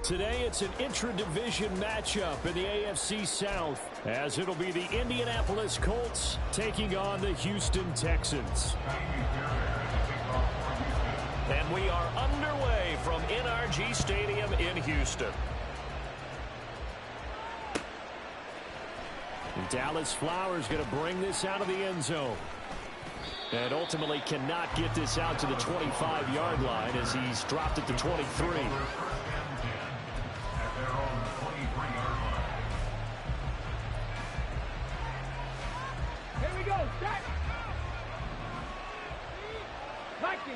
Today it's an intra-division matchup in the AFC South, as it'll be the Indianapolis Colts taking on the Houston Texans. And we are underway from NRG Stadium in Houston. And Dallas Flowers going to bring this out of the end zone. And ultimately cannot get this out to the 25-yard line as he's dropped at the 23.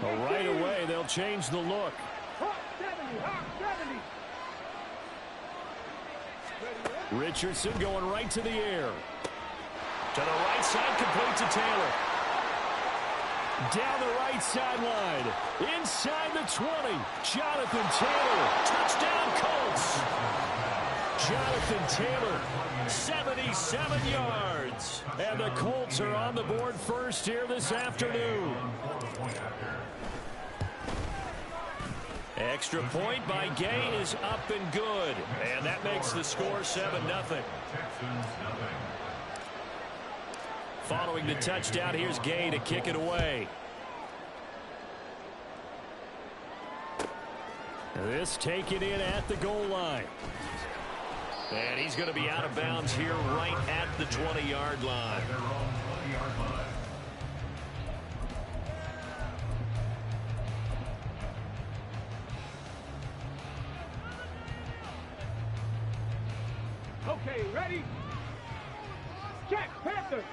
Well, right away, they'll change the look. Richardson going right to the air. To the right side, complete to Taylor. Down the right sideline. Inside the 20. Jonathan Taylor. Touchdown, Colts. Jonathan Taylor, 77 yards. And the Colts are on the board first here this afternoon. Extra point by Gay is up and good. And that makes the score 7-0. Following the touchdown, here's Gay to kick it away. This taken in at the goal line. And he's going to be out of bounds here right at the 20-yard line. Okay, ready? Check, Panther.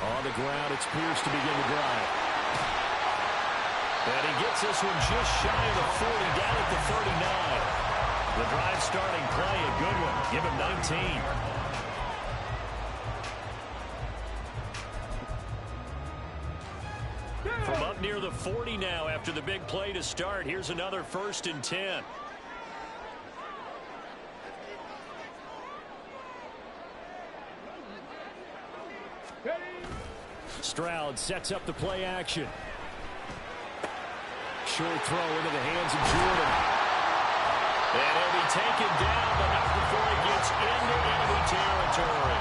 On the ground, it's Pierce to begin the drive. And he gets this one just shy of the 40, down at the 39. The drive starting play, a good one. Give him 19. From up near the 40 now after the big play to start. Here's another 1st and 10. Stroud sets up the play action. Short throw into the hands of Jordan. And he'll be taken down, but not before he gets into enemy territory.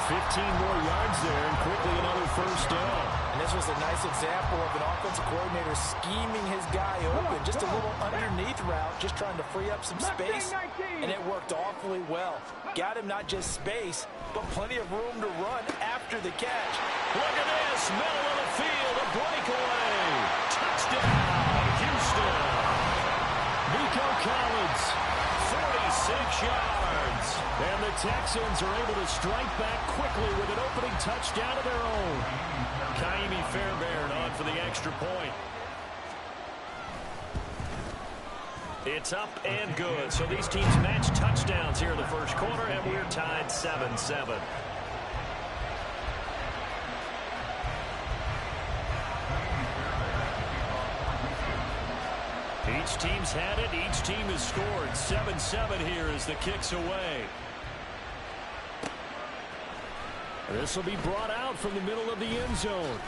15 more yards there, and quickly another 1st down. And this was a nice example of an offensive coordinator scheming his guy open. Just a little underneath route, just trying to free up some space, and it worked awfully well. Got him not just space, but plenty of room to run after the catch. Look at this, middle of the field, a breakaway. Touchdown, Houston. Nico Collins, 46 yards. And the Texans are able to strike back quickly with an opening touchdown of their own. Kaimi Fairbairn on for the extra point. It's up and good. So these teams match touchdowns here in the first quarter, and we're tied 7-7. Each team's had it. Each team has scored. 7-7 here as the kick's away. This will be brought out from the middle of the end zone.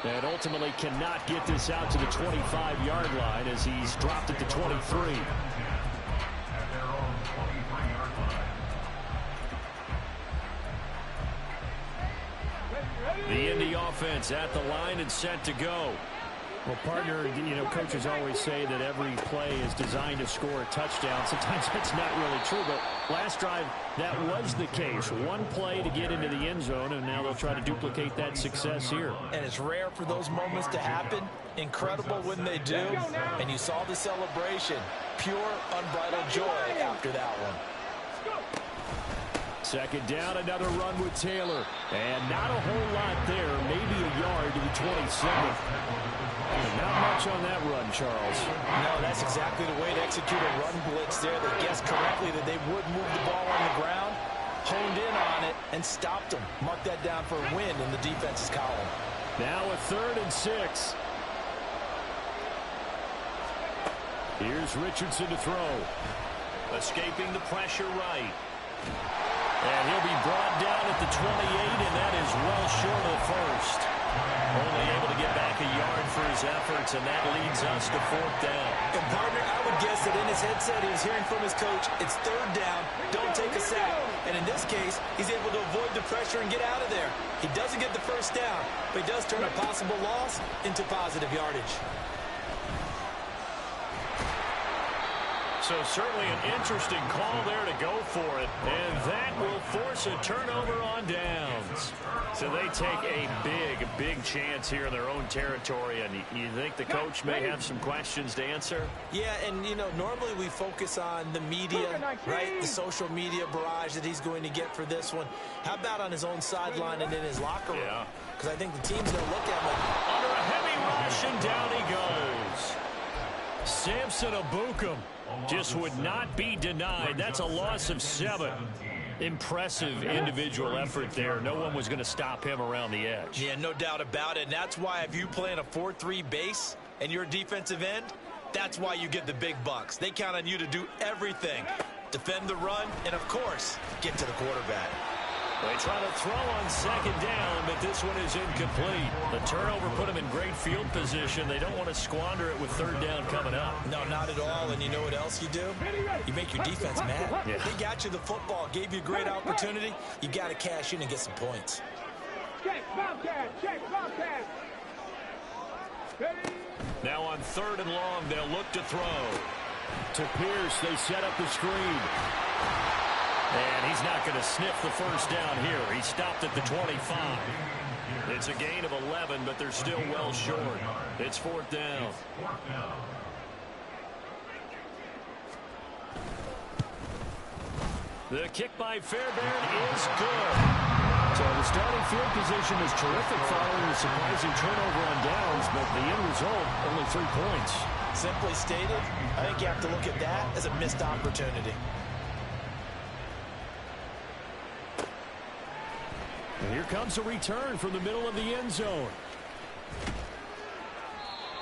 And ultimately cannot get this out to the 25-yard line as he's dropped at the 23. The Indy offense at the line and set to go. Well, partner, coaches always say that every play is designed to score a touchdown. Sometimes that's not really true, but last drive, that was the case. One play to get into the end zone, and now they'll try to duplicate that success here. And it's rare for those moments to happen. Incredible when they do. And you saw the celebration. Pure, unbridled joy after that one. Second down, another run with Taylor. And not a whole lot there, maybe a yard to the 27. Not much on that run, Charles. No, that's exactly the way to execute a run blitz there. They guessed correctly that they would move the ball on the ground, honed in on it, and stopped them. Mark that down for a win in the defense's column. Now a 3rd and 6. Here's Richardson to throw. Escaping the pressure right. And he'll be brought down at the 28, and that is well short of the 1st. Only able to get back a yard for his efforts, and that leads us to 4th down. And partner, I would guess that in his headset he was hearing from his coach, it's 3rd down, don't take a sack. And in this case, he's able to avoid the pressure and get out of there. He doesn't get the 1st down, but he does turn a possible loss into positive yardage. So certainly an interesting call there to go for it. And that will force a turnover on downs. So they take a big chance here in their own territory. And you think the coach may have some questions to answer? Yeah, and, you know, normally we focus on the media, right? The social media barrage that he's going to get for this one. How about on his own sideline and in his locker room? Yeah. Because I think the team's going to look at him like, under a heavy rush, and down he goes. Samson Abukum just would not be denied. That's a loss of 7. Impressive individual effort there. No one was going to stop him around the edge. Yeah, no doubt about it. And that's why if you play in a 4-3 base and you're a defensive end, that's why you get the big bucks. They count on you to do everything. Defend the run and, of course, get to the quarterback. They try to throw on 2nd down, but this one is incomplete. The turnover put them in great field position. They don't want to squander it with 3rd down coming up. No, not at all. And you know what else you do? You make your defense mad. Yeah. They got you the football, gave you a great opportunity. You got to cash in and get some points. Check, Bobcat. Check, Bobcat. Now on 3rd and long, they'll look to throw. To Pierce, they set up the screen. And he's not going to sniff the 1st down here. He stopped at the 25. It's a gain of 11, but they're still well short. It's 4th down. The kick by Fairbairn is good. So the starting field position is terrific following the surprising turnover on downs, but the end result, only 3 points. Simply stated, I think you have to look at that as a missed opportunity. And here comes a return from the middle of the end zone.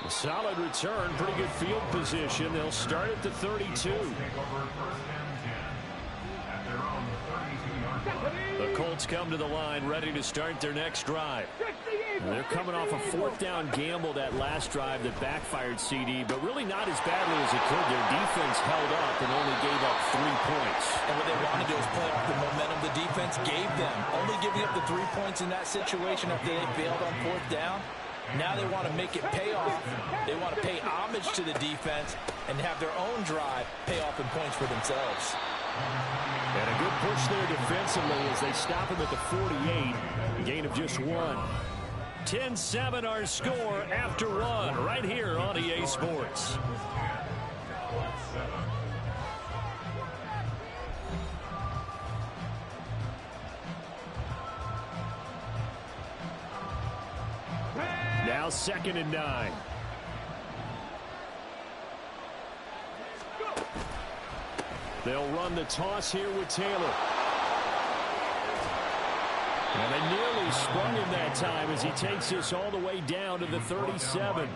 A solid return, pretty good field position. They'll start at the 32. The Colts come to the line, ready to start their next drive. And they're coming off a 4th down gamble that last drive that backfired CD, but really not as badly as it could. Their defense held up and only gave up 3 points. And what they want to do is play off the momentum the defense gave them. Only giving up the 3 points in that situation after they failed on 4th down. Now they want to make it pay off. They want to pay homage to the defense and have their own drive pay off in points for themselves. And a good push there defensively as they stop him at the 48. Gain of just 1. 10-7 our score after 1 right here on EA Sports. Now 2nd and 9. They'll run the toss here with Taylor. And they nearly sprung him that time as he takes this all the way down to the 37.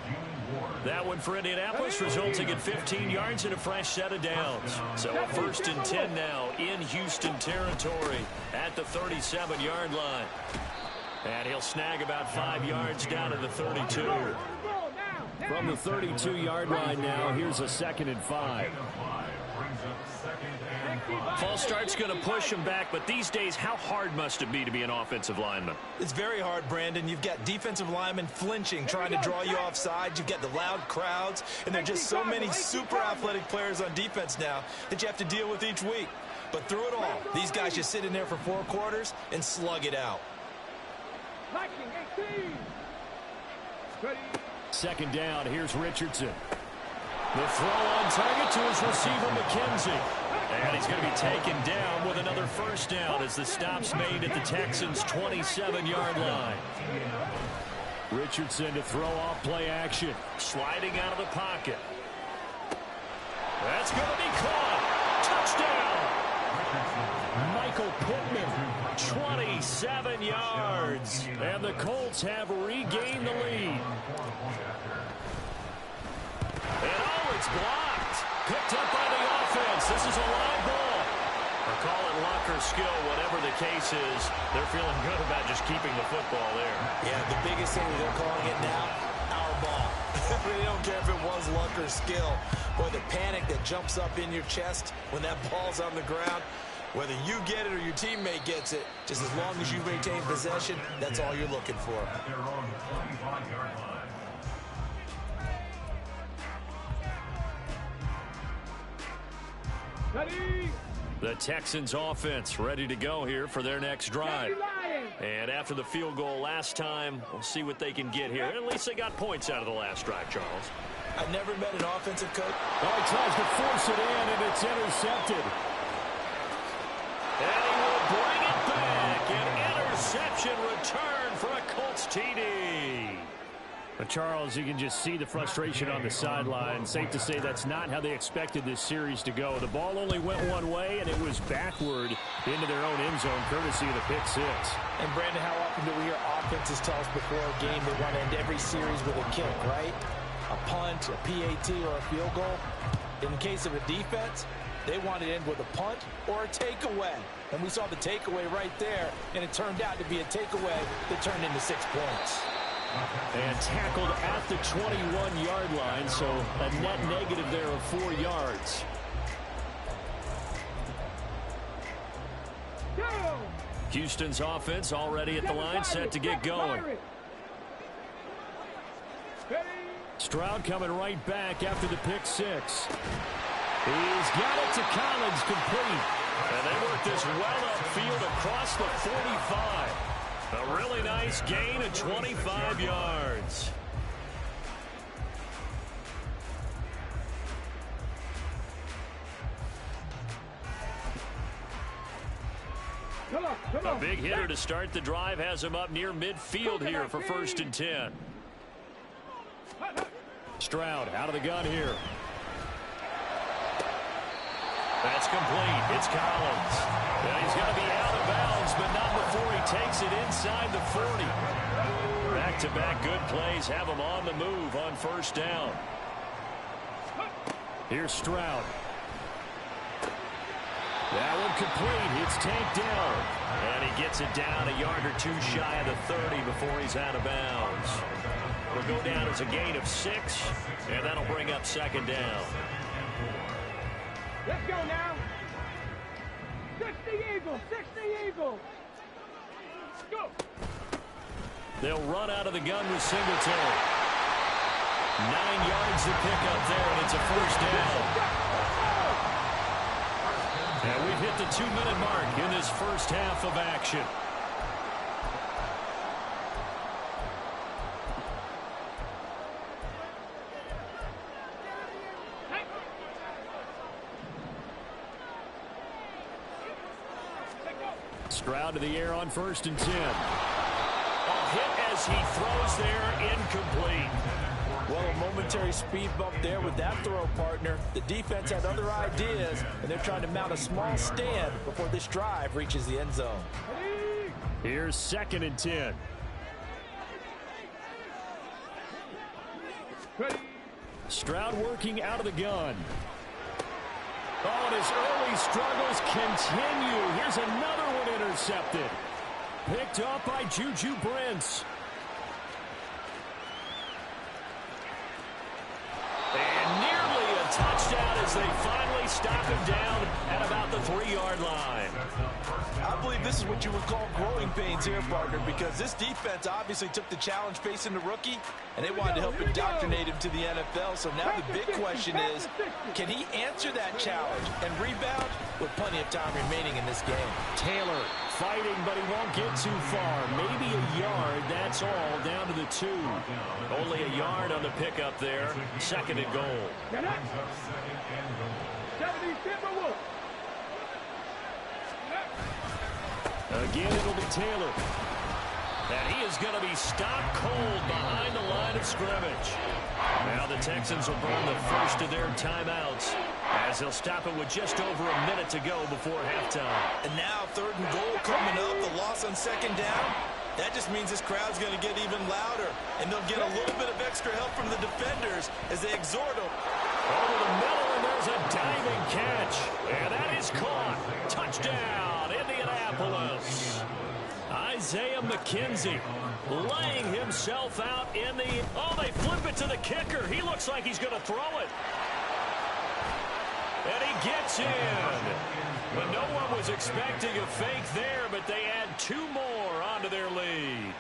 That one for Indianapolis resulting in 15 yards and a fresh set of downs. So a 1st and 10 now in Houston territory at the 37-yard line. And he'll snag about 5 yards down to the 32. From the 32-yard line now, here's a 2nd and 5. False start's going to push him back, but these days, how hard must it be to be an offensive lineman? It's very hard, Brandon. You've got defensive linemen flinching, trying to draw you offside. You've got the loud crowds, and there are just so many super athletic players on defense now that you have to deal with each week. But through it all, these guys just sit in there for 4 quarters and slug it out. 2nd down, here's Richardson. The throw on target to his receiver, McKenzie. And he's going to be taken down with another 1st down as the stop's made at the Texans' 27-yard line. Richardson to throw off play action. Sliding out of the pocket. That's going to be caught. Touchdown. Michael Pittman, 27 yards. And the Colts have regained the lead. And it's blocked. Picked up by the offense. This is a live ball. Our Call it luck or skill, whatever the case is, they're feeling good about just keeping the football there. Yeah, the biggest thing they're calling it now, our ball. They don't care if it was luck or skill. Boy, the panic that jumps up in your chest when that ball's on the ground, whether you get it or your teammate gets it, just as long as you maintain possession, that's all you're looking for. Ready? The Texans offense ready to go here for their next drive. And after the field goal last time, we'll see what they can get here. At least they got points out of the last drive, Charles. I've never met an offensive coach. Oh, he tries to force it in, and it's intercepted. And he will bring it back. An interception return for a Colts TD. But Charles, you can just see the frustration on the sideline. Safe to say that's not how they expected this series to go. The ball only went one way, and it was backward into their own end zone, courtesy of the pick six. And, Brandon, how often do we hear offenses tell us before a game they want to end every series with a kick, right? A punt, a PAT, or a field goal. In the case of a defense, they want to end with a punt or a takeaway. And we saw the takeaway right there, and it turned out to be a takeaway that turned into 6 points. And tackled at the 21-yard line, so a net negative there of 4 yards. Houston's offense already at the line, set to get going. Stroud coming right back after the pick six. He's got it to Collins, complete. And they work this well upfield across the 45. A really nice gain of 25 yards. A big hitter to start the drive has him up near midfield here for 1st and 10. Stroud out of the gun here. That's complete. It's Collins. Well, he's going to be out of bounds, but not before he takes it inside the 40. Back-to-back good plays have him on the move on 1st down. Here's Stroud. That one complete. It's tanked down. And he gets it down a yard or two shy of the 30 before he's out of bounds. It'll go down as a gain of 6, and that'll bring up 2nd down. Let's go now. 60 Eagles, 60 Eagles. Go. They'll run out of the gun with Singletary. 9 yards to pick up there, and it's a 1st down. And we've hit the 2-minute mark in this first half of action. Stroud to the air on 1st and 10. A hit as he throws there, incomplete. Well, a momentary speed bump there with that throw, partner. The defense had other ideas, and they're trying to mount a small stand before this drive reaches the end zone. Here's 2nd and 10. Stroud working out of the gun. Oh, and his early struggles continue. Here's another one intercepted. Picked up by Juju Brents. And nearly a touchdown as they finally stop him down at about the 3-yard line. I believe this is what you would call growing pains here, partner, because this defense obviously took the challenge facing the rookie, and they wanted to help indoctrinate him to the NFL. So now the big question is, can he answer that challenge and rebound with plenty of time remaining in this game? Taylor fighting, but he won't get too far. Maybe a yard, that's all, down to the 2. Only a yard on the pickup there. 2nd and goal. Again, it'll be Taylor. And he is going to be stopped cold behind the line of scrimmage. Now the Texans will burn the first of their timeouts as they'll stop it with just over a minute to go before halftime. And now 3rd and goal coming up, the loss on 2nd down. That just means this crowd's going to get even louder, and they'll get a little bit of extra help from the defenders as they exhort them. Over the middle, and there's a diving catch. And that is caught. Touchdown, Indianapolis. Isaiah McKenzie laying himself out in the... Oh, they flip it to the kicker. He looks like he's going to throw it. And he gets in. But no one was expecting a fake there, but they add 2 more onto their lead.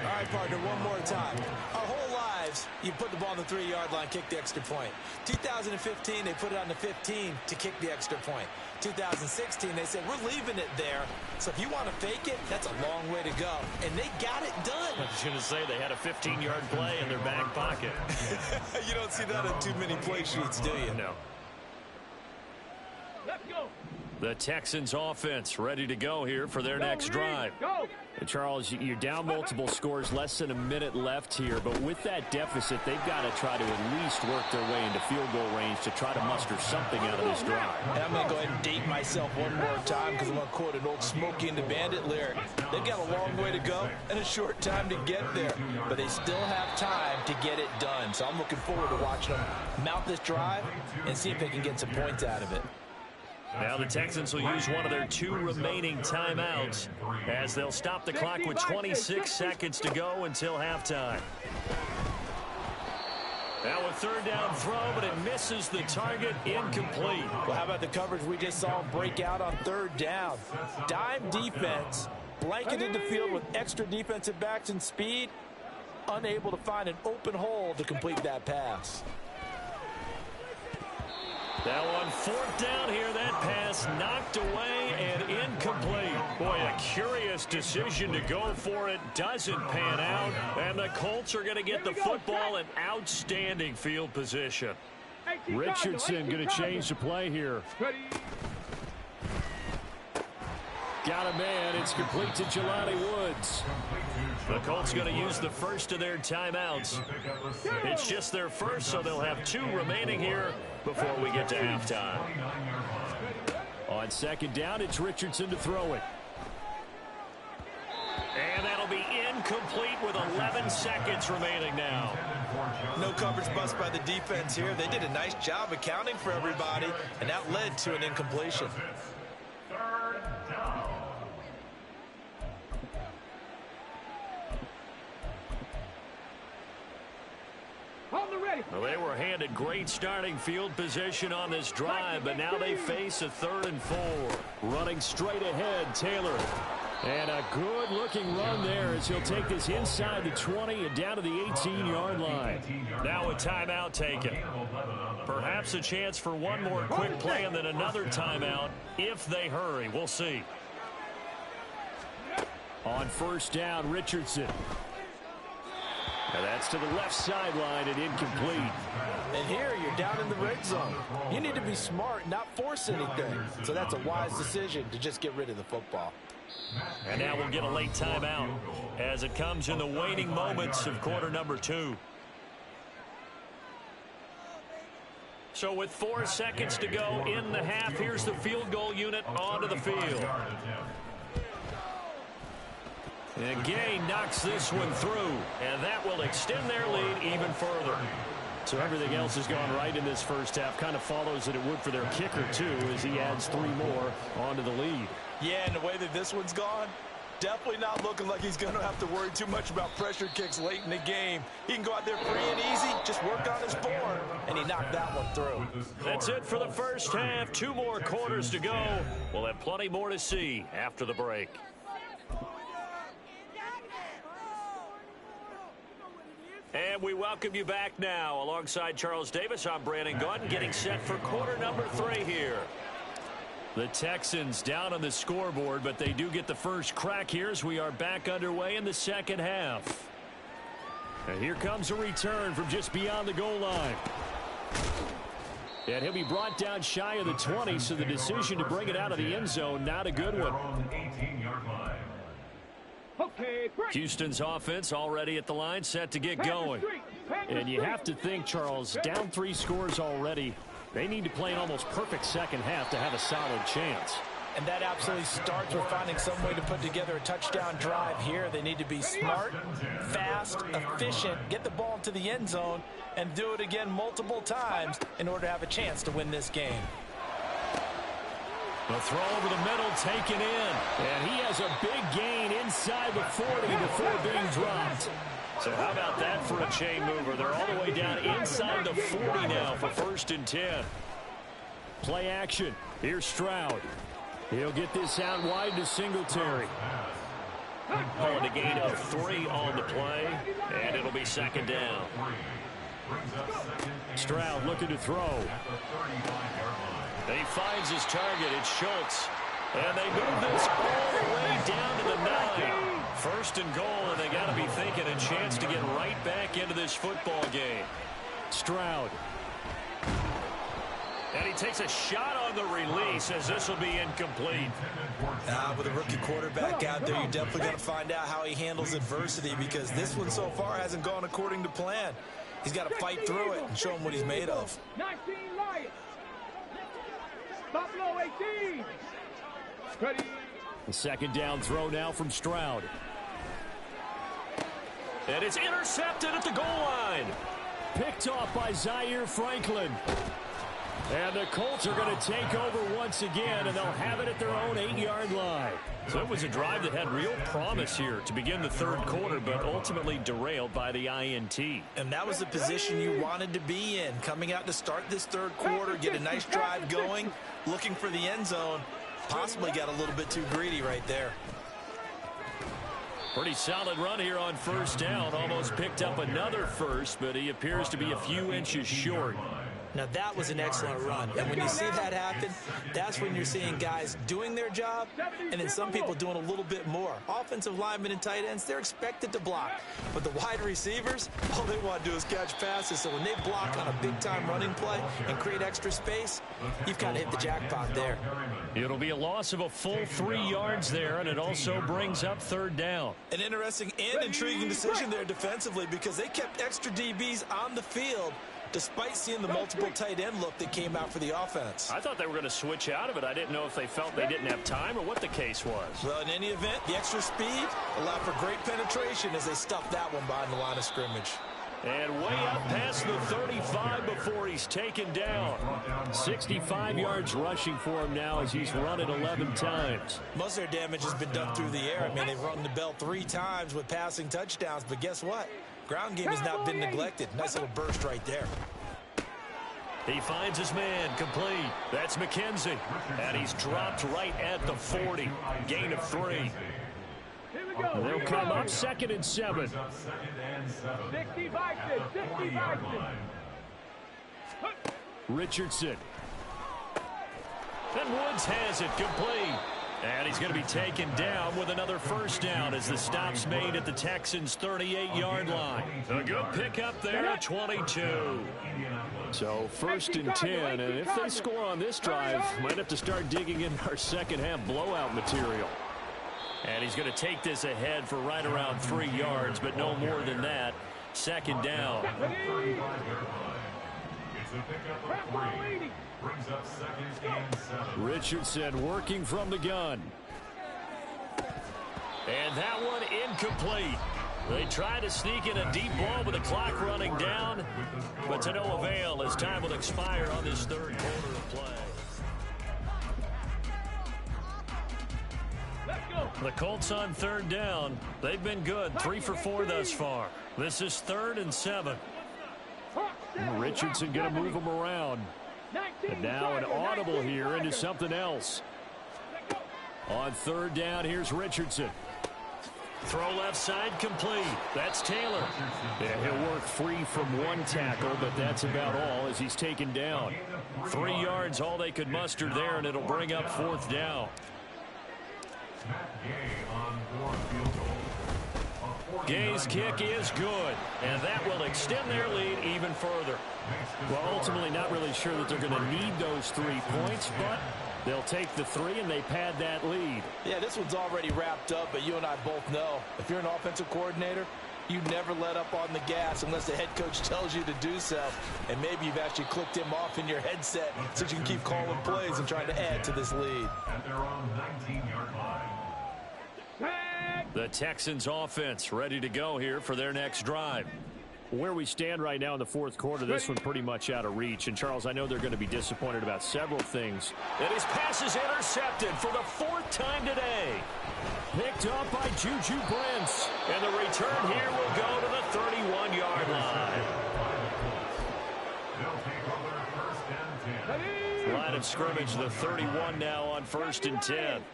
All right, partner, one more time. Our whole lives, you put the ball on the 3-yard line, kick the extra point. 2015, they put it on the 15 to kick the extra point. 2016, they said, we're leaving it there. So if you want to fake it, that's a long way to go. And they got it done. I was going to say they had a 15-yard play in their back pocket. You don't see that on too many play sheets, do you? No. Let's go. The Texans offense ready to go here for their next drive. Go. And Charles, you're down multiple scores, less than a minute left here. But with that deficit, they've got to try to at least work their way into field goal range to try to muster something out of this drive. And I'm going to go ahead and date myself one more time because I'm going to quote an old Smokey and the Bandit lyric. They've got a long way to go and a short time to get there. But they still have time to get it done. So I'm looking forward to watching them mount this drive and see if they can get some points out of it. Now the Texans will use one of their 2 remaining timeouts as they'll stop the clock with 26 seconds to go until halftime. Now a 3rd down throw, but it misses the target, incomplete. Well, how about the coverage we just saw him break out on 3rd down? Dime defense, blanketed the field with extra defensive backs and speed, unable to find an open hole to complete that pass. That one 4th down here. That pass knocked away and incomplete. Boy, a curious decision to go for it. Doesn't pan out. And the Colts are going to get the football in outstanding field position. Richardson going to change the play here. Got a man. It's complete to Jelani Woods. The Colts going to use the first of their timeouts. It's just their first, so they'll have 2 remaining here before we get to halftime. On 2nd down, it's Richardson to throw it. And that'll be incomplete with 11 seconds remaining now. No coverage bust by the defense here. They did a nice job accounting for everybody, and that led to an incompletion. Well, they were handed great starting field position on this drive, but now they face a 3rd and 4. Running straight ahead, Taylor. And a good-looking run there as he'll take this inside the 20 and down to the 18-yard line. Now a timeout taken. Perhaps a chance for one more quick play and then another timeout if they hurry. We'll see. On 1st down, Richardson. And that's to the left sideline and incomplete. And here you're down in the red zone. You need to be smart, not force anything. So that's a wise decision to just get rid of the football. And now we'll get a late timeout as it comes in the waning moments of quarter number 2. So with 4 seconds to go in the half, here's the field goal unit onto the field. And Gay knocks this one through, and that will extend their lead even further. So everything else has gone right in this first half. Kind of follows that it would for their kicker, too, as he adds 3 more onto the lead. Yeah, and the way that this one's gone, definitely not looking like he's going to have to worry too much about pressure kicks late in the game. He can go out there free and easy, just work on his form, and he knocked that one through. That's it for the first half. 2 more quarters to go. We'll have plenty more to see after the break. And we welcome you back now. Alongside Charles Davis, I'm Brandon Gaudin, getting set for quarter number 3 here. The Texans down on the scoreboard, but they do get the first crack here as we are back underway in the second half. And here comes a return from just beyond the goal line. And he'll be brought down shy of the 20, so the decision to bring it out of the end zone, not a good one. Houston's offense already at the line, set to get going. And you have to think, Charles, down 3 scores already. They need to play an almost perfect second half to have a solid chance. And that absolutely starts with finding some way to put together a touchdown drive here. They need to be smart, fast, efficient, get the ball to the end zone, and do it again multiple times in order to have a chance to win this game. The throw over the middle taken in. And he has a big gain inside the 40 before being dropped. So how about that for a chain mover? They're all the way down inside the 40 now for 1st and 10. Play action. Here's Stroud. He'll get this out wide to Singletary. Calling a gain of 3 on the play, and it'll be 2nd down. Stroud looking to throw. He finds his target. It's Schultz. And they move this all the way down to the 9. 1st and goal, and they got to be thinking a chance to get right back into this football game. Stroud. And he takes a shot on the release as this will be incomplete. With a rookie quarterback out there, you're definitely going to find out how he handles adversity, because this one so far hasn't gone according to plan. He's got to fight through it and show him what he's made of. 19 Lions. Buffalo 18. Ready. The 2nd down throw now from Stroud. And it's intercepted at the goal line. Picked off by Zaire Franklin. And the Colts are going to take over once again, and they'll have it at their own 8-yard line. So it was a drive that had real promise here to begin the 3rd quarter, but ultimately derailed by the INT. And that was the position you wanted to be in, coming out to start this 3rd quarter, get a nice drive going, looking for the end zone. Possibly got a little bit too greedy right there. Pretty solid run here on 1st down. Almost picked up another first, but he appears to be a few inches short. Now, that was an excellent run. And when you see that happen, that's when you're seeing guys doing their job and then some people doing a little bit more. Offensive linemen and tight ends, they're expected to block. But the wide receivers, all they want to do is catch passes. So when they block on a big-time running play and create extra space, you've kind of hit the jackpot there. It'll be a loss of a full 3 yards there, and it also brings up 3rd down. An interesting and intriguing decision there defensively, because they kept extra DBs on the field despite seeing the multiple tight end look that came out for the offense. I thought they were going to switch out of it. I didn't know if they felt they didn't have time or what the case was. Well, in any event, the extra speed allowed for great penetration as they stuffed that one behind the line of scrimmage. And way up past the 35 before he's taken down. 65 yards rushing for him now as he's run it 11 times. Most of their damage has been done through the air. I mean, they've rung the bell 3 times with passing touchdowns, but guess what? Ground game has not been neglected. Nice little burst right there. He finds his man, complete. That's McKenzie. And he's dropped right at the 40. Gain of 3. They'll come up 2nd and 7. 60 Bison, 60 Bison. Richardson. And Woods has it, complete. And he's going to be taken down with another 1st down as the stop's made at the Texans' 38-yard line. A good pickup there at 22. So 1st and 10, and if they score on this drive, might have to start digging in our second-half blowout material. And he's going to take this ahead for right around 3 yards, but no more than that. 2nd down. Richardson working from the gun. And that one incomplete. They try to sneak in a deep ball with the clock running down, but to no avail as time will expire on this 3rd quarter of play. The Colts on 3rd down. They've been good, 3 for 4 thus far. This is 3rd and 7. Richardson going to move him around. And now an audible here into something else. On 3rd down, here's Richardson. Throw left side, complete. That's Taylor. Yeah, he'll work free from one tackle, but that's about all as he's taken down. 3 yards, all they could muster there, and it'll bring up 4th down. Gay's kick is good, and that will extend their lead even further. Well, ultimately not really sure that they're going to need those 3 points, but they'll take the 3 and they pad that lead. Yeah, this one's already wrapped up, but you and I both know if you're an offensive coordinator, You never let up on the gas unless the head coach tells you to do so. And maybe you've actually clicked him off in your headset so you can keep calling plays and trying to add to this lead. And they're on 19-yard line. The Texans offense ready to go here for their next drive. Where we stand right now in the fourth quarter, this one pretty much out of reach. And, Charles, I know they're going to be disappointed about several things. And his pass is intercepted for the 4th time today. Picked up by Juju Brents. And the return here will go to the 31-yard line. They'll take over first and 10. Line of scrimmage, the 31 now on 1st and 10.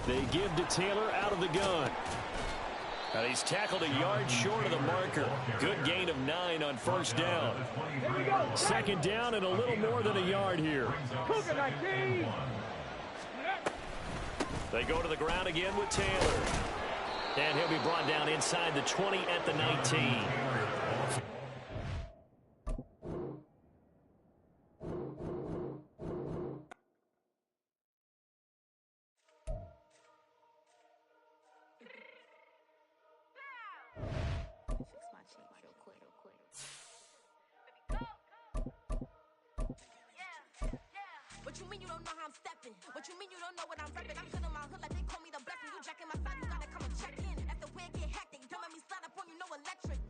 They give to Taylor out of the gun. And he's tackled a yard short of the marker. Good gain of 9 on 1st down. 2nd down and a little more than a yard here. They go to the ground again with Taylor. And he'll be brought down inside the 20 at the 19. What you mean you don't know how I'm stepping? What you mean you don't know what I'm repping? I'm good in my hood like they call me the blessing. You jacking my side, you gotta come and check in. After where it get hectic, don't let me slide up on you, no electric.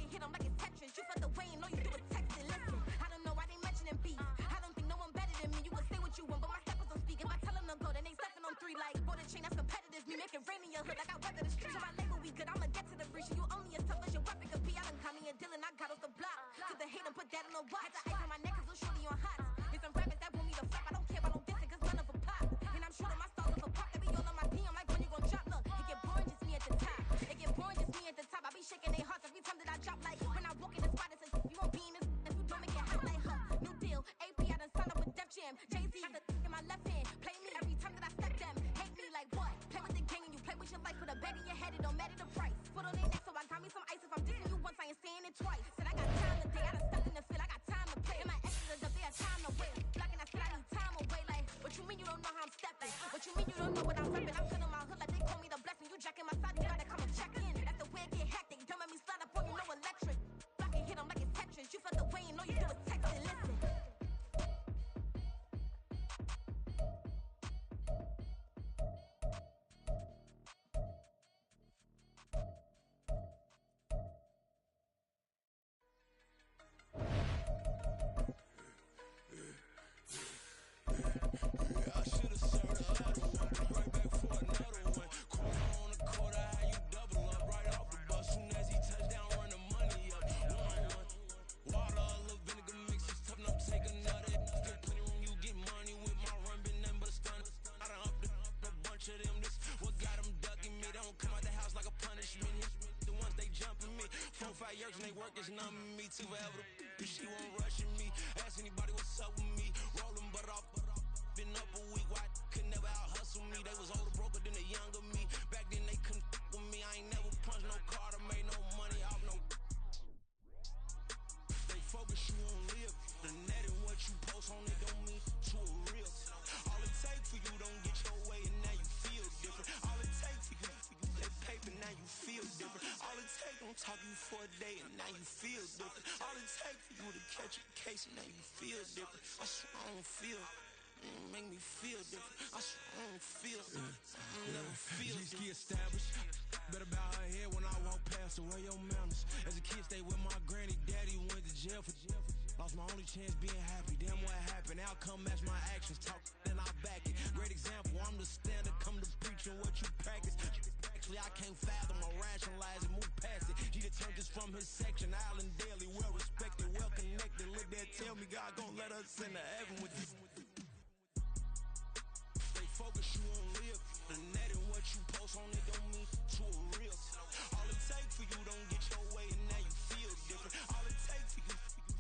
Get hit 'em like it's Tetris. You felt the way and all you do is text it. Listen, I don't know why they mentioning beef. I don't think no one better than me. You can say what you want, but my steppers don't speak. If I tell them to go, then they stepping on 3 like bought a chain that's competitive. Me make it rain in your hood like I weather the streets. So my label we good, I'ma get to the breach. You only as tough as your weapon could be. I done Connie and Dylan, I got off the block. Took the hate and put that on the watch. The ice on my neck is little shorty on hot. Here's some rappers that want me to flop. I don't care about no dissing, cause none of them pop. And I'm shooting my stars of a pop. They be all on my DM like when you gon' drop. Look, it get boring, just me at the top. It get boring, just me at the top. I be shaking their hearts every time that I drop. Like when I walk in the spot, it says you won't be in this. If you don't make it hot like new deal. AP, I done signed up with Def Jam. Jay-Z got the in my left hand. Play me every time that I step them. Hate me like what? Play with the gang and you play with your life. Put a bag in your head, it don't matter the price. Put on their neck, so I got me some ice. If I'm dissing you once, I ain't saying it twice. Said I got time today, I done stepped in the field. I got time to play. And my extras up there, time to wait. Blocking, I said I need time away. Like, what you mean you don't know how I'm stepping? What you mean you don't know what I'm repping? I'm good in my hood like they call me the blessing. You jacking my side, you gotta come and check in. After where it get hectic, don't let me slide up on you, no electric. Blocking, hit 'em like it's Tetris. You felt the way and all you do is text it. Listen. And they work is numbing me too forever. She won't rushing me. Ask anybody what's up with me. Rolling butt off. Been up a week. Why could never out hustle me? They was older, broker than the younger me. Back then they couldn't with me. I ain't never punched no card or made no money off no. They focus you on live. The net and what you post on it don't mean to a real. All it take for you don't get your way and now you feel different. All it take for you that paper now you feel different. All it take don't talk you for a day and now you feel different. All it take for you to catch a case and now you feel different. I swear I don't feel. Make me feel different. I swear I don't feel. I never feel different. Established. Better bow her head when I walk past her. Where your manners? As a kid, stay with my granny. Daddy went to jail for jail. Lost my only chance being happy. Damn, what happened? Outcome match my actions. Talk then I back it. Great example. I'm the standard. Come to preaching what you practice. Actually, I can't fathom or rationalize and move past it. He turned this from his section. Island daily, well respected, well connected. Look there, tell me God gon' let us into heaven with this. They focus you on live. The net and what you post on it don't mean to a real. All it take for you don't get your way and now you feel different. All it take for you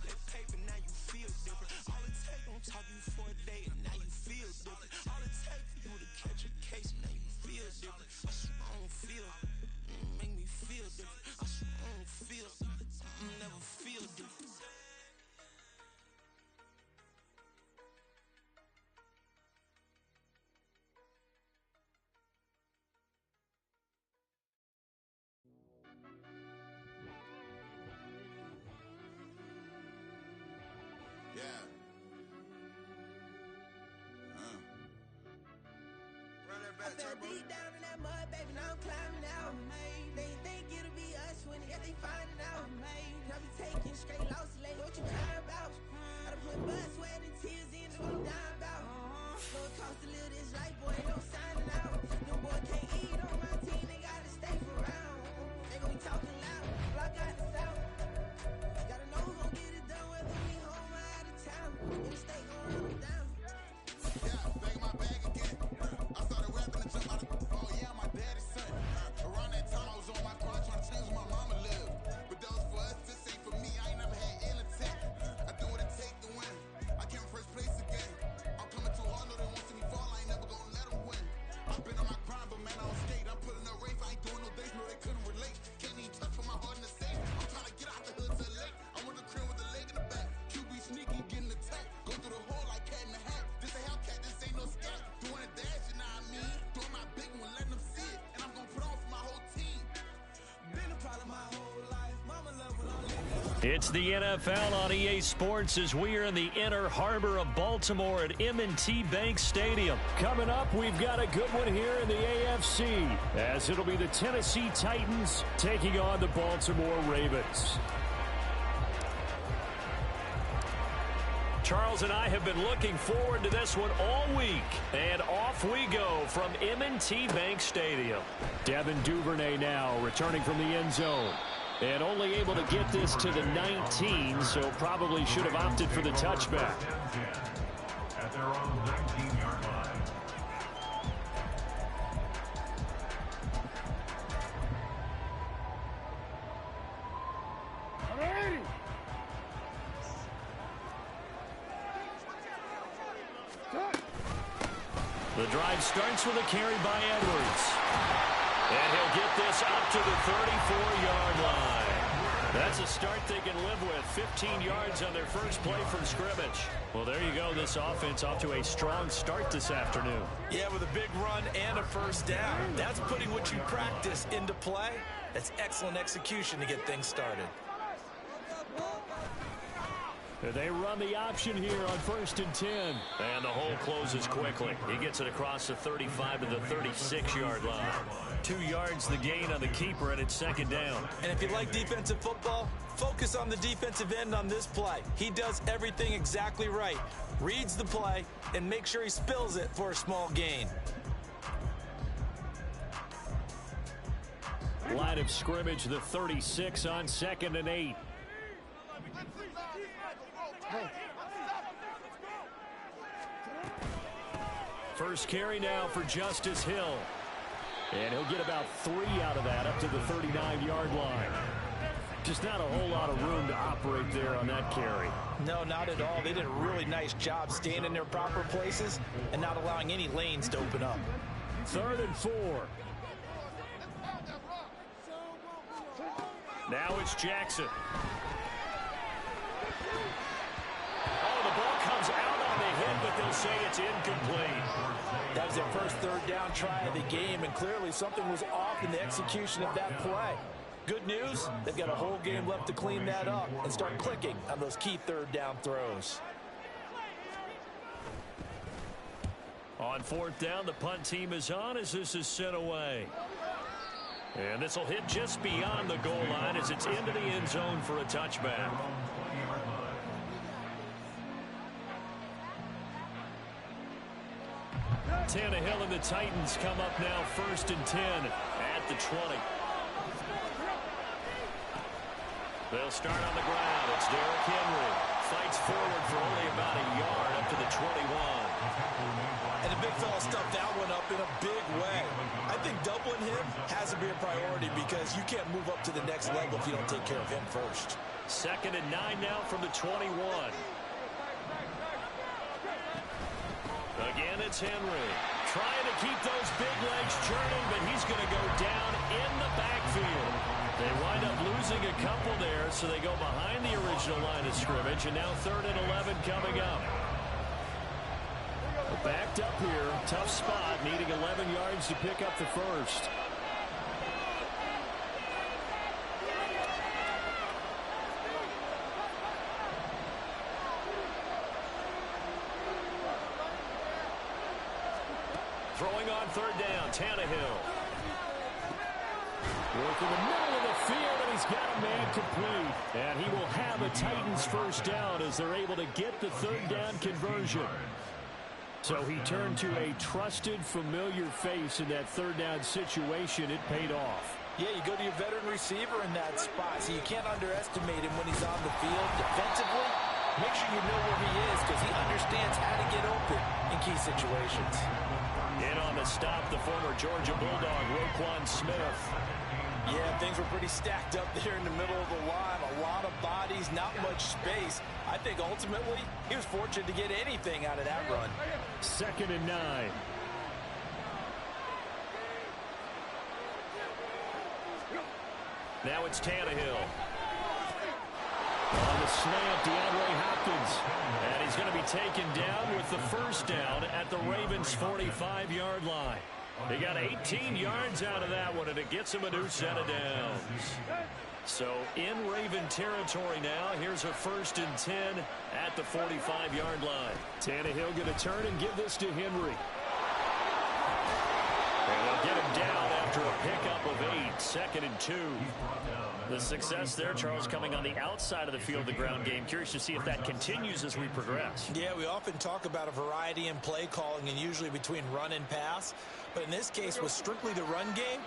that paper now you feel different. All it take don't talk you for a day and now you feel different. All it take for you to catch a case and now you feel different. I swear I don't feel. Make me feel different. I swear I don't feel. I never feel different. fell deep down in that mud, baby, now I'm climbing out. They think it'll be us when they finding out. I be taking straight losses, like what you crying about? I done put blood, sweat, and tears in to what I'm dying about. So it costs to live this life, boy, ain't no signing out. Them boy can't eat on my team, they gotta stay for round. They gon' be talking loud, block out the south. Gotta know who gon' get it done, whether we home or out of town. In the state gon' run them down. Yeah, back in my bag again. I started rapping and jump out of oh yeah, my daddy's son. Around that time I was on my grind trying to change where my mama lived. But that was for us, this ain't for me. I ain't never had ill intent. I do what it take to win. I came in first place again. I'm coming too hard, know they want to see me fall. I ain't never gonna let them win. I've been on my grind, but man, I don't skate. I'm putting up race, I ain't doing no days, no they couldn't relate. Can't even touch for my heart in the safe. I'm trying to get out the hood to the lake. I'm with the crib with the leg in the back. QB sneaky, getting attacked. Go through the hole like cat in the hat. This a Hellcat, this ain't no scat. Doing a dash, you know what I mean? Doing my big one, letting them see it. And I'm gonna put on for my whole team. Been a problem my whole life. Mama love when I live. It's the NFL on EA Sports as we are in the inner harbor of Baltimore at M&T Bank Stadium. Coming up, we've got a good one here in the AFC, as it'll be the Tennessee Titans taking on the Baltimore Ravens. Charles and I have been looking forward to this one all week. And off we go from M&T Bank Stadium. Devin Duvernay now returning from the end zone. And only able to get this to the 19, so probably should have opted for the touchback. At their own 19-yard line. The drive starts with a carry by Edwards. And he'll get this up to the 34-yard line. That's a start they can live with. 15 yards on their first play from scrimmage. Well, there you go. This offense off to a strong start this afternoon. Yeah, with a big run and a first down. That's putting what you practice into play. That's excellent execution to get things started. They run the option here on 1st and 10. And the hole closes quickly. He gets it across the 35 to the 36-yard line. 2 yards the gain on the keeper, and it's 2nd down. And if you like defensive football, focus on the defensive end on this play. He does everything exactly right. Reads the play and make sure he spills it for a small gain. Line of scrimmage, the 36 on 2nd and 8. First carry now for Justice Hill. And he'll get about 3 out of that up to the 39-yard line. Just not a whole lot of room to operate there on that carry. No, not at all. They did a really nice job staying in their proper places and not allowing any lanes to open up. 3rd and 4. Now it's Jackson. Oh, the ball comes out on the hit, but they'll say it's incomplete. That was their first 3rd down try of the game, and clearly something was off in the execution of that play. Good news, they've got a whole game left to clean that up and start clicking on those key 3rd down throws. On 4th down, the punt team is on as this is sent away. And this will hit just beyond the goal line as it's into the end zone for a touchback. Tannehill and the Titans come up now 1st and 10 at the 20. They'll start on the ground. It's Derrick Henry. Fights forward for only about a yard up to the 21. And the big fella stuffed that one up in a big way. I think doubling him has to be a priority because you can't move up to the next level if you don't take care of him first. 2nd and 9 now from the 21. Again, it's Henry. Trying to keep those big legs churning, but he's going to go down in the backfield. They wind up losing a couple there, so they go behind the original line of scrimmage, and now 3rd and 11 coming up. Backed up here, tough spot, needing 11 yards to pick up the first. Throwing on third down, Tannehill. Working the middle of the field, and he's got a man complete. And he will have a Titans first down as they're able to get the third down conversion. So he turned to a trusted, familiar face in that third down situation. It paid off. Yeah, you go to your veteran receiver in that spot, so you can't underestimate him when he's on the field. Defensively, make sure you know where he is because he understands how to get open in key situations. In on the stop, the former Georgia Bulldog, Roquan Smith. Yeah, things were pretty stacked up there in the middle of the line. A lot of bodies, not much space. I think ultimately he was fortunate to get anything out of that run. 2nd and 9. Now it's Tannehill. On the slant, DeAndre Hopkins. And he's going to be taken down with the first down at the Ravens' 45-yard line. They got 18 yards out of that one, and it gets him a new set of downs. So in Raven territory now, here's a 1st and 10 at the 45-yard line. Tannehill going to turn and give this to Henry. And they'll get him down after a pickup of 8, 2nd and 2. The success there, Charles, coming on the outside of the field, the ground game. Curious to see if that continues as we progress. Yeah, we often talk about a variety in play calling and usually between run and pass. But in this case, with strictly the run game,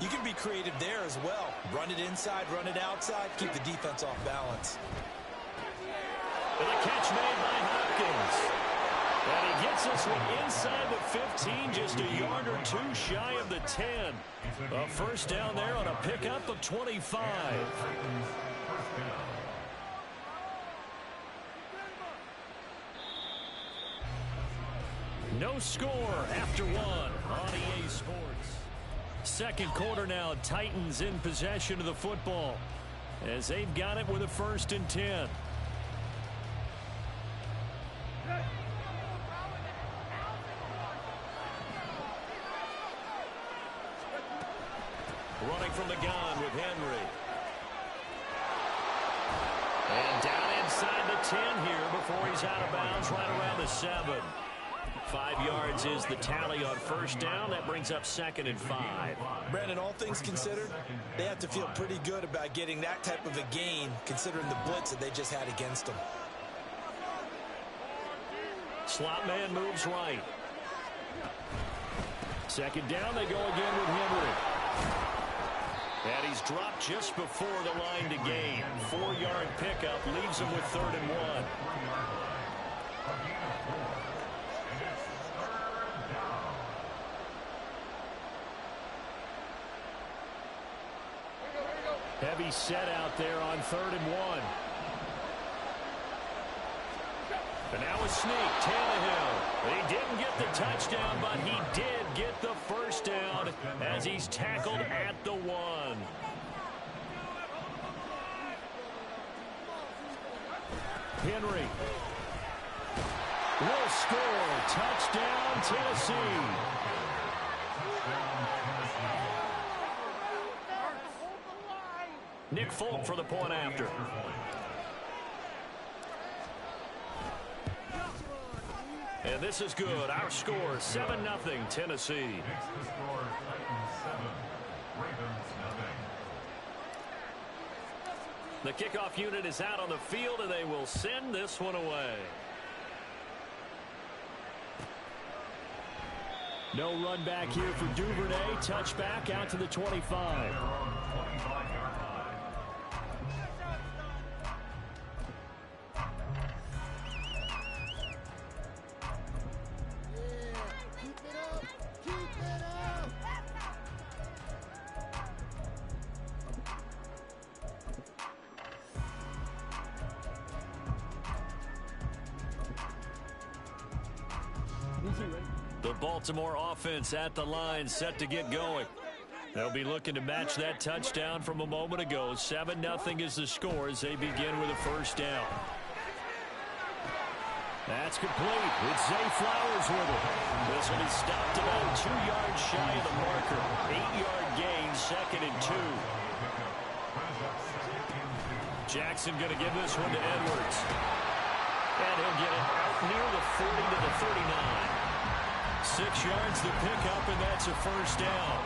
you can be creative there as well. Run it inside, run it outside, keep the defense off balance. And a catch made by Hopkins. And he gets this one inside the 15, just a yard or two shy of the 10. A first down there on a pickup of 25. No score after 1 on EA Sports. 2nd quarter now, Titans in possession of the football as they've got it with a 1st and 10. Running from the gun with Henry. And down inside the 10 here before he's out of bounds right around the 7. 5 yards is the tally on first down. That brings up 2nd and 5. Brandon, all things considered, they have to feel pretty good about getting that type of a gain considering the blitz that they just had against them. Slot man moves right. 2nd down, they go again with Henry. And he's dropped just before the line to gain. 4-yard pickup leaves him with 3rd and 1. Heavy set out there on 3rd and 1. And now a sneak, Tannehill. He didn't get the touchdown, but he did get the first down as he's tackled at the 1. Henry will score. Touchdown, Tennessee. Nick Folk for the point after. And this is good. Our score, 7-0, Tennessee. Next to score, Titans 7, Ravens 0. The kickoff unit is out on the field, and they will send this one away. No run back here for Duvernay. Touchback out to the 25. The Baltimore offense at the line, set to get going. They'll be looking to match that touchdown from a moment ago. 7-0 is the score as they begin with a first down. That's complete. It's Zay Flowers with it. This will be stopped about 2 yards shy of the marker. 8-yard gain, 2nd and 2. Jackson going to give this one to Edwards. And he'll get it out near the 40 to the 39. 6 yards to pick up, and that's a first down.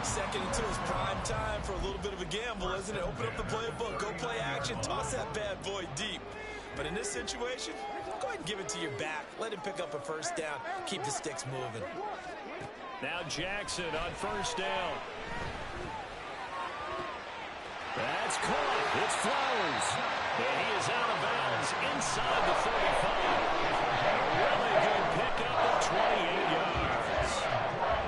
Second and 2 is prime time for a little bit of a gamble, isn't it? Open up the playbook, go play action, toss that bad boy deep. But in this situation, go ahead and give it to your back. Let him pick up a first down. Keep the sticks moving. Now Jackson on first down. That's caught. It's Flowers. And he is out of bounds inside the 35. A really good pickup of 28 yards.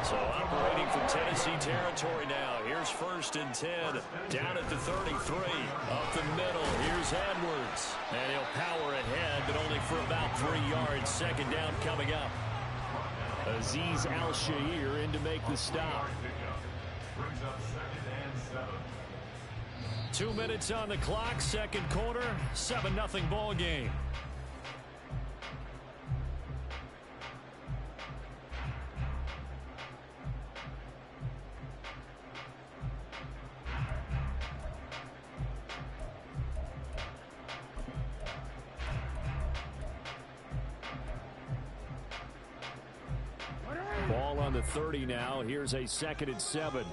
So operating from Tennessee territory now. Here's 1st and 10. Down at the 33. Up the middle. Here's Edwards. And he'll power ahead, but only for about 3 yards. Second down coming up. Azeez Al-Shaair in to make the stop. Brings up 2nd and 7. 2 minutes on the clock, second quarter, 7-0 ball game. Ball on the 30 now. Here's a 2nd and 7.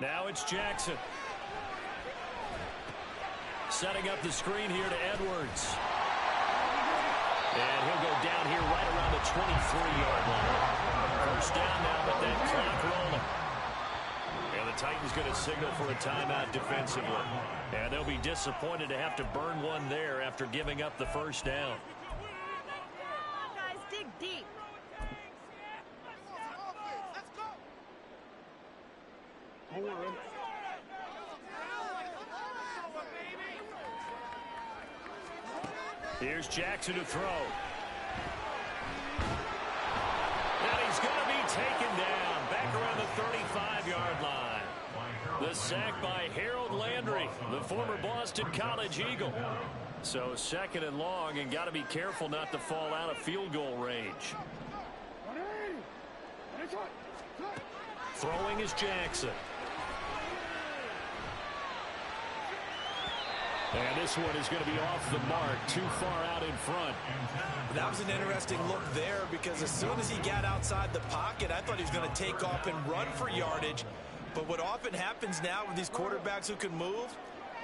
Now it's Jackson. Setting up the screen here to Edwards. And he'll go down here right around the 23-yard line. First down now with that clock rolling. And the Titans going to signal for a timeout defensively. And they'll be disappointed to have to burn one there after giving up the first down. Guys, dig deep. Here's Jackson to throw. And he's going to be taken down back around the 35-yard line. The sack by Harold Landry, the former Boston College Eagle. So 2nd and long, and got to be careful not to fall out of field goal range. Throwing is Jackson. And this one is going to be off the mark, too far out in front. That was an interesting look there because as soon as he got outside the pocket, I thought he was going to take off and run for yardage. But what often happens now with these quarterbacks who can move,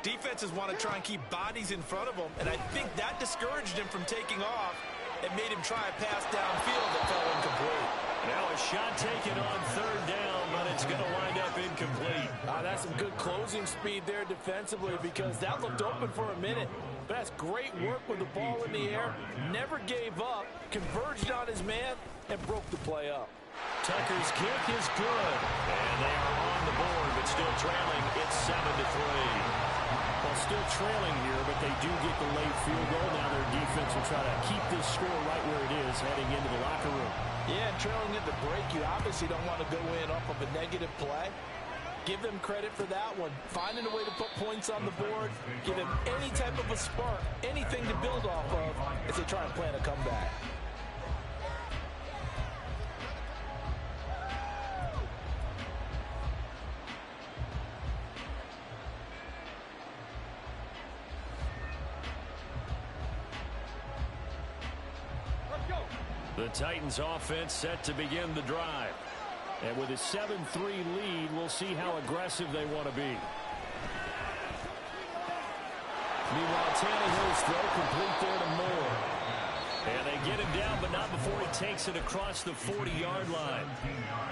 defenses want to try and keep bodies in front of them. And I think that discouraged him from taking off and made him try a pass downfield that fell incomplete. Now a shot taken on 3rd down, but it's going to wind up incomplete. That's some good closing speed there defensively because that looked open for a minute. But that's great work with the ball in the air. Never gave up, converged on his man, and broke the play up. Tucker's kick is good. And they are on the board, but still trailing. It's 7-3. Well, still trailing here, but they do get the late field goal. Now their defense will try to keep this score right where it is heading into the locker room. Yeah, and trailing at the break, you obviously don't want to go in off of a negative play. Give them credit for that one. Finding a way to put points on the board. Give them any type of a spark, anything to build off of as they try and plan a comeback. The Titans offense set to begin the drive. And with a 7-3 lead, we'll see how aggressive they want to be. Meanwhile, Tannehill's throw complete there to Moore. And they get him down, but not before he takes it across the 40-yard line.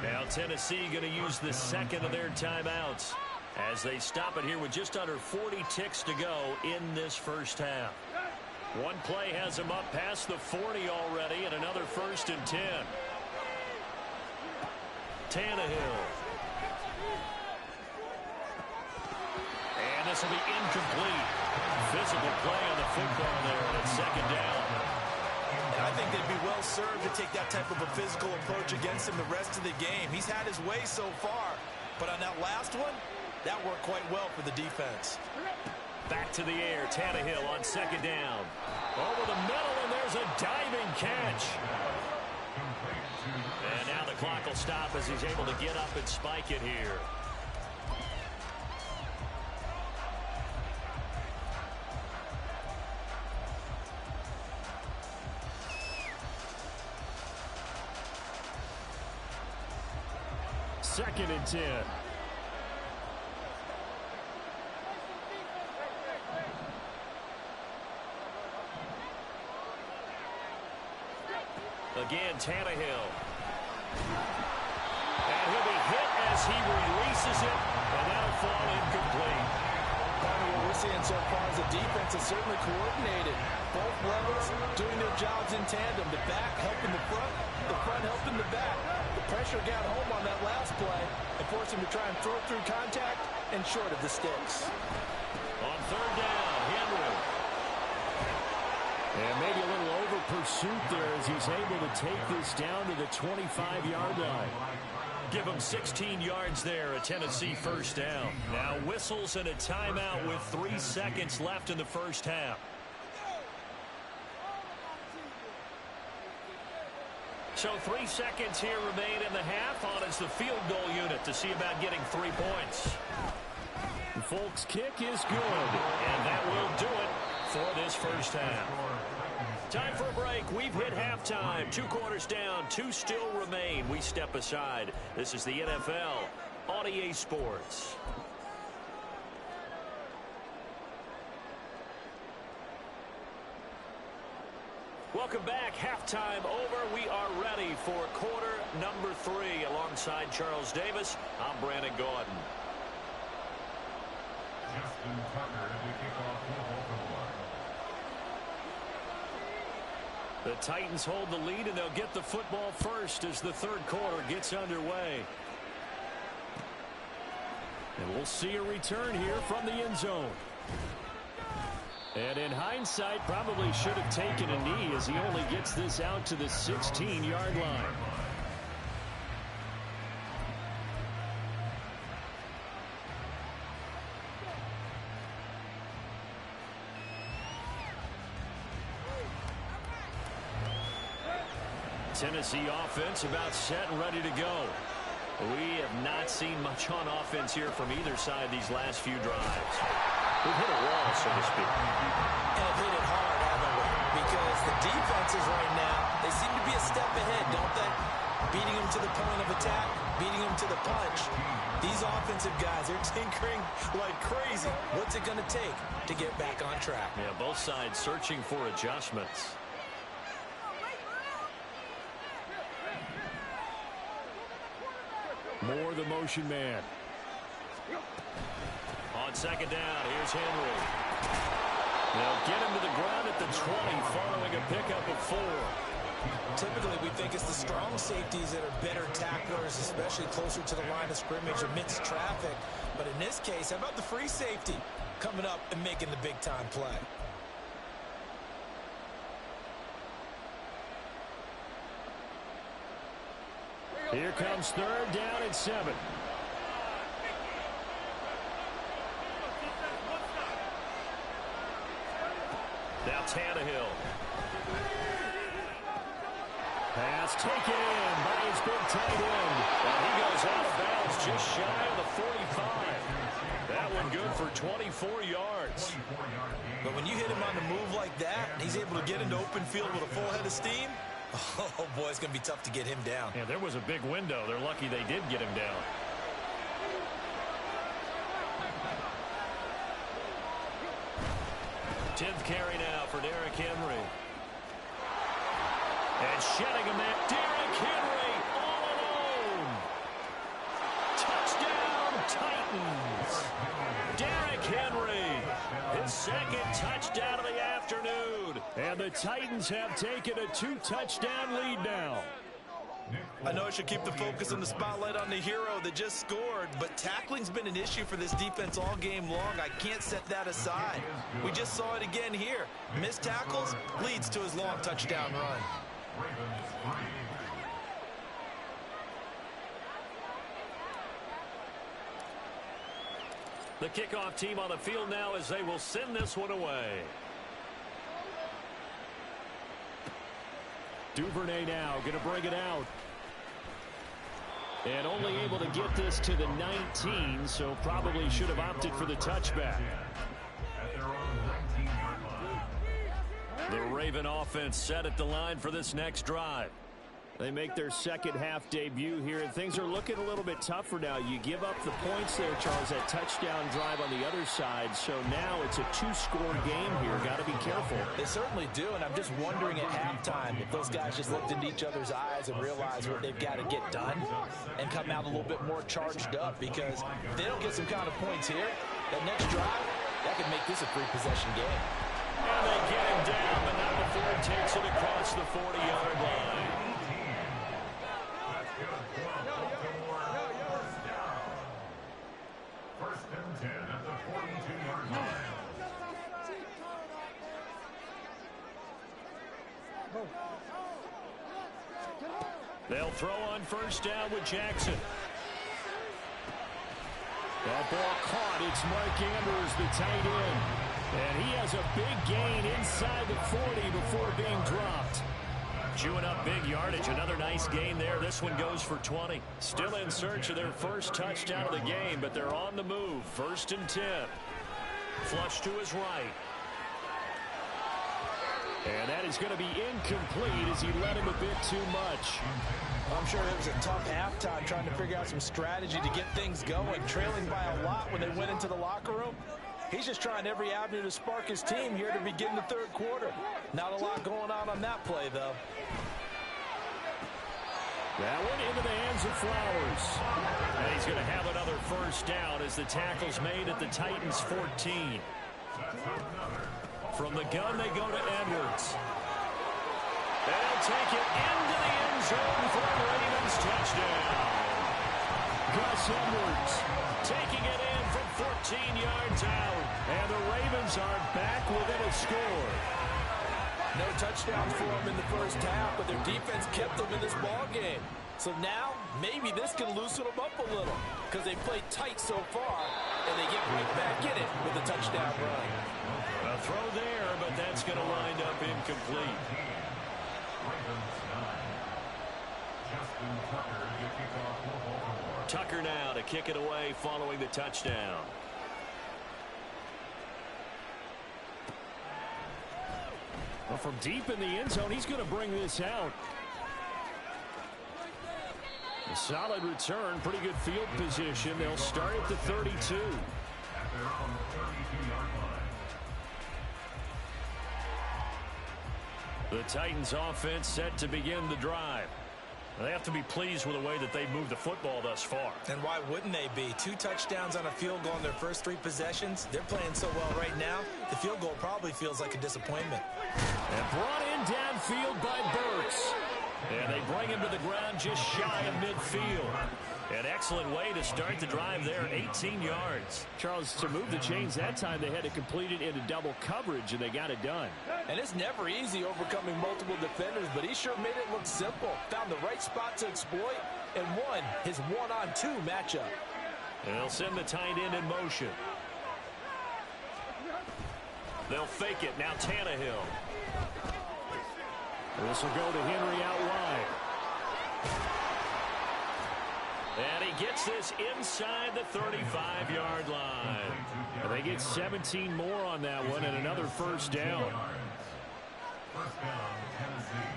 Now Tennessee going to use the 2nd of their timeouts as they stop it here with just under 40 ticks to go in this first half. One play has him up past the 40 already, and another 1st and 10. Tannehill. And this will be incomplete. Physical play on the football there, and it's 2nd down. And I think they'd be well served to take that type of a physical approach against him the rest of the game. He's had his way so far, but on that last one, that worked quite well for the defense. Back to the air, Tannehill on 2nd down. Over the middle, and there's a diving catch. And now the clock will stop as he's able to get up and spike it here. 2nd and 10. Again, Tannehill. And he'll be hit as he releases it, and that'll fall incomplete. Part of what we're seeing so far is the defense is certainly coordinated. Both levels doing their jobs in tandem. The back helping the front helping the back. The pressure got home on that last play and forced him to try and throw through contact and short of the sticks. On 3rd down, Henry. And maybe a little over pursuit there as he's able to take this down to the 25-yard line. Give him 16 yards there, a Tennessee 1st down. Now whistles and a timeout with 3 seconds left in the 1st half. So 3 seconds here remain in the half. On is the field goal unit to see about getting 3 points. The Folks' kick is good, and that will do it for this 1st half. Time for a break. We've hit halftime. 2 quarters down. 2 still remain. We step aside. This is the NFL on EA Sports. Welcome back. Halftime over. We are ready for quarter number 3. Alongside Charles Davis, I'm Brandon Gaudin. Justin Tucker to kick off the Baltimore. The Titans hold the lead, and they'll get the football first as the 3rd quarter gets underway. And we'll see a return here from the end zone. And in hindsight, probably should have taken a knee as he only gets this out to the 16-yard line. Tennessee offense about set and ready to go. We have not seen much on offense here from either side these last few drives. We've hit a wall, so to speak. And hit it hard, haven't we? Because the defenses right now, they seem to be a step ahead, don't they? Beating them to the point of attack, beating them to the punch. These offensive guys are tinkering like crazy. What's it going to take to get back on track? Yeah, both sides searching for adjustments. Moore, the motion man. On 2nd down, here's Henry. They'll get him to the ground at the 20 following a pickup of 4. Typically, we think it's the strong safeties that are better tacklers, especially closer to the line of scrimmage amidst traffic. But in this case, how about the free safety coming up and making the big-time play? Here comes 3rd down and 7. Now Tannehill. Pass taken in by his big tight end. And he goes out of bounds just shy of the 45. That one good for 24 yards. But when you hit him on the move like that, and he's able to get into open field with a full head of steam, oh, boy, it's going to be tough to get him down. Yeah, there was a big window. They're lucky they did get him down. Tenth carry now for Derrick Henry. And shedding him there. Derrick Henry all alone. Touchdown, Titans. Derrick Henry, his 2nd touchdown of the afternoon. And the Titans have taken a 2-touchdown lead now. I know I should keep the focus and the spotlight on the hero that just scored, but tackling's been an issue for this defense all game long. I can't set that aside. We just saw it again here. Missed tackles leads to his long touchdown run. The kickoff team on the field now as they will send this one away. Duvernay now going to bring it out. And only able to get this to the 19, so probably should have opted for the touchback. The Raven offense set at the line for this next drive. They make their second half debut here, and things are looking a little bit tougher now. You give up the points there, Charles, that touchdown drive on the other side. So now it's a two-score game here. Got to be careful. They certainly do, and I'm just wondering at halftime if those guys just looked into each other's eyes and realized what they've got to get done and come out a little bit more charged up, because if they don't get some kind of points here, that next drive, that could make this a three-possession game. And they get him down, but not before he takes it across the 40-yard line. First and 10 at the 42-yard line. They'll throw on first down with Jackson. That ball caught. It's Mark Andrews, the tight end. And he has a big gain inside the 40 before being dropped. Chewing up big yardage. Another nice gain there. This one goes for 20. Still in search of their first touchdown of the game, but they're on the move. First and 10. Flush to his right. And that is going to be incomplete as he led him a bit too much. I'm sure it was a tough halftime trying to figure out some strategy to get things going. Trailing by a lot when they went into the locker room. He's just trying every avenue to spark his team here to begin the third quarter. Not a lot going on that play, though. That one into the hands of Flowers. And he's going to have another first down as the tackle's made at the Titans' 14. From the gun, they go to Edwards. They'll take it into the end zone for the Ravens touchdown. Gus Edwards taking it in from 14 yards out. And the Ravens are back within a score. No touchdowns for them in the first half, but their defense kept them in this ball game. So now, maybe this can loosen them up a little, because they played tight so far, and they get right back in it with a touchdown run. A throw there, but that's going to wind up incomplete. Tucker now to kick it away following the touchdown. Well, from deep in the end zone, he's going to bring this out. A solid return, pretty good field position. They'll start at the 32. At their own 32-yard line. The Titans offense set to begin the drive. They have to be pleased with the way that they've moved the football thus far. And why wouldn't they be? 2 touchdowns on a field goal in their first 3 possessions. They're playing so well right now, the field goal probably feels like a disappointment. And brought in downfield by Burks. And they bring him to the ground just shy of midfield. An excellent way to start the drive there, 18 yards. Charles, to move the chains that time, they had to complete it into double coverage, and they got it done. And it's never easy overcoming multiple defenders, but he sure made it look simple. Found the right spot to exploit and won his 1-on-2 matchup. And they'll send the tight end in motion. They'll fake it. Now Tannehill. This will go to Henry out wide. And he gets this inside the 35-yard line. And they get 17 more on that one and another first down. First down, Tennessee.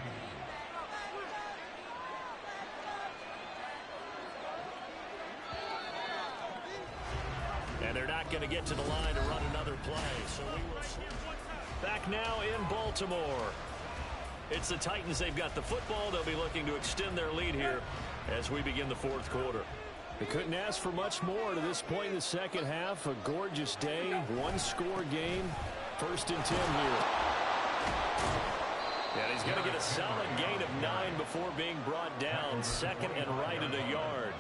And they're not going to get to the line to run another play. So we will slip. Back now in Baltimore. It's the Titans. They've got the football. They'll be looking to extend their lead here as we begin the fourth quarter. They couldn't ask for much more to this point in the second half. A gorgeous day, 1-score game. First and 10 here. And he's going to get a solid gain of 9 before being brought down. Second and right at a yard.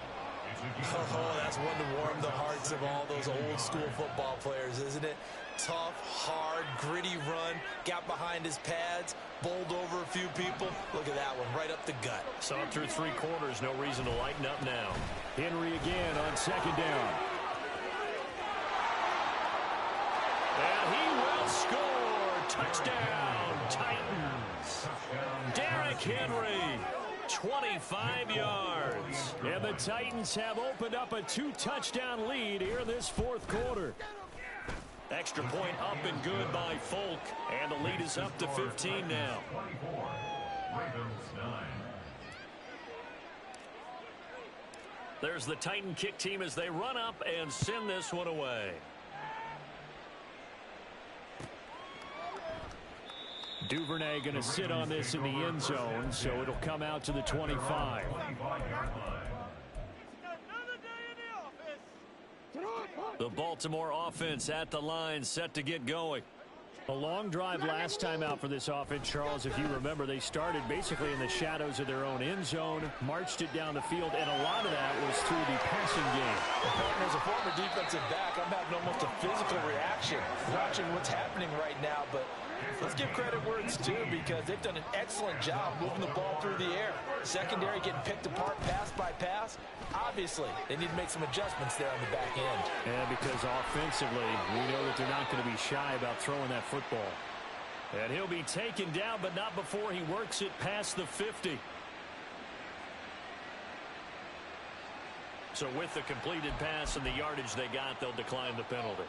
Oh, that's one to warm the hearts of all those old school football players, isn't it? Tough, hard, gritty run, got behind his pads, bowled over a few people. Look at that one, right up the gut. Saw it through 3 quarters, no reason to lighten up now. Henry again on second down. And he will score. Touchdown, Titans. Derrick Henry. 25 yards. And the Titans have opened up a 2-touchdown lead here in this fourth quarter. Extra point up and good by Folk. And the lead is up to 15 now. 24. Ravens 9. There's the Titan kick team as they run up and send this one away. Duvernay going to sit on this in the end zone, so it'll come out to the 25. The Baltimore offense at the line, set to get going. A long drive last time out for this offense, Charles. If you remember, they started basically in the shadows of their own end zone, marched it down the field, and a lot of that was through the passing game. As a former defensive back, I'm having almost a physical reaction watching what's happening right now, but let's give credit where it's due because they've done an excellent job moving the ball through the air. Secondary getting picked apart pass by pass. Obviously, they need to make some adjustments there on the back end. Yeah, because offensively, we know that they're not going to be shy about throwing that football. And he'll be taken down, but not before he works it past the 50. So with the completed pass and the yardage they got, they'll decline the penalty.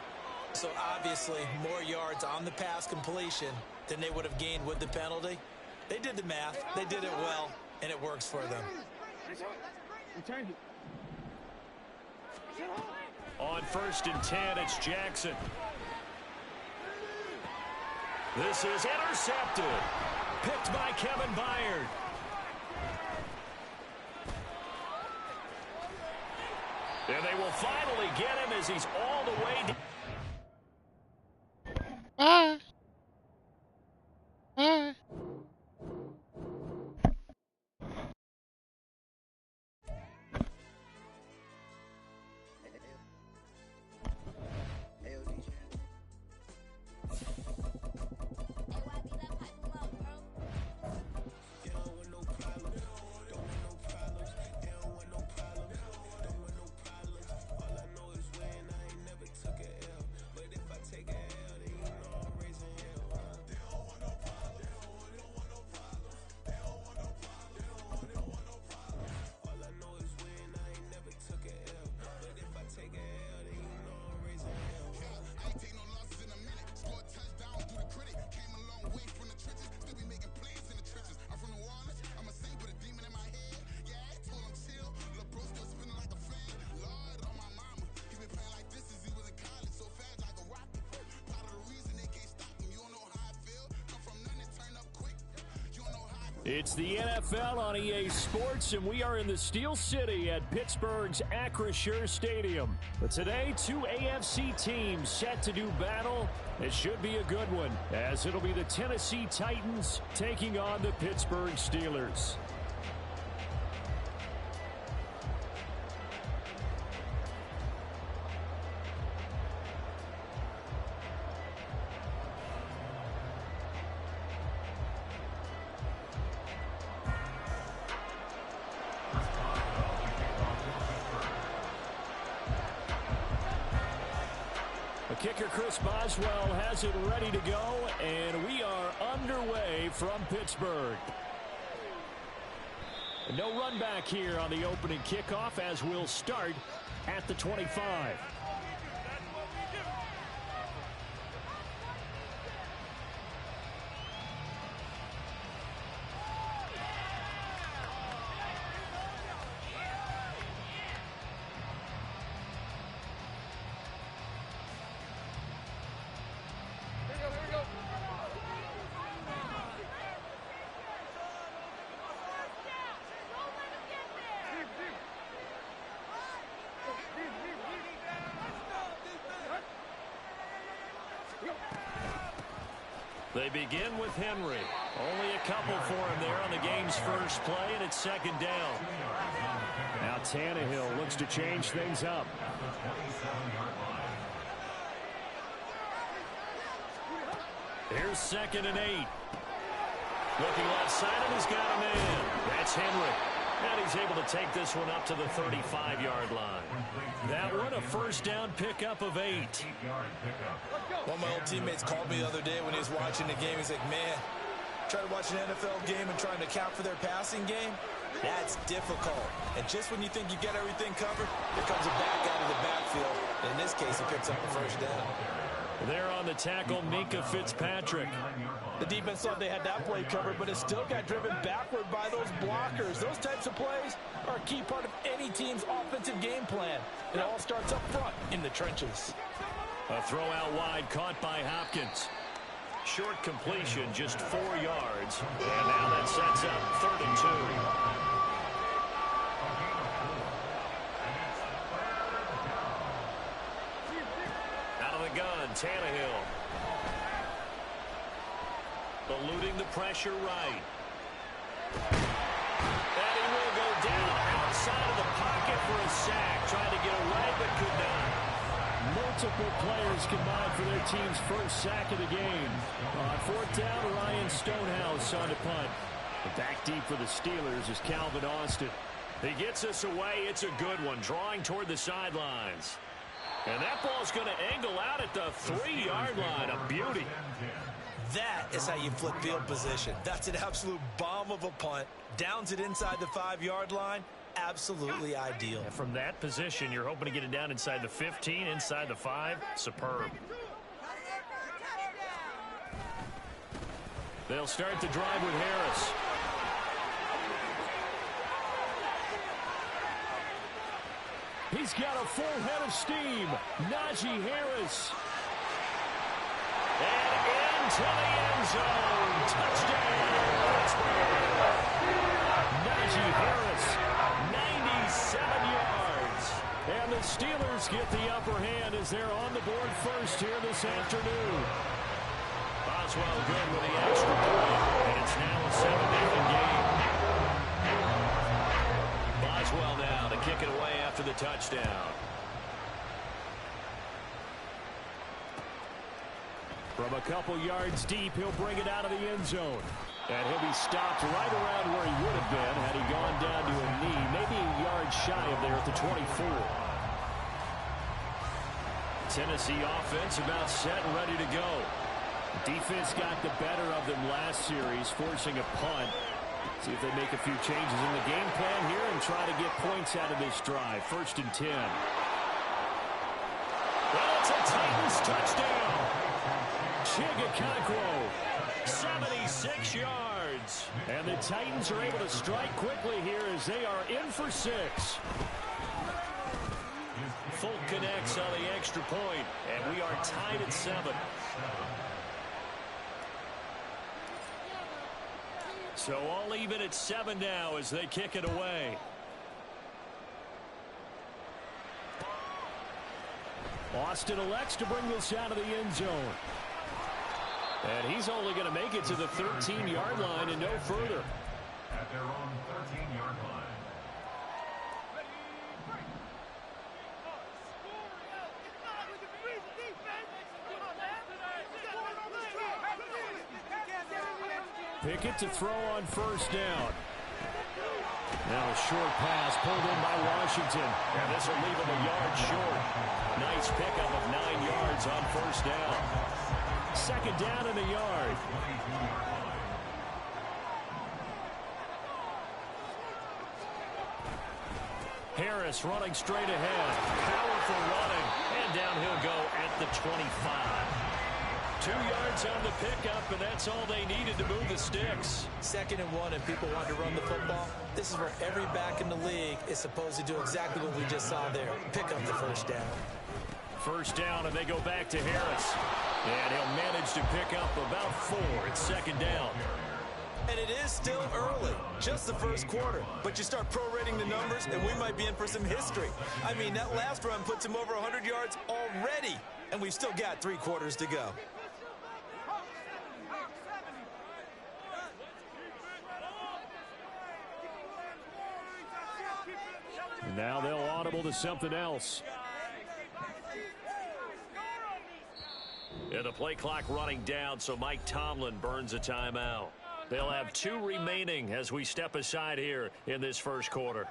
So obviously, more yards on the pass completion than they would have gained with the penalty. They did the math. They did it well, and it works for them. On 1st and 10, it's Jackson. This is intercepted. Picked by Kevin Byard. And they will finally get him as he's all the way down. It's the NFL on EA Sports, and we are in the Steel City at Pittsburgh's Acrisure Stadium. But today, two AFC teams set to do battle. It should be a good one, as it'll be the Tennessee Titans taking on the Pittsburgh Steelers. Kicker Chris Boswell has it ready to go, and we are underway from Pittsburgh. No run back here on the opening kickoff as we'll start at the 25. They begin with Henry. Only a couple for him there on the game's first play, and it's second down. Now Tannehill looks to change things up. Here's 2nd and 8. Looking left side, and he's got him in. That's Henry. And he's able to take this one up to the 35-yard line. That one, a first down pickup of 8. One of my old teammates called me the other day when he was watching the game. He's like, man, trying to watch an NFL game and trying to account for their passing game, that's difficult. And just when you think you get everything covered, there comes a back out of the backfield. And in this case, he picks up a first down. There on the tackle, Minka Fitzpatrick. The defense thought they had that play covered, but it still got driven backward by those blockers. Those types of plays are a key part of any team's offensive game plan. It all starts up front in the trenches. A throw out wide caught by Hopkins. Short completion, just 4 yards. And now that sets up 3rd and 2. Out of the gun, Tannehill. Eluding the pressure right. And he will go down outside of the pocket for a sack. Trying to get away, but could not. Multiple players combined for their team's first sack of the game. On 4th down, Ryan Stonehouse on the punt. Back deep for the Steelers is Calvin Austin. He gets us away. It's a good one, drawing toward the sidelines. And that ball's going to angle out at the 3-yard line. A beauty. That is how you flip field position. That's an absolute bomb of a punt. Downs it inside the 5-yard line. Absolutely ideal. And from that position, you're hoping to get it down inside the 15, inside the 5. Superb. They'll start the drive with Harris. He's got a full head of steam. Najee Harris. And into the end zone. Touchdown. Najee Harris, 97 yards. And the Steelers get the upper hand as they're on the board first here this afternoon. Boswell good with the extra point. And it's now a 7-0 game. Boswell now to kick it away after the touchdown. From a couple yards deep, he'll bring it out of the end zone. And he'll be stopped right around where he would have been had he gone down to a knee, maybe a yard shy of there at the 24. Tennessee offense about set and ready to go. Defense got the better of them last series, forcing a punt. See if they make a few changes in the game plan here and try to get points out of this drive. 1st and 10. Well, it's a Titans touchdown. Chigakonkwo, 76 yards. And the Titans are able to strike quickly here as they are in for 6. Folk connects on the extra point, and we are tied at 7. So all even at 7 now as they kick it away. Austin elects to bring this out of the end zone. And he's only going to make it to the 13-yard line and no further. At their own 13-yard line. Pickett to throw on 1st down. Now a short pass pulled in by Washington. And this will leave him a yard short. Nice pickup of 9 yards on 1st down. 2nd down and a yard. Harris running straight ahead. Powerful running. And down he'll go at the 25. 2 yards on the pickup, and that's all they needed to move the sticks. 2nd and 1, and people want to run the football. This is where every back in the league is supposed to do exactly what we just saw there. Pick up the 1st down. 1st down, and they go back to Harris. And he'll manage to pick up about 4 at 2nd down. And it is still early, just the 1st quarter. But you start prorating the numbers, and we might be in for some history. I mean, that last run puts him over 100 yards already, and we've still got 3 quarters to go. Now they'll audible to something else. And the play clock running down, so Mike Tomlin burns a timeout. They'll have 2 remaining as we step aside here in this 1st quarter.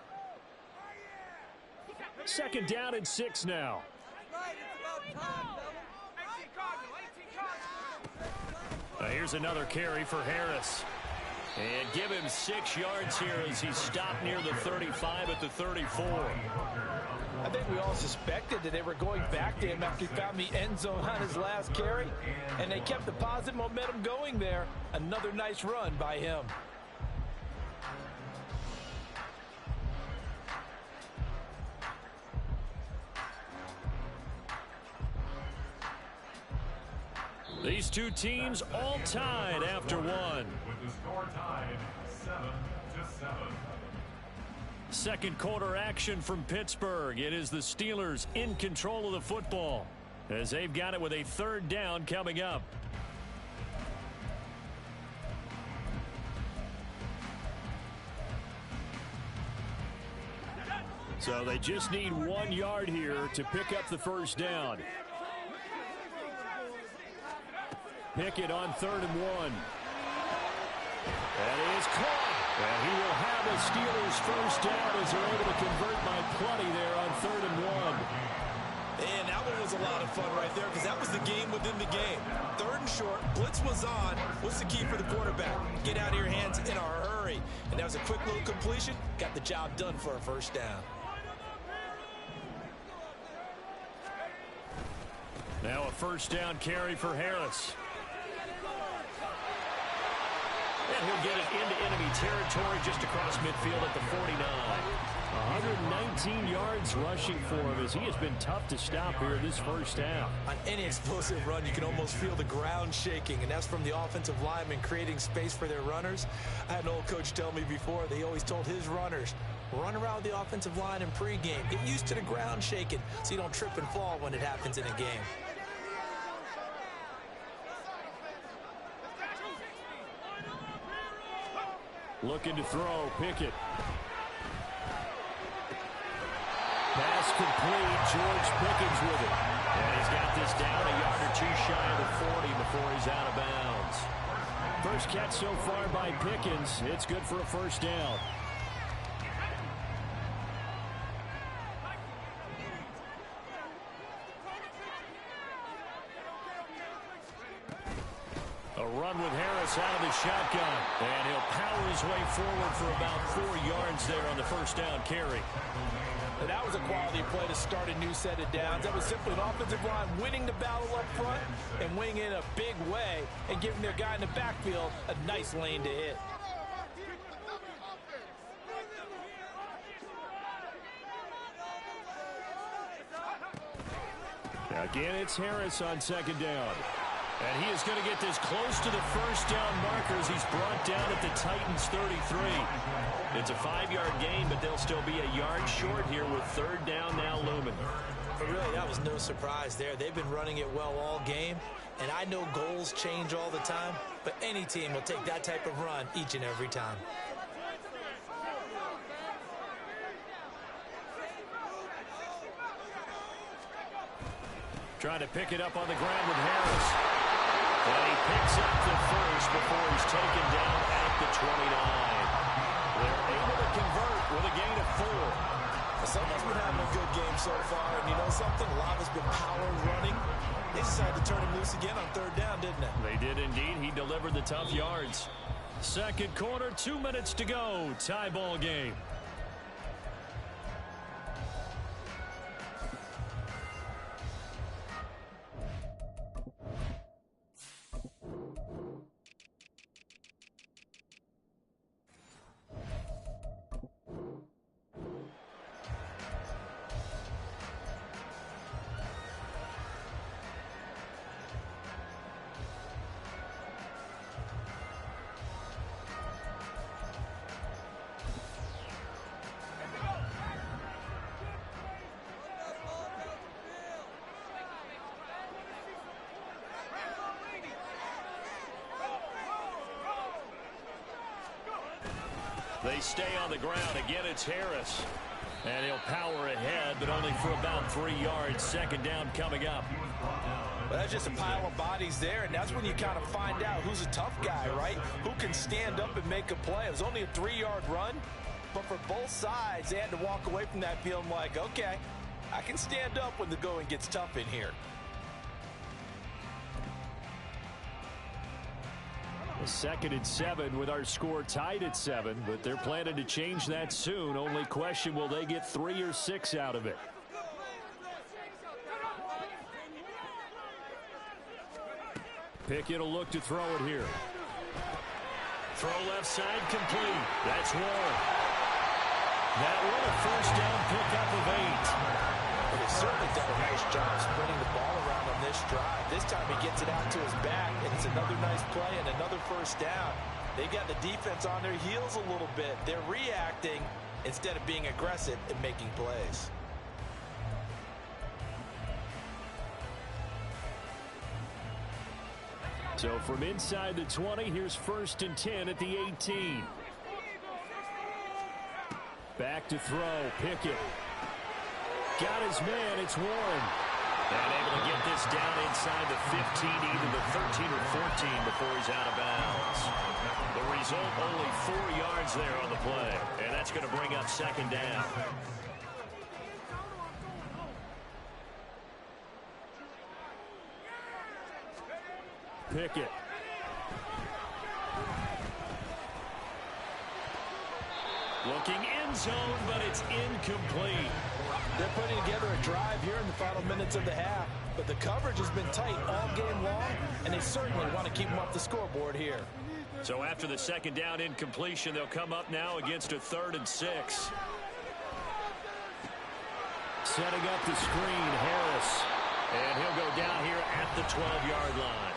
2nd down and 6 now. Here's another carry for Harris. And give him 6 yards here as he's stopped near the 35 at the 34. I think we all suspected that they were going back to him after he found the end zone on his last carry, and they kept the positive momentum going there. Another nice run by him. These two teams all tied after one. With the score tied 7-7. Second quarter action from Pittsburgh. It is the Steelers in control of the football as they've got it with a third down coming up. So they just need 1 yard here to pick up the first down. Pickett on 3rd and 1. That is caught. And he will have a Steelers first down as they're able to convert by plenty there on 3rd and 1. And that one was a lot of fun right there because that was the game within the game. 3rd and short, blitz was on. What's the key for the quarterback? Get out of your hands in a hurry. And that was a quick little completion. Got the job done for a first down. Now a first down carry for Harris. And he'll get it into enemy territory just across midfield at the 49. 119 yards rushing for him as he has been tough to stop here this first half. On any explosive run, you can almost feel the ground shaking, and that's from the offensive linemen creating space for their runners. I had an old coach tell me before, they always told his runners, run around the offensive line in pregame. Get used to the ground shaking so you don't trip and fall when it happens in a game. Looking to throw, Pickett. Pass complete, George Pickens with it. And he's got this down a yard or two shy of the 40 before he's out of bounds. First catch so far by Pickens. It's good for a first down. A run with Harris out of the shotgun. And he'll power his way forward for about 4 yards there on the first down carry. And that was a quality play to start a new set of downs. That was simply an offensive line winning the battle up front and winning in a big way and giving their guy in the backfield a nice lane to hit. Again, it's Harris on second down. And he is going to get this close to the first down marker as he's brought down at the Titans' 33. It's a 5-yard gain, but they'll still be a yard short here with third down now looming. But really, that was no surprise there. They've been running it well all game, and I know goals change all the time, but any team will take that type of run each and every time. Trying to pick it up on the ground with Harris. And he picks up the first before he's taken down at the 29. They're able to convert with a gain of 4. Someone's been having a good game so far, and you know something? A lot has been power running. They decided to turn him loose again on third down, didn't they? They did indeed. He delivered the tough yards. Second quarter, 2 minutes to go. Tie ball game. They stay on the ground. Again, it's Harris. And he'll power ahead, but only for about 3 yards. Second down coming up. Well, that's just a pile of bodies there, and that's when you kind of find out who's a tough guy, right? Who can stand up and make a play. It was only a 3-yard run, but for both sides, they had to walk away from that feeling like, okay, I can stand up when the going gets tough in here. Second and 7 with our score tied at 7, but they're planning to change that soon. Only question, will they get 3 or 6 out of it? Pickett will look to throw it here. Throw left side complete. That's Warren. That one a first down pickup of 8. Well, they've certainly done a nice job spreading the ball around on this drive. This time he gets it out to his back, and it's another nice play and another first down. They've got the defense on their heels a little bit. They're reacting instead of being aggressive and making plays. So from inside the 20, here's 1st and 10 at the 18. Back to throw. Pickett. Got his man. It's Warren. And able to get this down inside the 15, either the 13 or 14 before he's out of bounds. The result, only 4 yards there on the play. And that's going to bring up 2nd down. Pickett. Looking end zone, but it's incomplete. They're putting together a drive here in the final minutes of the half, but the coverage has been tight all game long, and they certainly want to keep them off the scoreboard here. So after the 2nd down incompletion, they'll come up now against a 3rd and 6. Setting up the screen, Harris. And he'll go down here at the 12-yard line.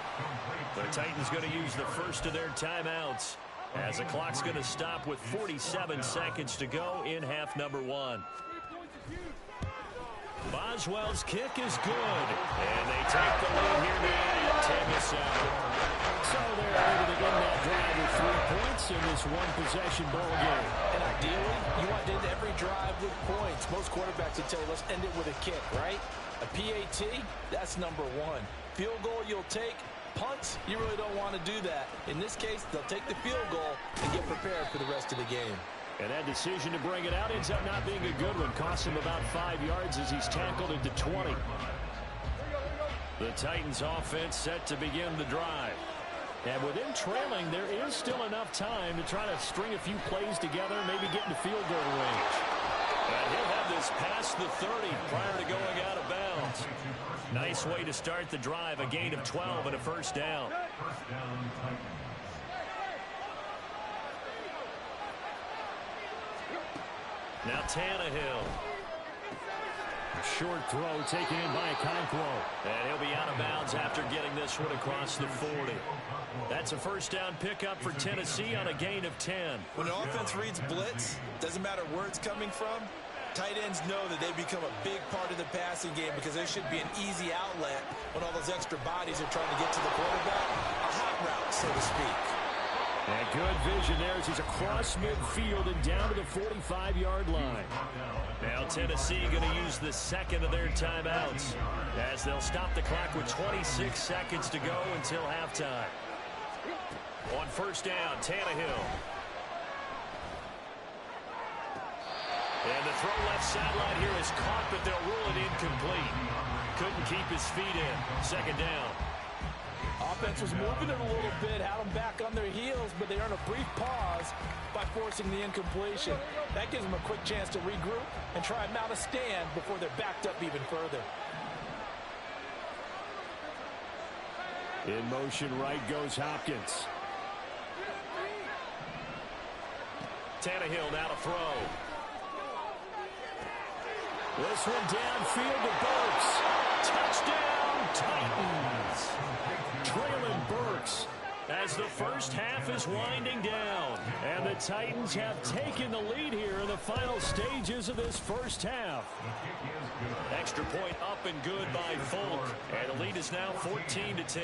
The Titans going to use the first of their timeouts as the clock's going to stop with 47 seconds to go in half number 1. Boswell's kick is good, and they take the lead here now at 10-7. So they're able to end that drive with 3 points in this one-possession ball game. And ideally, you want to end every drive with points. Most quarterbacks would tell you, let's end it with a kick, right? A PAT, that's number 1. Field goal you'll take. Punts, you really don't want to do that. In this case, they'll take the field goal and get prepared for the rest of the game. And that decision to bring it out ends up not being a good one. Costs him about 5 yards as he's tackled into 20. The Titans offense set to begin the drive. And with him trailing, there is still enough time to try to string a few plays together, maybe get into field goal range. And he'll have this past the 30 prior to going out of bounds. Nice way to start the drive, a gain of 12 and a first down. Now Tannehill. Short throw taken in by Okonkwo. And he'll be out of bounds after getting this one across the 40. That's a first down pickup for Tennessee on a gain of 10. When an offense reads blitz, doesn't matter where it's coming from, tight ends know that they become a big part of the passing game because there should be an easy outlet when all those extra bodies are trying to get to the quarterback. A hot route, so to speak. And good vision there as he's across midfield and down to the 45-yard line. Now Tennessee going to use the 2nd of their timeouts as they'll stop the clock with 26 seconds to go until halftime. On first down, Tannehill. And the throw left sideline here is caught, but they'll rule it incomplete. Couldn't keep his feet in. 2nd down. Offense was moving it a little bit, had them back on their heels, but they earned a brief pause by forcing the incompletion. That gives them a quick chance to regroup and try and mount a stand before they're backed up even further. In motion, right goes Hopkins. Tannehill now to throw. This one downfield to Burks. Touchdown, Titans. Traylon Burks as the first half is winding down. And the Titans have taken the lead here in the final stages of this first half. Extra point up and good by Folk. And the lead is now 14-10.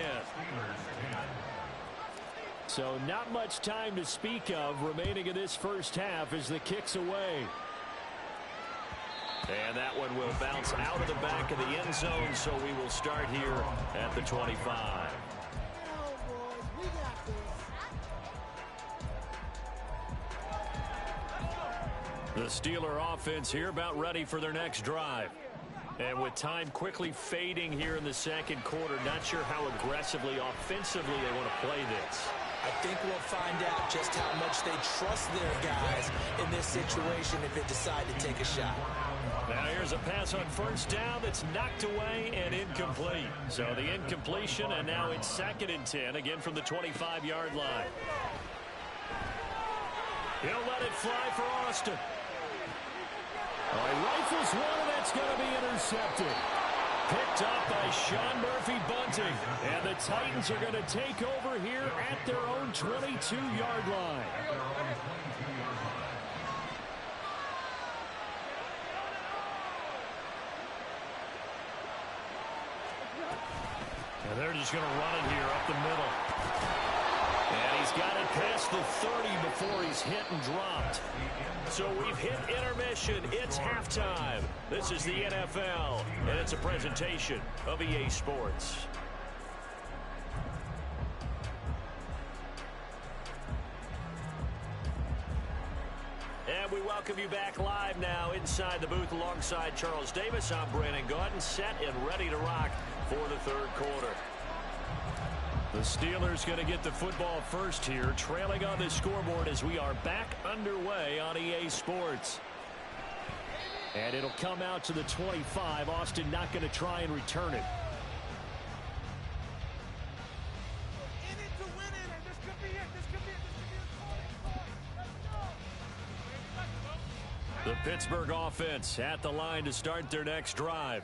So not much time to speak of remaining in this first half as the kick's away. And that one will bounce out of the back of the end zone, so we will start here at the 25. The Steeler offense here about ready for their next drive. And with time quickly fading here in the second quarter, not sure how aggressively, offensively they want to play this. I think we'll find out just how much they trust their guys in this situation if they decide to take a shot. Now here's a pass on first down that's knocked away and incomplete. So the incompletion, and now it's 2nd and 10, again from the 25-yard line. He'll let it fly for Austin. Oh, he rifles one, and that's going to be intercepted. Picked up by Sean Murphy-Bunting. And the Titans are going to take over here at their own 22-yard line. And they're just going to run it here up the middle. And he's got it past the 30 before he's hit and dropped. So we've hit intermission. It's halftime. This is the NFL, and it's a presentation of EA Sports. And we welcome you back live now inside the booth alongside Charles Davis. I'm Brandon Gaudin, set and ready to rock for the third quarter. The Steelers going to get the football first here, trailing on the scoreboard as we are back underway on EA Sports. And it'll come out to the 25. Austin not going to try and return it. In it to win it, and this could be it. This could be it. Let's go. The Pittsburgh offense at the line to start their next drive.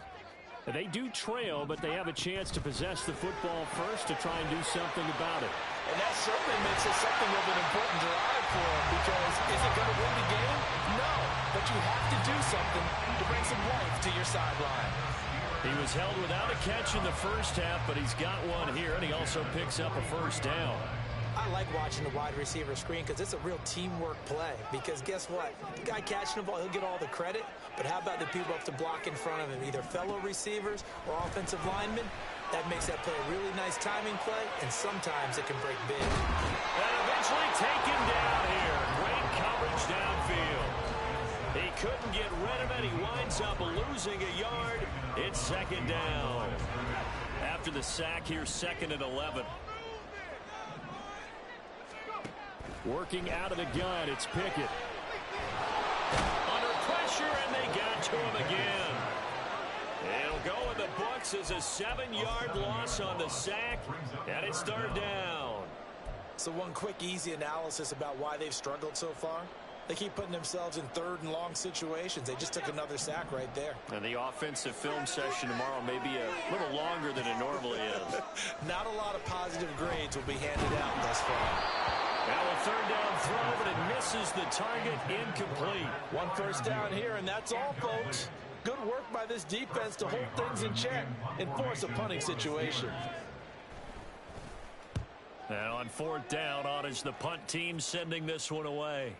They do trail, but they have a chance to possess the football first to try and do something about it. And that certainly makes it something of an important drive for them, because is it going to win the game? No, but you have to do something to bring some life to your sideline. He was held without a catch in the first half, but he's got one here, and he also picks up a first down. I like watching the wide receiver screen because it's a real teamwork play. Because guess what? The guy catching the ball, he'll get all the credit. But how about the people up to block in front of him, either fellow receivers or offensive linemen? That makes that play a really nice timing play, and sometimes it can break big. And eventually taken down here. Great coverage downfield. He couldn't get rid of it. He winds up losing a yard. It's 2nd down. After the sack, here's 2nd and 11. Working out of the gun, it's Pickett. Under pressure, and they got to him again. It'll go in the books as a 7-yard loss on the sack, and it's 3rd down. So one quick, easy analysis about why they've struggled so far. They keep putting themselves in 3rd and long situations. They just took another sack right there. And the offensive film session tomorrow may be a little longer than it normally is. Not a lot of positive grades will be handed out thus far. Now a 3rd down throw, but it misses the target, incomplete. One first down here, and that's all, folks. Good work by this defense to hold things in check and force a punting situation. Now on 4th down, on is the punt team sending this one away.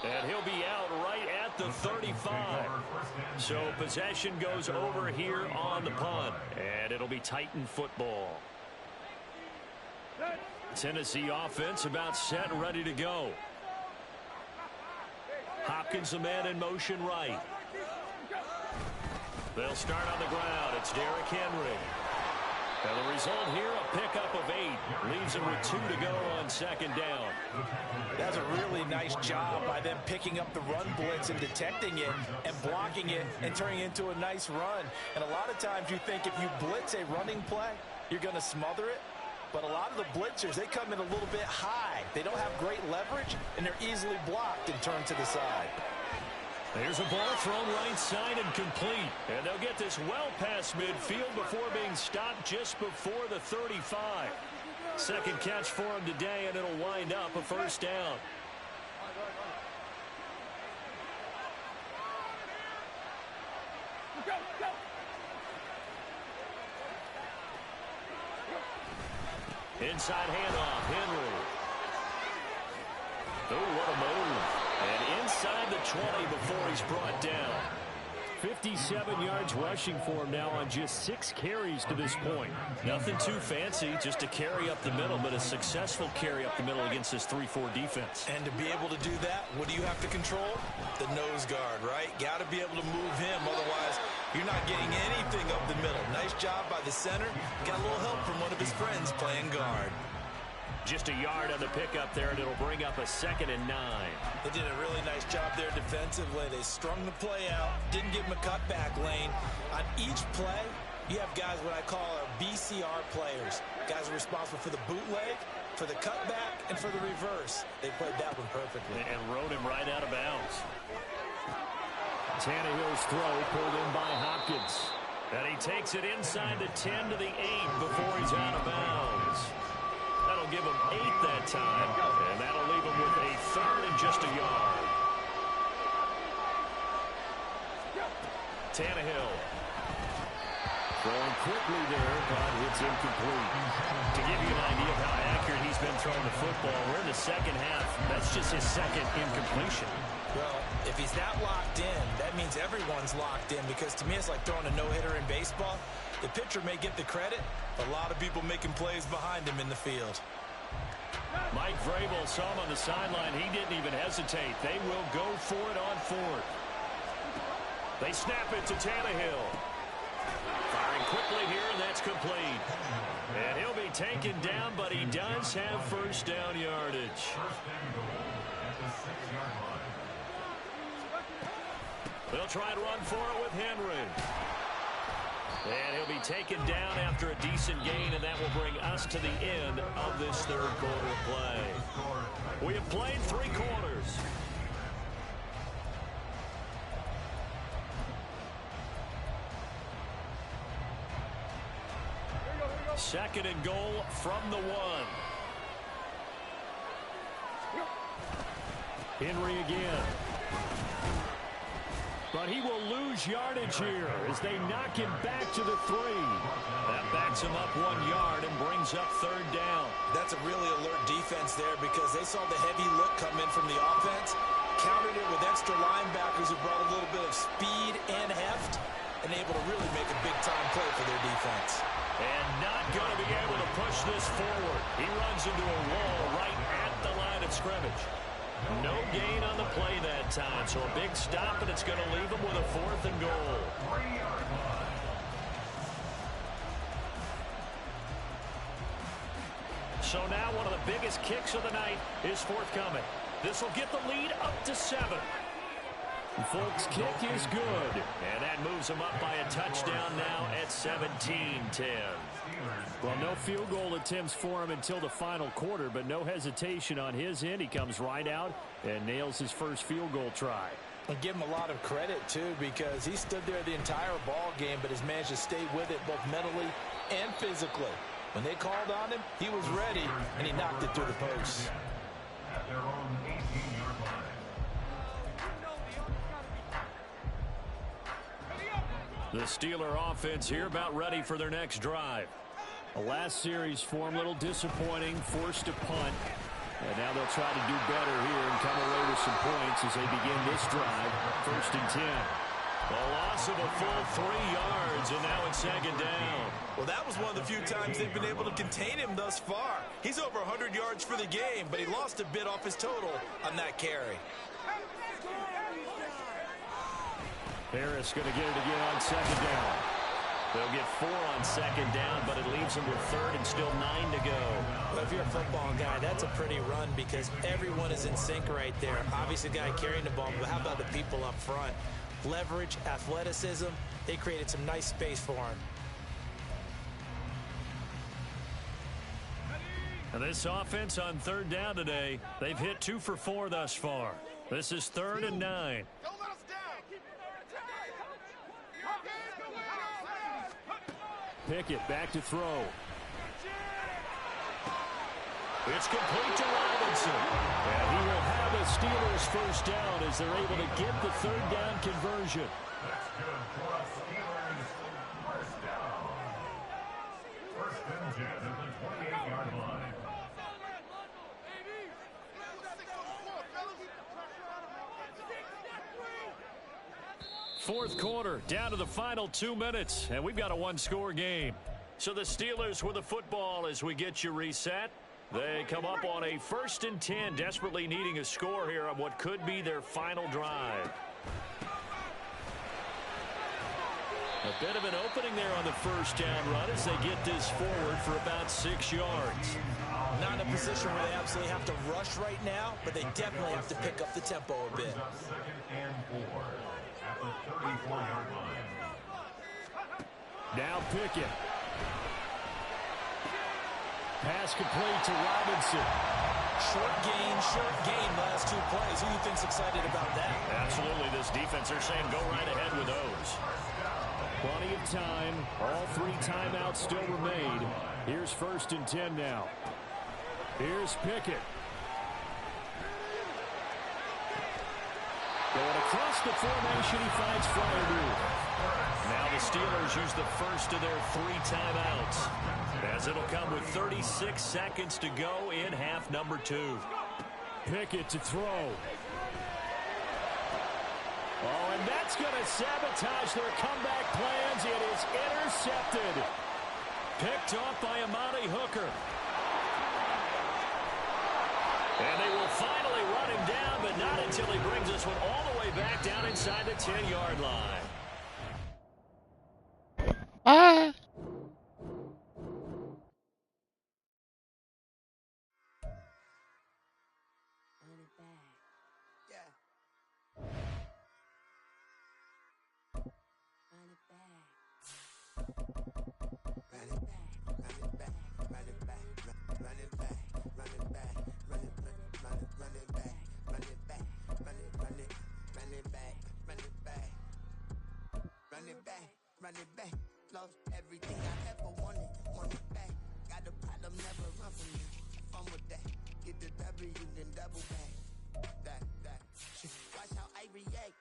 And he'll be out right at the 35. So possession goes over here on the punt. And it'll be Titan football. Tennessee offense about set and ready to go. Hopkins, the man in motion right. They'll start on the ground. It's Derrick Henry. And the result here, a pickup of 8. Leaves him with 2 to go on 2nd down. That's a really nice job by them picking up the run blitz and detecting it and blocking it and turning it into a nice run. And a lot of times you think if you blitz a running play, you're going to smother it. But a lot of the blitzers, they come in a little bit high. They don't have great leverage, and they're easily blocked and turned to the side. There's a ball thrown right side and complete. And they'll get this well past midfield before being stopped just before the 35. Second catch for him today, and it'll wind up a first down. Inside handoff, Henry. Oh, what a move. And inside the 20 before he's brought down. 57 yards rushing for him now on just 6 carries to this point. Nothing too fancy, just a carry up the middle, but a successful carry up the middle against this 3-4 defense. And to be able to do that, what do you have to control? The nose guard, right? Got to be able to move him, otherwise you're not getting anything up the middle. Nice job by the center. Got a little help from one of his friends playing guard. Just a yard on the pickup there, and it'll bring up a 2nd and 9. They did a really nice job there defensively. They strung the play out, didn't give him a cutback lane. On each play, you have guys what I call our BCR players. Guys are responsible for the bootleg, for the cutback, and for the reverse. They played that one perfectly. And rode him right out of bounds. Tannehill's throw pulled in by Hopkins. And he takes it inside the 10 to the 8 before he's out of bounds. That'll give him 8 that time, and that'll leave him with a 3rd and just a yard. Tannehill throwing quickly there, but it's incomplete. To give you an idea of how accurate he's been throwing the football, we're in the second half. That's just his 2nd incompletion. Well, if he's that locked in, that means everyone's locked in, because to me it's like throwing a no-hitter in baseball. The pitcher may get the credit, but a lot of people making plays behind him in the field. Mike Vrabel saw him on the sideline. He didn't even hesitate. They will go for it on 4th. They snap it to Tannehill. Firing quickly here, and that's complete. And he'll be taken down, but he does have 1st down yardage. They'll try and run for it with Henry. And he'll be taken down after a decent gain, and that will bring us to the end of this 3rd quarter play. We have played 3 quarters. Second and goal from the 1. Henry again. But he will lose yardage here as they knock him back to the 3. That backs him up 1 yard and brings up 3rd down. That's a really alert defense there, because they saw the heavy look come in from the offense, countered it with extra linebackers who brought a little bit of speed and heft, and able to really make a big-time play for their defense. And not going to be able to push this forward. He runs into a wall right at the line of scrimmage. No gain on the play that time, so a big stop, and it's going to leave him with a 4th and goal. So now one of the biggest kicks of the night is forthcoming. This will get the lead up to 7. Folks, kick is good, and that moves him up by a touchdown now at 17-10. Well, no field goal attempts for him until the final quarter, but no hesitation on his end. He comes right out and nails his first field goal try. And give him a lot of credit, too, because he stood there the entire ball game, but has managed to stay with it both mentally and physically. When they called on him, he was ready, and he knocked it through the post. At their own 18-yard line. The Steeler offense here about ready for their next drive. The last series for him, a little disappointing, forced to punt. And now they'll try to do better here and come away with some points as they begin this drive. 1st and 10. A loss of a full 3 yards, and now it's 2nd down. Well, that was one of the few times they've been able to contain him thus far. He's over 100 yards for the game, but he lost a bit off his total on that carry. Harris going to get it again on 2nd down. They'll get 4 on 2nd down, but it leaves them with 3rd and still 9 to go. Well, if you're a football guy, that's a pretty run because everyone is in sync right there. Obviously, the guy carrying the ball, but how about the people up front? Leverage, athleticism, they created some nice space for him. And this offense on 3rd down today, they've hit 2 for 4 thus far. This is 3rd and 9. Pickett back to throw. It's complete to Robinson. And he will have a Steelers 1st down as they're able to get the 3rd down conversion. That's good for us Steelers. 1st down. 1st and 10 at the 28-yard line. fourth quarter, down to the final 2 minutes, and we've got a one-score game. So the Steelers with the football as we get you reset. They come up on a 1st and 10, desperately needing a score here on what could be their final drive. A bit of an opening there on the first down run as they get this forward for about 6 yards. Not in a position where they absolutely have to rush right now, but they definitely have to pick up the tempo a bit. 2nd and 4 at the 34-yard line. Now Pickett. Pass complete to Robinson. Short gain last 2 plays. Who do you think's excited about that? Absolutely. This defense, they're saying go right ahead with those. Plenty of time. All 3 timeouts still remain. Here's 1st and 10 now. Here's Pickett. Going across the formation, he finds Fryermuth. Now the Steelers use the first of their 3 timeouts, as it'll come with 36 seconds to go in half number 2. Pickett to throw. Oh, and that's going to sabotage their comeback plans. It is intercepted. Picked off by Amani Hooker. And they will finally run him down, but not until he brings this one all the way back down inside the 10-yard line. Run it back, lost everything I ever want it back. Got a problem, never run from me. Fun with that, get the W, then double back. That. Watch how I react.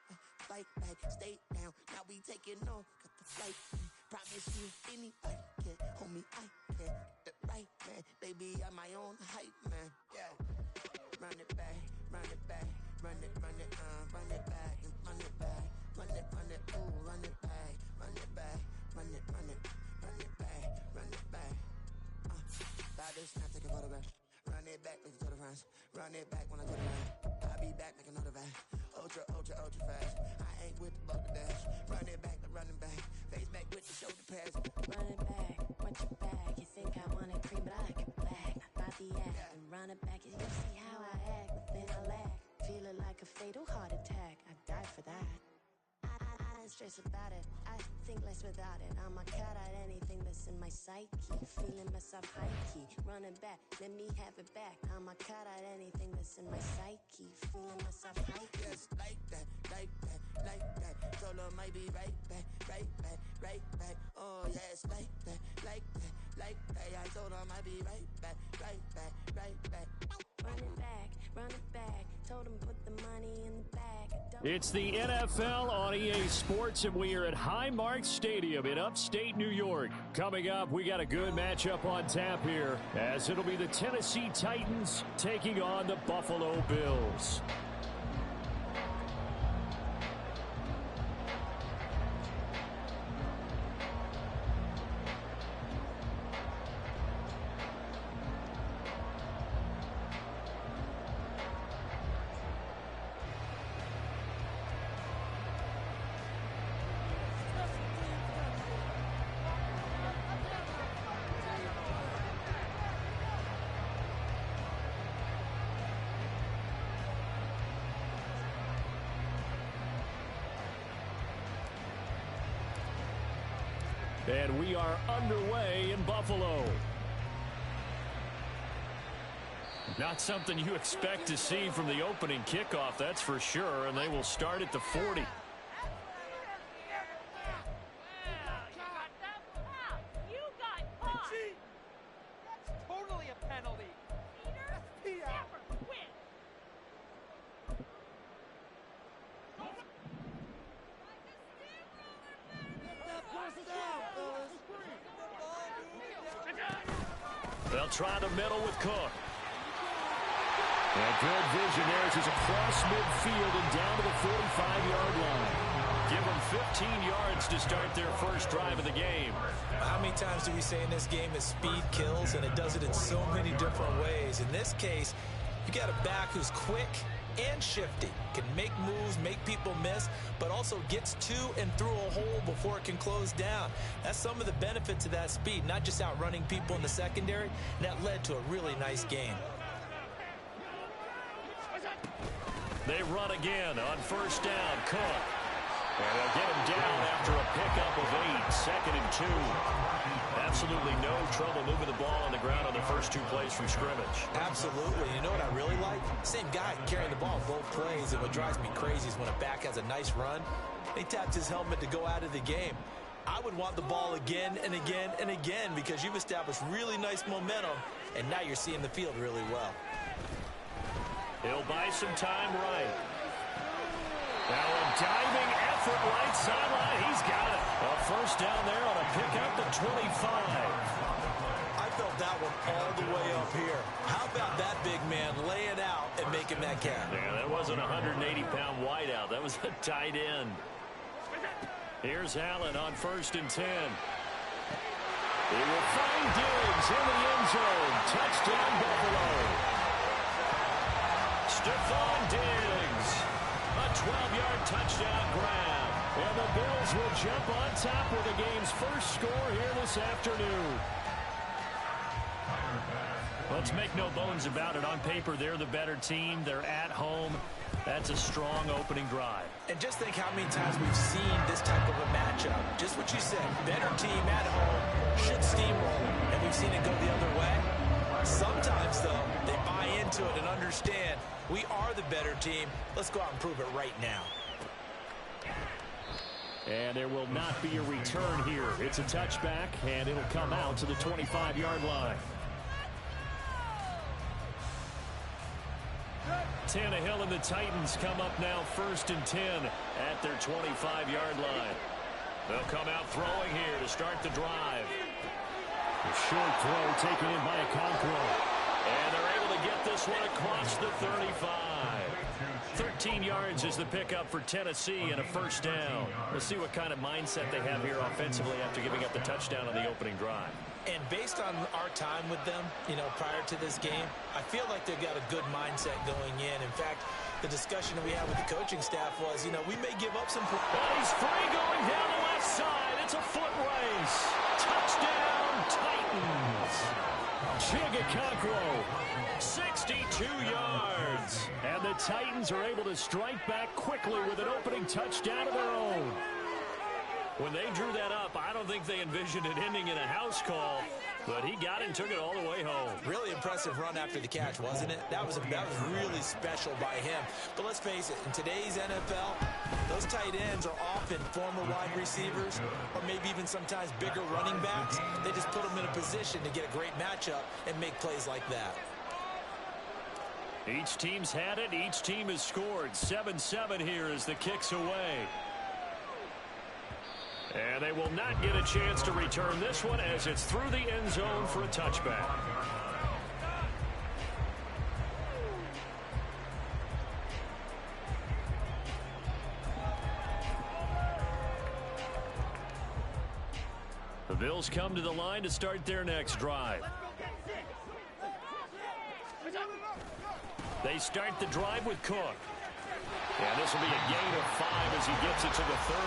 Fight back, stay down. Now we taking off, got the flight. Promise you, anybody can hold me. I can the right man, baby. I'm my own hype man. Yeah, run it back, run it back, run it back, and run it back, ooh, run it back. Run it back, run it back, run it back. About this, now take a photograph. Run it back, make it to the front. Run it back when I go to run. I'll be back, make another back. Ultra fast. I ain't with the bugger dash. Run it back, the running back. Face back with the shoulder pads. Run it back, watch your back. You think I want it cream, but I like it black. About the act and run it back. You see how I act within a lag. Feeling like a fatal heart attack. I die for that. I don't stress about it. I think less without it. I'm a cut at anything that's in my psyche. Feeling myself high key. Running back, let me have it back. I'm a cut at anything that's in my psyche. Feeling myself high key. Yes, like that. Solo might be right back. Oh yes, like that. I told him I'd be right back. Run it back. Told him put the money in the bag. It's the NFL on EA Sports, and we are at Highmark Stadium in upstate New York. Coming up, we got a good matchup on tap here, as it'll be the Tennessee Titans taking on the Buffalo Bills. And we are underway in Buffalo. Not something you expect to see from the opening kickoff, that's for sure, and they will start at the 40. They'll try the middle with Cook. And good vision there as he's across midfield and down to the 45-yard line. Give them 15 yards to start their first drive of the game. How many times do we say in this game that speed kills, and it does it in so many different ways? In this case, you got a back who's quick and shifty, can make moves, make people miss, but also gets to and through a hole before it can close down. That's some of the benefits of that speed, not just outrunning people in the secondary. And that led to a really nice game. They run again on first down. Cook. And they'll get him down after a pickup of 8. 2nd and 2. Absolutely no trouble moving the ball on the ground on the first 2 plays from scrimmage. Absolutely. You know what I really like? Same guy carrying the ball both plays. And what drives me crazy is when a back has a nice run, he taps his helmet to go out of the game. I would want the ball again and again and again because you've established really nice momentum, and now you're seeing the field really well. He'll buy some time right. Now a diving effort right sideline. He's got it. A first down there on a pickup at 25. I felt that one all the way up here. How about that big man laying out and making that catch? Yeah, that wasn't a 180-pound wideout. That was a tight end. Here's Allen on 1st and 10. He will find Diggs in the end zone. Touchdown, Buffalo. Stephon Diggs. A 12-yard touchdown grab. And the Bills will jump on top with the game's first score here this afternoon. Let's make no bones about it. On paper, they're the better team. They're at home. That's a strong opening drive. And just think how many times we've seen this type of a matchup. Just what you said. Better team at home should steamroll. And we've seen it go the other way. Sometimes, though, they buy into it and understand we are the better team. Let's go out and prove it right now. And there will not be a return here. It's a touchback, and it'll come out to the 25-yard line. Tannehill and the Titans come up now 1st and 10 at their 25-yard line. They'll come out throwing here to start the drive. A short throw taken in by a Okonkwo. And they're able to get this one across the 35. 13 yards is the pickup for Tennessee and a first down. We'll see what kind of mindset they have here offensively after giving up the touchdown on the opening drive. And based on our time with them, prior to this game, I feel like they've got a good mindset going in. In fact, the discussion that we had with the coaching staff was, we may give up some points. Oh, he's free going down the left side. It's a foot race. Touchdown, Titans. Okonkwo, 62 yards. And the Titans are able to strike back quickly with an opening touchdown of their own. When they drew that up, I don't think they envisioned it ending in a house call, but he got it and took it all the way home. Really impressive run after the catch, wasn't it? That was really special by him. But let's face it, in today's NFL, those tight ends are often former wide receivers or maybe even sometimes bigger running backs. They just put them in a position to get a great matchup and make plays like that. Each team's had it. Each team has scored. 7-7 here as the kick's away. And they will not get a chance to return this one as it's through the end zone for a touchback. The Bills come to the line to start their next drive. They start the drive with Cook. And this will be a gain of 5 as he gets it to the 30.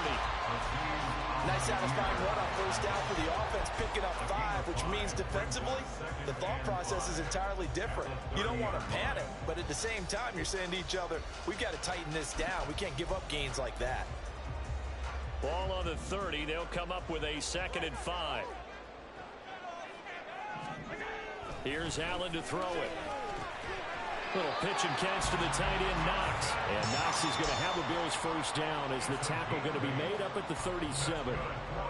Nice satisfying run on first down for the offense, picking up 5, which means defensively, the thought process is entirely different. You don't want to panic, but at the same time, you're saying to each other, we've got to tighten this down. We can't give up gains like that. Ball on the 30. They'll come up with a 2nd and 5. Here's Allen to throw it. Little pitch and catch to the tight end, Knox. And Knox is going to have the Bills first down as the tackle going to be made up at the 37.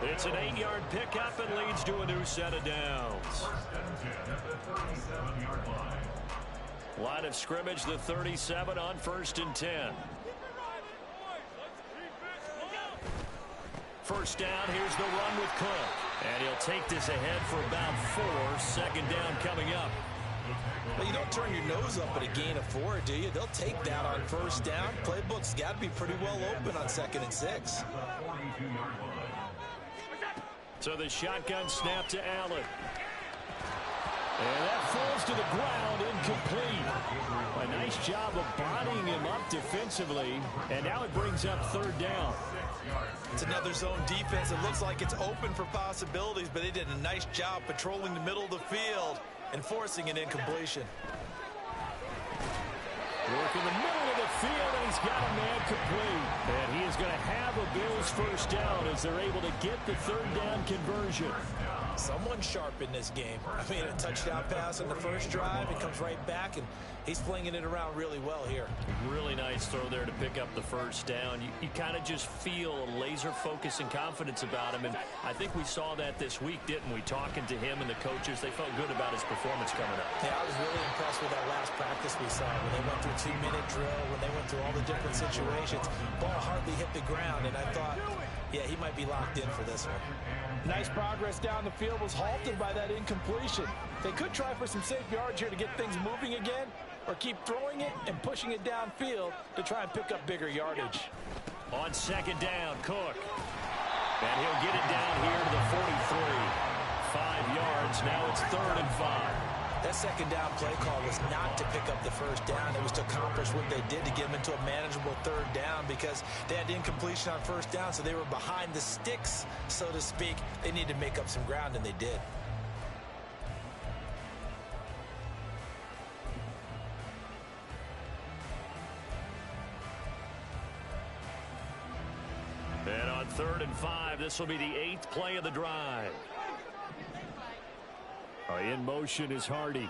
It's an 8-yard pickup and leads to a new set of downs. Line of scrimmage, the 37 on 1st and 10. First down, here's the run with Cook. And he'll take this ahead for about 4. 2nd down coming up. Well, you don't turn your nose up at a gain of 4, do you? They'll take that on first down. Playbook's got to be pretty well open on 2nd and 6. So the shotgun snap to Allen. And that falls to the ground, incomplete. A nice job of bodying him up defensively. And now it brings up 3rd down. It's another zone defense. It looks like it's open for possibilities, but they did a nice job patrolling the middle of the field and forcing an incompletion. Work in the middle of the field, and he's got a man complete. And he is going to have a Bills first down as they're able to get the 3rd down conversion. Someone sharp in this game. I mean, a touchdown pass on the first drive. It comes right back, and he's flinging it around really well here. Really nice throw there to pick up the first down. You kind of just feel a laser focus and confidence about him, and I think we saw that this week, didn't we? Talking to him and the coaches, they felt good about his performance coming up. Yeah, I was really impressed with that last practice we saw when they went through 2-minute drill, when they went through all the different situations. Ball hardly hit the ground, and I thought, yeah, he might be locked in for this one. Nice progress down the field was halted by that incompletion. They could try for some safe yards here to get things moving again, or keep throwing it and pushing it downfield to try and pick up bigger yardage. On 2nd down, Cook. And he'll get it down here to the 43. 5 yards, now it's 3rd and 5. That 2nd down play call was not to pick up the first down. It was to accomplish what they did to get them into a manageable 3rd down because they had incompletion on first down, so they were behind the sticks, so to speak. They needed to make up some ground, and they did. And on 3rd and 5, this will be the 8th play of the drive. In motion is Hardy.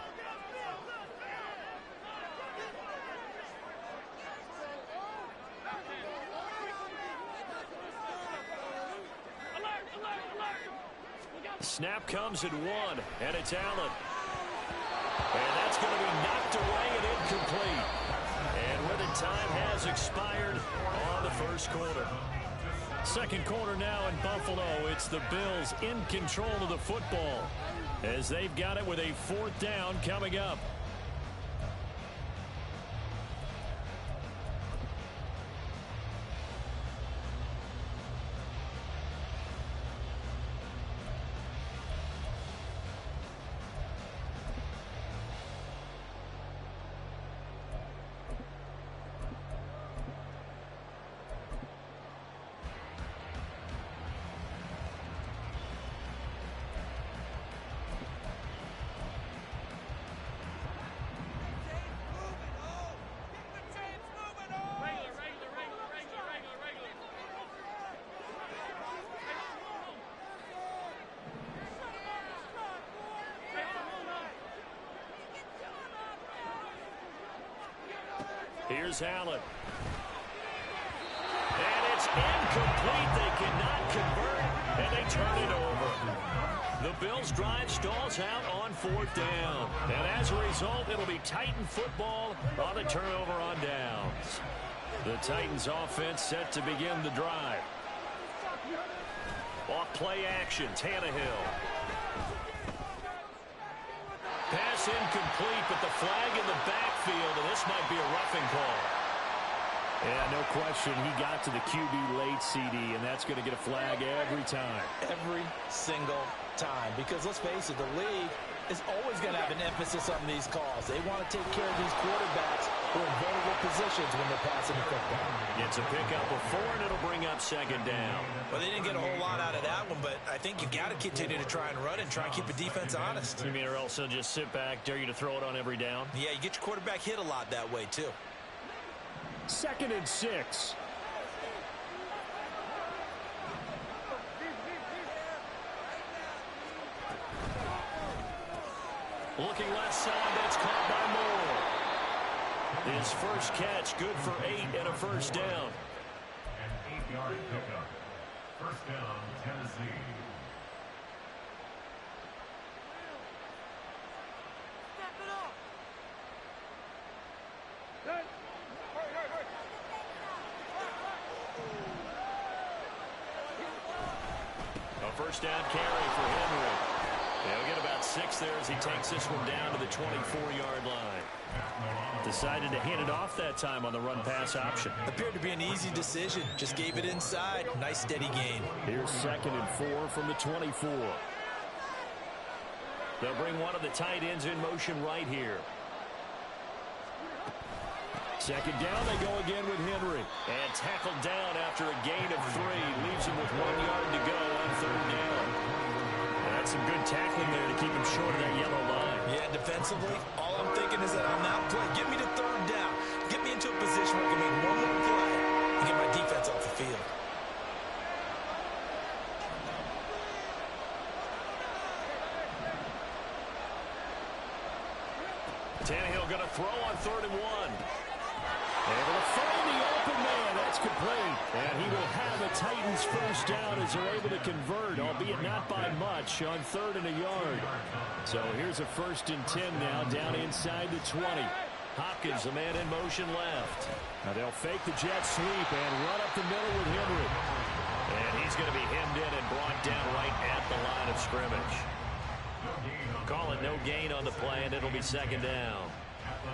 Snap comes at 1, and it's Allen. And that's going to be knocked away and incomplete. And where the time has expired on the first quarter. 2nd quarter now in Buffalo. It's the Bills in control of the football as they've got it with a 4th down coming up. Here's Allen. And it's incomplete. They cannot convert, and they turn it over. The Bills' drive stalls out on 4th down. And as a result, it'll be Titan football on the turnover on downs. The Titans' offense set to begin the drive. Off play action, Tannehill. Pass incomplete, but the flag in the backfield, and this might be a roughing call. Yeah, no question. He got to the QB late, CD, and that's going to get a flag every time. Every single time. Because let's face it, the league is always going to have an emphasis on these calls. They want to take care of these quarterbacks who are in vulnerable positions when they're passing the football. It's a pickup of 4, and it'll bring up 2nd down. Well, they didn't get a whole lot out of that one, but I think you've got to continue to try and run and try and keep the defense honest. You mean, or else they'll just sit back, dare you to throw it on every down? Yeah, you get your quarterback hit a lot that way, too. 2nd and 6. Looking left side, that's caught by Moore. His first catch, good for 8 and a first down. An 8-yard pickup. First down, Tennessee. A first down carry for Henry. He'll get about 6 there as he takes this one down to the 24-yard line. Decided to hand it off that time on the run-pass option. Appeared to be an easy decision. Just gave it inside. Nice, steady gain. Here's 2nd and 4 from the 24. They'll bring one of the tight ends in motion right here. 2nd down, they go again with Henry. And tackled down after a gain of 3. Leaves him with 1 yard to go on 3rd down. And that's some good tackling there to keep him short of that yellow line. Yeah, defensively, all I'm thinking is that on that play, get me to 3rd down. Get me into a position where I can make one more play and get my defense off the field. Tannehill going to throw on 3rd and 1. Able to find the open man. That's complete. And he will have a Titans first down as they're able to convert, albeit not by much, on 3rd and a yard. So here's a 1st and 10 now down inside the 20. Hopkins, the man in motion left. Now they'll fake the jet sweep and run up the middle with Henry. And he's going to be hemmed in and brought down right at the line of scrimmage. Call it no gain on the play, and it'll be 2nd down.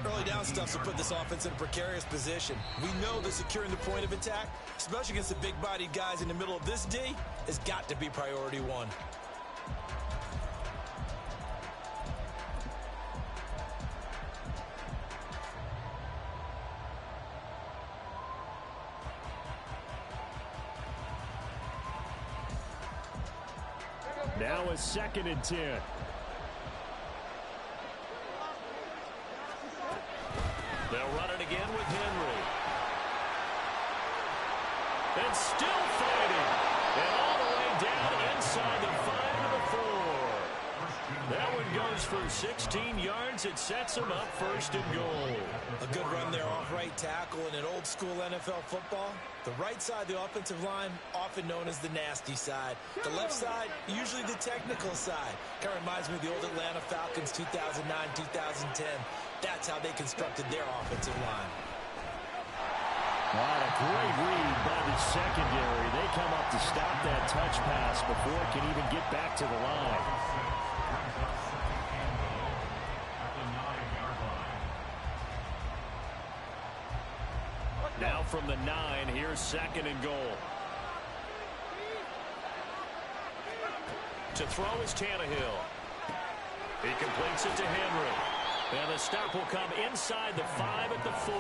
Early down stuff will put this offense in a precarious position. We know that securing the point of attack, especially against the big-bodied guys in the middle of this D, has got to be priority 1. Now a 2nd and 10. They'll run it again with Henry. And still fighting. And all the way down inside the 5 to the 4. That one goes for 16 yards. It sets him up 1st and goal. A good run there off right tackle. In an old-school NFL football, the right side of the offensive line, often known as the nasty side. The left side, usually the technical side. Kind of reminds me of the old Atlanta Falcons 2009-2010. That's how they constructed their offensive line. What a great read by the secondary. They come up to stop that touch pass before it can even get back to the line. Now from the 9, here's 2nd and goal. To throw is Tannehill. He completes it to Henry. And the stop will come inside the 5 at the 4.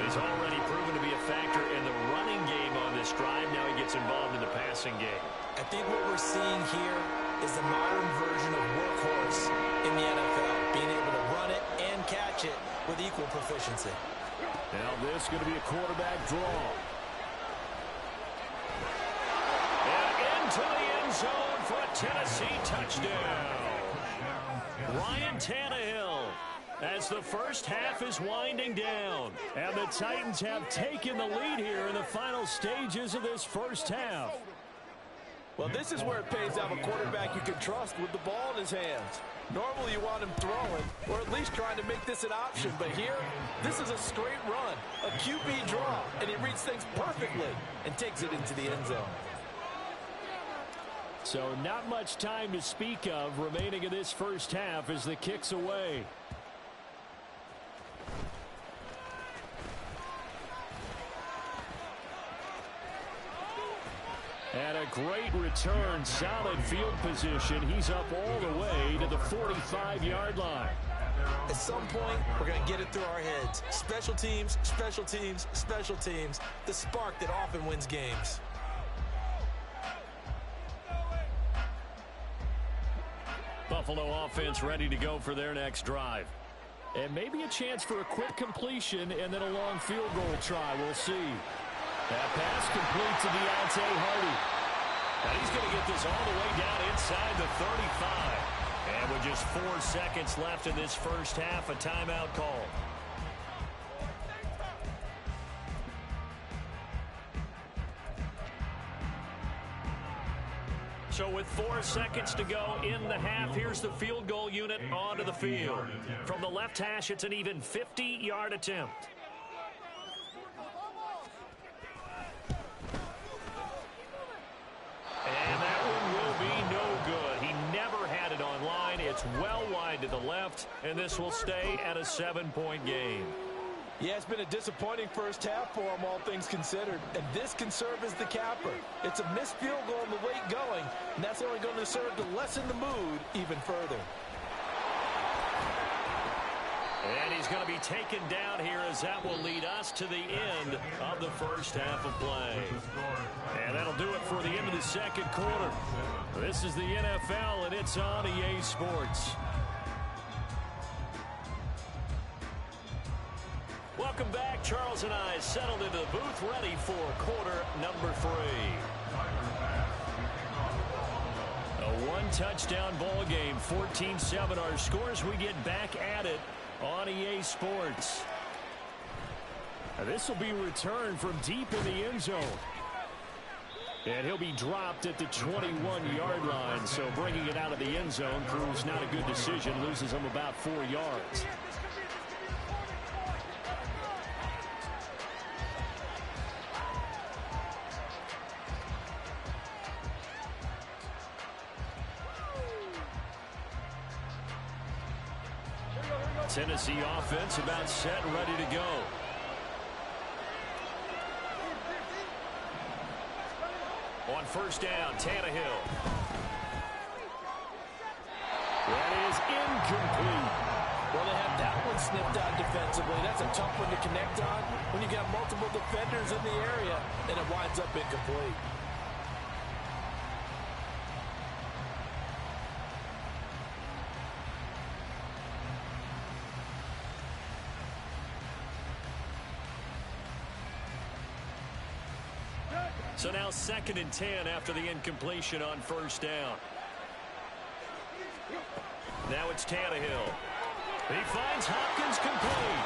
He's already proven to be a factor in the running game on this drive. Now he gets involved in the passing game. I think what we're seeing here is the modern version of workhorse in the NFL. Being able to run it and catch it with equal proficiency. Now this is going to be a quarterback draw. And into the end zone for a Tennessee touchdown. Ryan Tannehill, as the first half is winding down. And the Titans have taken the lead here in the final stages of this first half. Well, this is where it pays to have a quarterback you can trust with the ball in his hands. Normally you want him throwing, or at least trying to make this an option. But here, this is a straight run, a QB draw, and he reads things perfectly and takes it into the end zone. So not much time to speak of remaining in this first half as the kick's away. And a great return, solid field position. He's up all the way to the 45-yard line. At some point, we're going to get it through our heads. Special teams, special teams, special teams. The spark that often wins games. Buffalo offense ready to go for their next drive. And maybe a chance for a quick completion and then a long field goal try. We'll see. That pass complete to Deontay Hardy. And he's going to get this all the way down inside the 35. And with just 4 seconds left in this first half, a timeout call. So with 4 seconds to go in the half, here's the field goal unit onto the field. From the left hash, it's an even 50-yard attempt. And that one will be no good. He never It's well wide to the left, and this will stay at a 7-point game. Yeah, it's been a disappointing first half for him, all things considered. And this can serve as the capper. It's a missed field goal in the late going, and that's only going to serve to lessen the mood even further. And he's going to be taken down here as that will lead us to the end of the first half of play. And that'll do it for the end of the second quarter. This is the NFL, and it's on EA Sports. Welcome back. Charles and I settled into the booth, ready for quarter number 3. A one-touchdown ball game, 14-7 our scores. We get back at it on EA Sports. Now this will be returned from deep in the end zone. And he'll be dropped at the 21-yard line. So bringing it out of the end zone proves not a good decision. Loses him about 4 yards. Tennessee offense about set and ready to go. On first down, Tannehill. That is incomplete. Well, they have that one sniffed out defensively. That's a tough one to connect on when you got multiple defenders in the area, and it winds up incomplete. So now 2nd and 10 after the incompletion on first down. Now it's Tannehill. He finds Hopkins complete.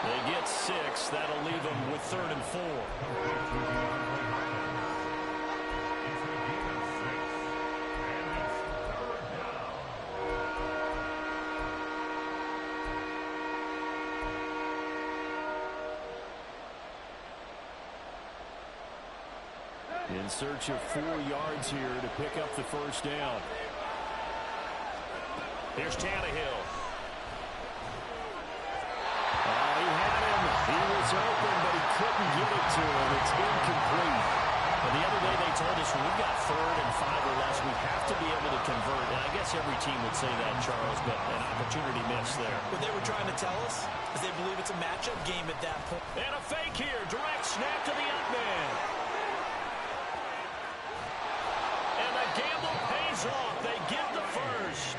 They get 6. That'll leave them with 3rd and 4. In search of 4 yards here to pick up the first down. Here's Tannehill. He had him. He was open, but he couldn't get it to him. It's incomplete. And the other day they told us when we've got 3rd and 5 or less, we have to be able to convert. And I guess every team would say that, Charles, but an opportunity missed there. What they were trying to tell us is they believe it's a matchup game at that point. And a fake here. Direct snap to the up man. Gamble pays off. They get the first.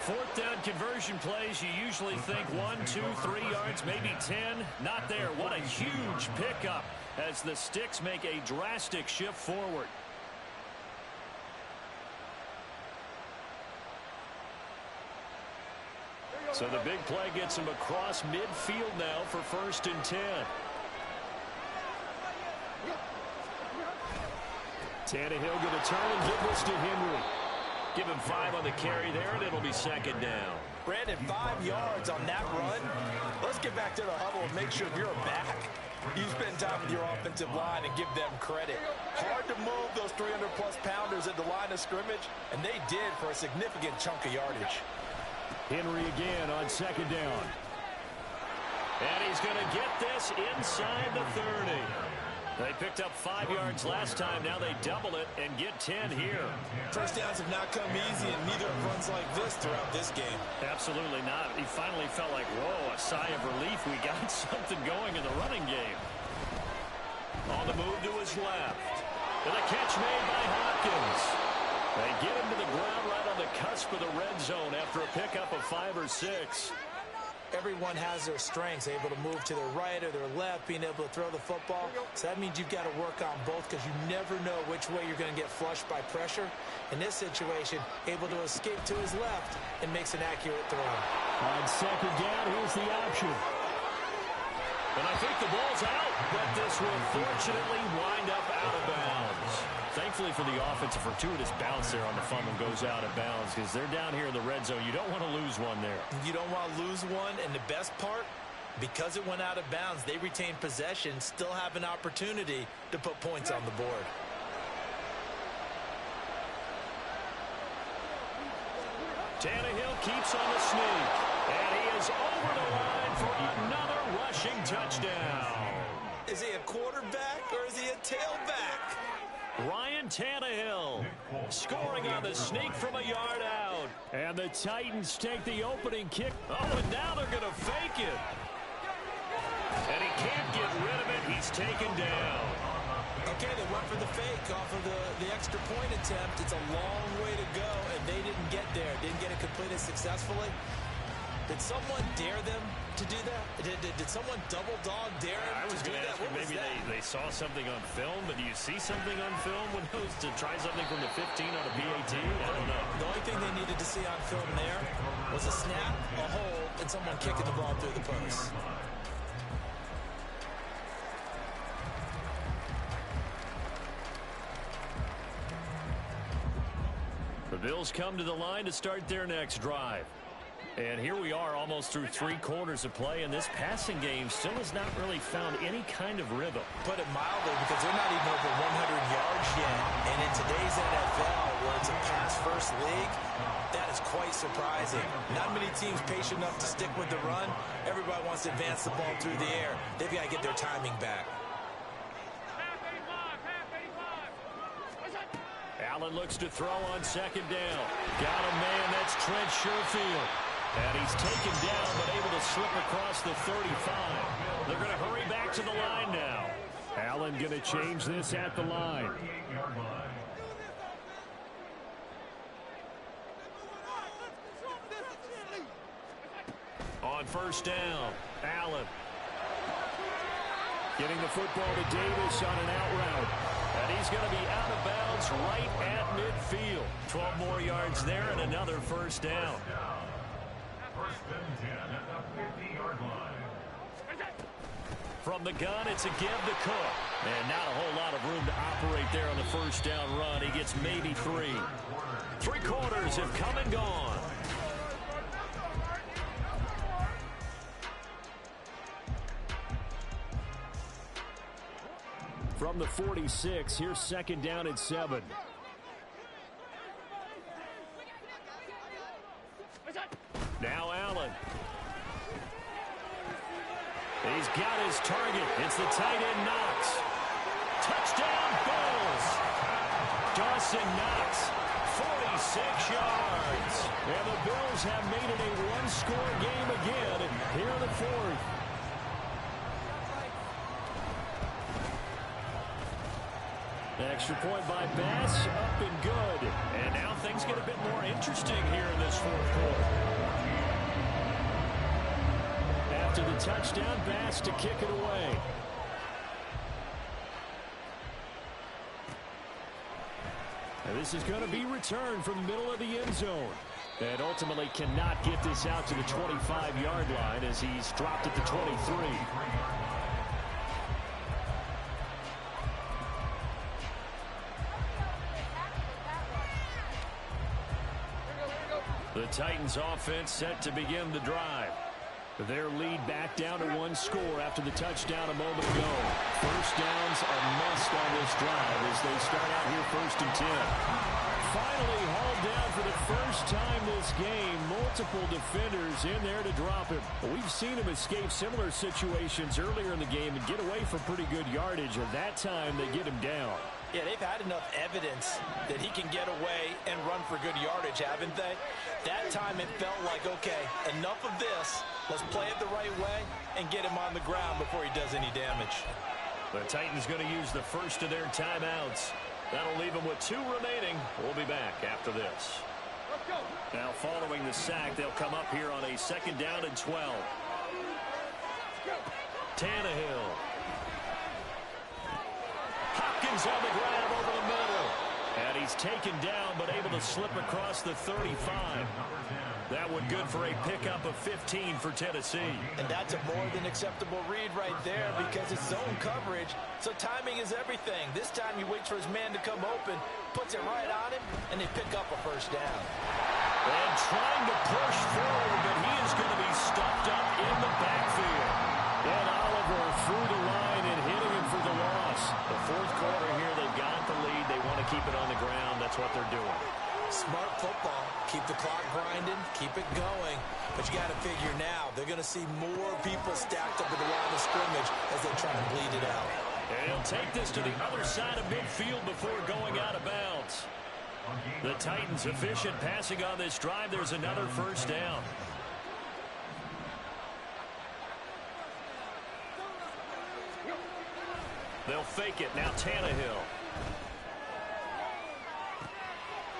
4th down conversion plays, you usually think 1, 2, 3 yards, maybe 10. Not there. What a huge pickup as the Sticks make a drastic shift forward. So the big play gets him across midfield now for 1st and 10. Tannehill going to turn and give this to Henry. Give him 5 on the carry there, and it'll be 2nd down. Brandon, 5 yards on that run. Let's get back to the huddle and make sure you're back. You spend time with your offensive line and give them credit. Hard to move those 300-plus pounders at the line of scrimmage, and they did for a significant chunk of yardage. Henry again on 2nd down. And he's going to get this inside the 30. They picked up 5 yards last time. Now they double it and get 10 here. First downs have not come easy, and neither have runs like this throughout this game. Absolutely not. He finally felt like, whoa, a sigh of relief. We got something going in the running game. On the move to his left. And a catch made by Hopkins. They get him to the ground right on the cusp of the red zone after a pickup of 5 or 6. Everyone has their strengths, able to move to their right or their left, being able to throw the football. So that means you've got to work on both because you never know which way you're going to get flushed by pressure. In this situation, able to escape to his left and makes an accurate throw. On 2nd down, here's the option. And I think the ball's out, but this will fortunately wind up out of bounds. Thankfully for the offense, a fortuitous bounce there on the fumble goes out of bounds because they're down here in the red zone. You don't want to lose one there. You don't want to lose one, and the best part, because it went out of bounds, they retain possession, still have an opportunity to put points on the board. Tannehill keeps on the sneak. And he is over the line for another rushing touchdown. Is he a quarterback or is he a tailback? Ryan Tannehill scoring on the sneak from a yard out. And the Titans take the opening kick. Oh, and now they're going to fake it. And he can't get rid of it. He's taken down. Okay, they went for the fake off of the extra point attempt. It's a long way to go, and they didn't get there. Didn't get it completed successfully. Did someone dare them to do that? Did someone double dog dare him I was to do going to that? ask you, maybe they saw something on film, but do you see something on film when those to try something from the 15 on a PAT? I don't know. The only thing they needed to see on film there was a snap, a hole, and someone kicking the ball through the post. The Bills come to the line to start their next drive. And here we are almost through 3 quarters of play, and this passing game still has not really found any kind of rhythm. Put it mildly, because they're not even over 100 yards yet. And in today's NFL, where it's a pass-first league, that is quite surprising. Not many teams patient enough to stick with the run. Everybody wants to advance the ball through the air. They've got to get their timing back. Allen looks to throw on second down. Got a man, that's Trent Sherfield. And he's taken down, but able to slip across the 35. They're going to hurry back to the line now. Allen going to change this at the line. On first down, Allen. Getting the football to Davis on an out route. And he's going to be out of bounds right at midfield. 12 more yards there and another first down. First and 10 at the 50-yard line. From the gun, it's a give to Cook. And not a whole lot of room to operate there on the first down run. He gets maybe 3. 3 quarters have come and gone. From the 46, here's second down and 7. Now Allen. He's got his target. It's the tight end Knox. Touchdown Bills. Dawson Knox, 46 yards. And the Bills have made it a one-score game again here in the 4th. Extra point by Bass, up and good. And now things get a bit more interesting here in this 4th quarter. After the touchdown, Bass to kick it away. And this is going to be returned from the middle of the end zone. And ultimately cannot get this out to the 25-yard line as he's dropped at the 23. The Titans offense set to begin the drive. Their lead back down to 1 score after the touchdown a moment ago. First downs are must on this drive as they start out here 1st and 10. Finally hauled down for the first time this game. Multiple defenders in there to drop him. We've seen him escape similar situations earlier in the game and get away from pretty good yardage. And that time they get him down. Yeah, they've had enough evidence that he can get away and run for good yardage, haven't they? That time it felt like, okay, enough of this. Let's play it the right way and get him on the ground before he does any damage. The Titans going to use the first of their timeouts. That'll leave them with 2 remaining. We'll be back after this. Now following the sack, they'll come up here on a second down and 12. Tannehill. Hopkins on the grab over the middle. And he's taken down but able to slip across the 35. That one good for a pickup of 15 for Tennessee. And that's a more than acceptable read right there because it's zone coverage, so timing is everything. This time he waits for his man to come open, puts it right on him, and they pick up a first down. And trying to push forward, but he is going to be stuffed up in the backfield. And Oliver through the line and hitting him for the loss. The 4th quarter here, they've got the lead. They want to keep it on the ground. That's what they're doing. Smart football. Keep the clock grinding, keep it going. But you got to figure now, they're going to see more people stacked up at the line of scrimmage as they try to bleed it out. And he'll take this to the other side of midfield before going out of bounds. The Titans efficient passing on this drive. There's another first down. They'll fake it. Now Tannehill.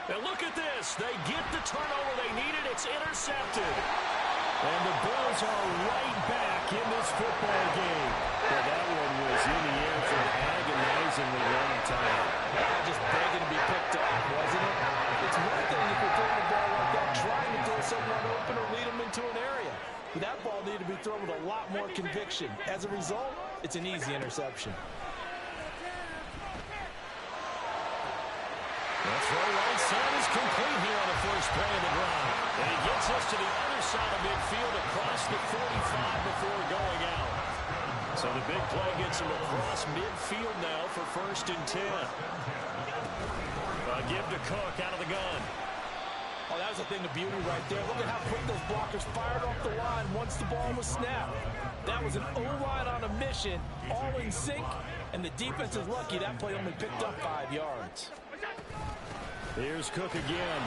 And look at this. They get the turnover they needed. It's intercepted. And the Bills are right back in this football game. Well, that one was in the air for an agonizingly long time. Just begging to be picked off, wasn't it? It's one thing if you're throwing a ball like that, trying to throw someone open or lead them into an area. That ball needed to be thrown with a lot more conviction. As a result, it's an easy interception. The throw right side is complete here on the first play of the drive. And he gets us to the other side of midfield across the 45 before going out. So the big play gets him across midfield now for 1st and 10. A give to Cook out of the gun. Oh, that was a thing of beauty right there. Look at how quick those blockers fired off the line once the ball was snapped. That was an O-line on a mission, all in sync, and the defense is lucky that play only picked up 5 yards. Here's Cook again,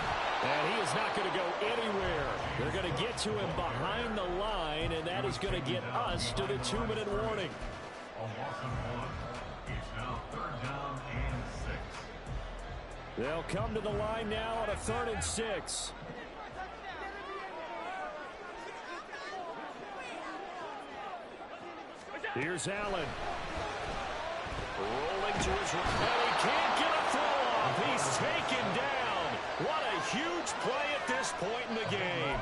and he is not going to go anywhere. They're going to get to him behind the line, and that is going to get us to the 2-minute warning. It's now 3rd down and 6. They'll come to the line now on a 3rd and 6. Here's Allen. Rolling to his right. And he can't get a throw off. He's taken down. What a huge play at this point in the game.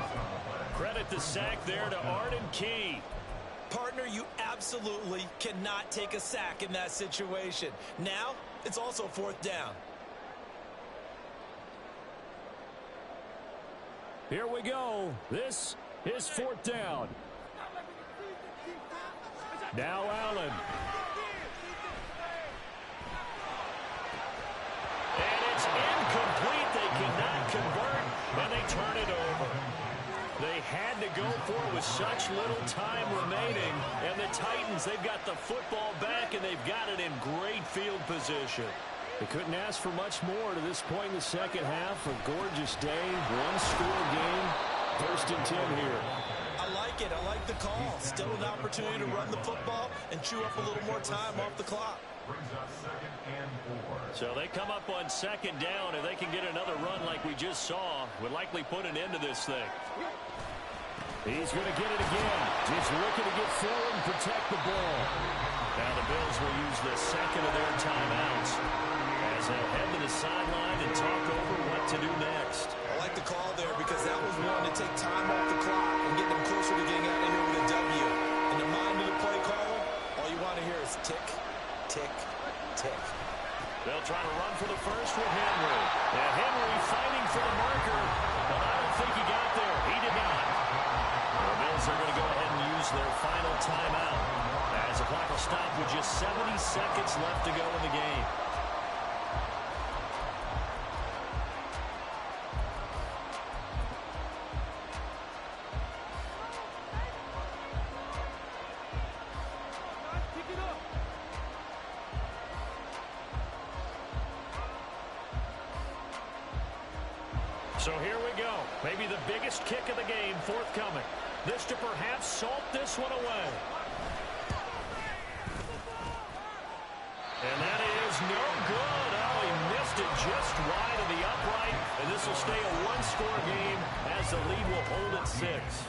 Credit the sack there to Arden Key. Partner, you absolutely cannot take a sack in that situation. Now, it's also 4th down. Here we go. This is 4th down. Now Allen. And it's incomplete. They cannot convert, and they turn it over. They had to go for it with such little time remaining. And the Titans, they've got the football back, and they've got it in great field position. They couldn't ask for much more to this point in the second half. A gorgeous day, one-score game, 1st and 10 here. I like it. I like the call. Still an opportunity to run the football and chew up a little more time off the clock. Brings up 2nd and 4. So they come up on 2nd down. If they can get another run like we just saw, would likely put an end to this thing. He's going to get it again. He's looking to get forward and protect the ball. Now the Bills will use the second of their timeouts as they'll head to the sideline and talk over what to do next. I like the call there because that was one to take time off the clock and get them closer to getting out of here with a W. In the mind of the play caller, all you want to hear is tick, tick, tick. They'll try to run for the first with Henry. And Henry fighting for the marker, but I don't think he got there. He did not. The Bills are going to go ahead and use their final timeout as the clock will stop with just 70 seconds left to go in the game. So here we go. Maybe the biggest kick of the game forthcoming. This to perhaps salt this one away. And that is no good. Oh, he missed it just wide of the upright. And this will stay a one-score game as the lead will hold at 6.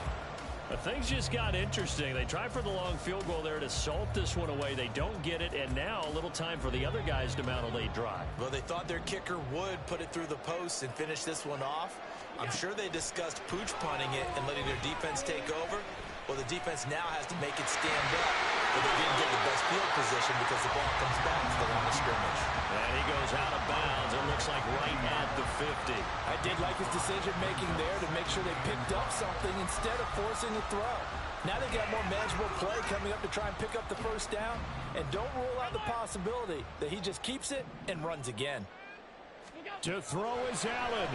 But things just got interesting. They tried for the long field goal there to salt this one away. They don't get it, and now a little time for the other guys to mount a late drive. Well, they thought their kicker would put it through the post and finish this one off. I'm sure they discussed pooch punting it and letting their defense take over. Well, the defense now has to make it stand up, but they didn't get the best field position because the ball comes back to the line of scrimmage. And he goes out of bounds. It looks like right at the 50. I did like his decision-making there to make sure they picked up something instead of forcing the throw. Now they got more manageable play coming up to try and pick up the first down, and don't rule out the possibility that he just keeps it and runs again. To throw is Allen.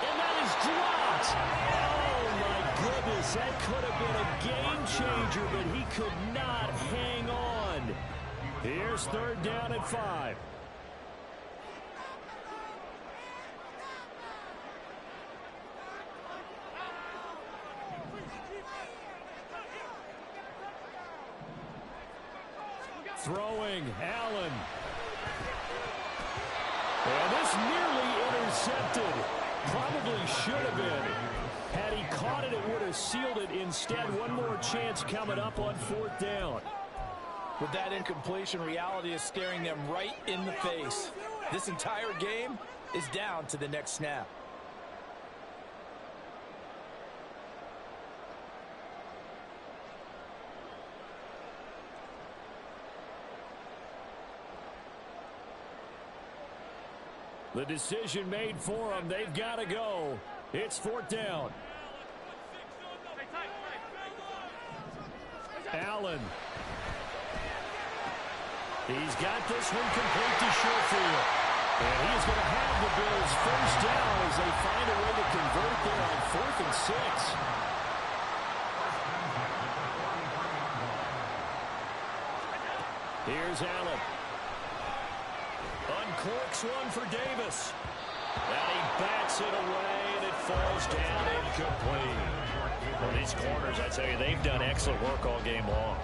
And that is dropped. Oh, my goodness. That could have been a game changer, but he could not hang on. Here's 3rd down and 5. Throwing, Allen. And this nearly intercepted. Probably should have been. Had he caught it, it would have sealed it. Instead, one more chance coming up on 4th down. With that incompletion, reality is staring them right in the face. This entire game is down to the next snap. The decision made for them. They've got to go. It's 4th down. Allen. He's got this one complete to short field. And he's going to have the Bills first down as they find a way to convert there on 4th and 6. Here's Allen. Uncorks one for Davis. And he bats it away, and it falls down incomplete. Well, these corners, I tell you, they've done excellent work all game long.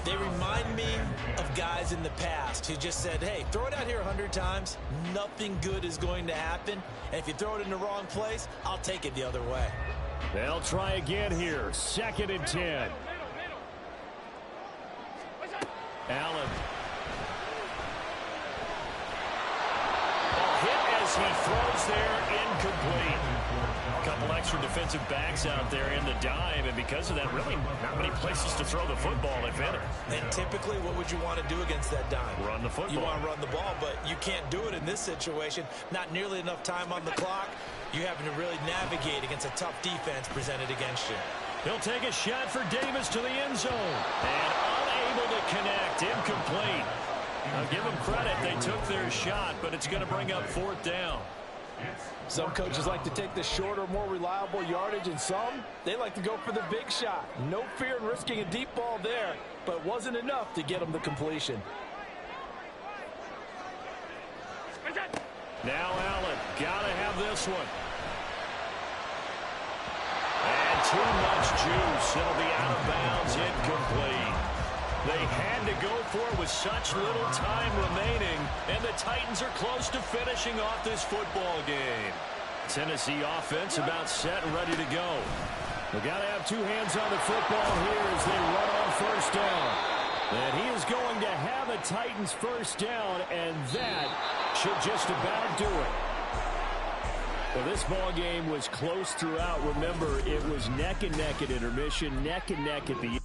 They remind me of guys in the past who just said, hey, throw it out here 100 times. Nothing good is going to happen. And if you throw it in the wrong place, I'll take it the other way. They'll try again here. 2nd and 10. Allen. He throws there, incomplete. A couple extra defensive backs out there in the dime, and because of that, really not many places to throw the football, if any. And typically, what would you want to do against that dime? Run the football. You want to run the ball, but you can't do it in this situation. Not nearly enough time on the clock. You're having to really navigate against a tough defense presented against you. He'll take a shot for Davis to the end zone. And unable to connect, incomplete. I'll give them credit. They took their shot, but it's going to bring up 4th down. Some coaches like to take the shorter, more reliable yardage, and some, they like to go for the big shot. No fear in risking a deep ball there, but it wasn't enough to get them the completion. Now Allen, got to have this one. And too much juice. It'll be out of bounds, incomplete. They had to go for it with such little time remaining, and the Titans are close to finishing off this football game. Tennessee offense about set and ready to go. We've got to have two hands on the football here as they run on 1st down. And he is going to have a Titans first down, and that should just about do it. Well, this ball game was close throughout. Remember, it was neck and neck at intermission, neck and neck at the end.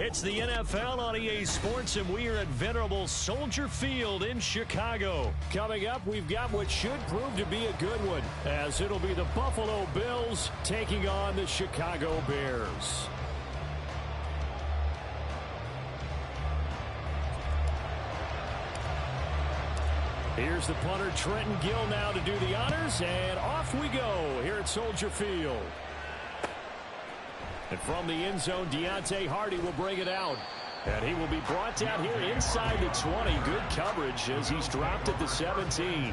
It's the NFL on EA Sports, and we are at venerable Soldier Field in Chicago. Coming up, we've got what should prove to be a good one, as it'll be the Buffalo Bills taking on the Chicago Bears. Here's the punter, Trenton Gill, now to do the honors, and off we go here at Soldier Field. And from the end zone, Deontay Hardy will bring it out. And he will be brought down here inside the 20. Good coverage as he's dropped at the 17. And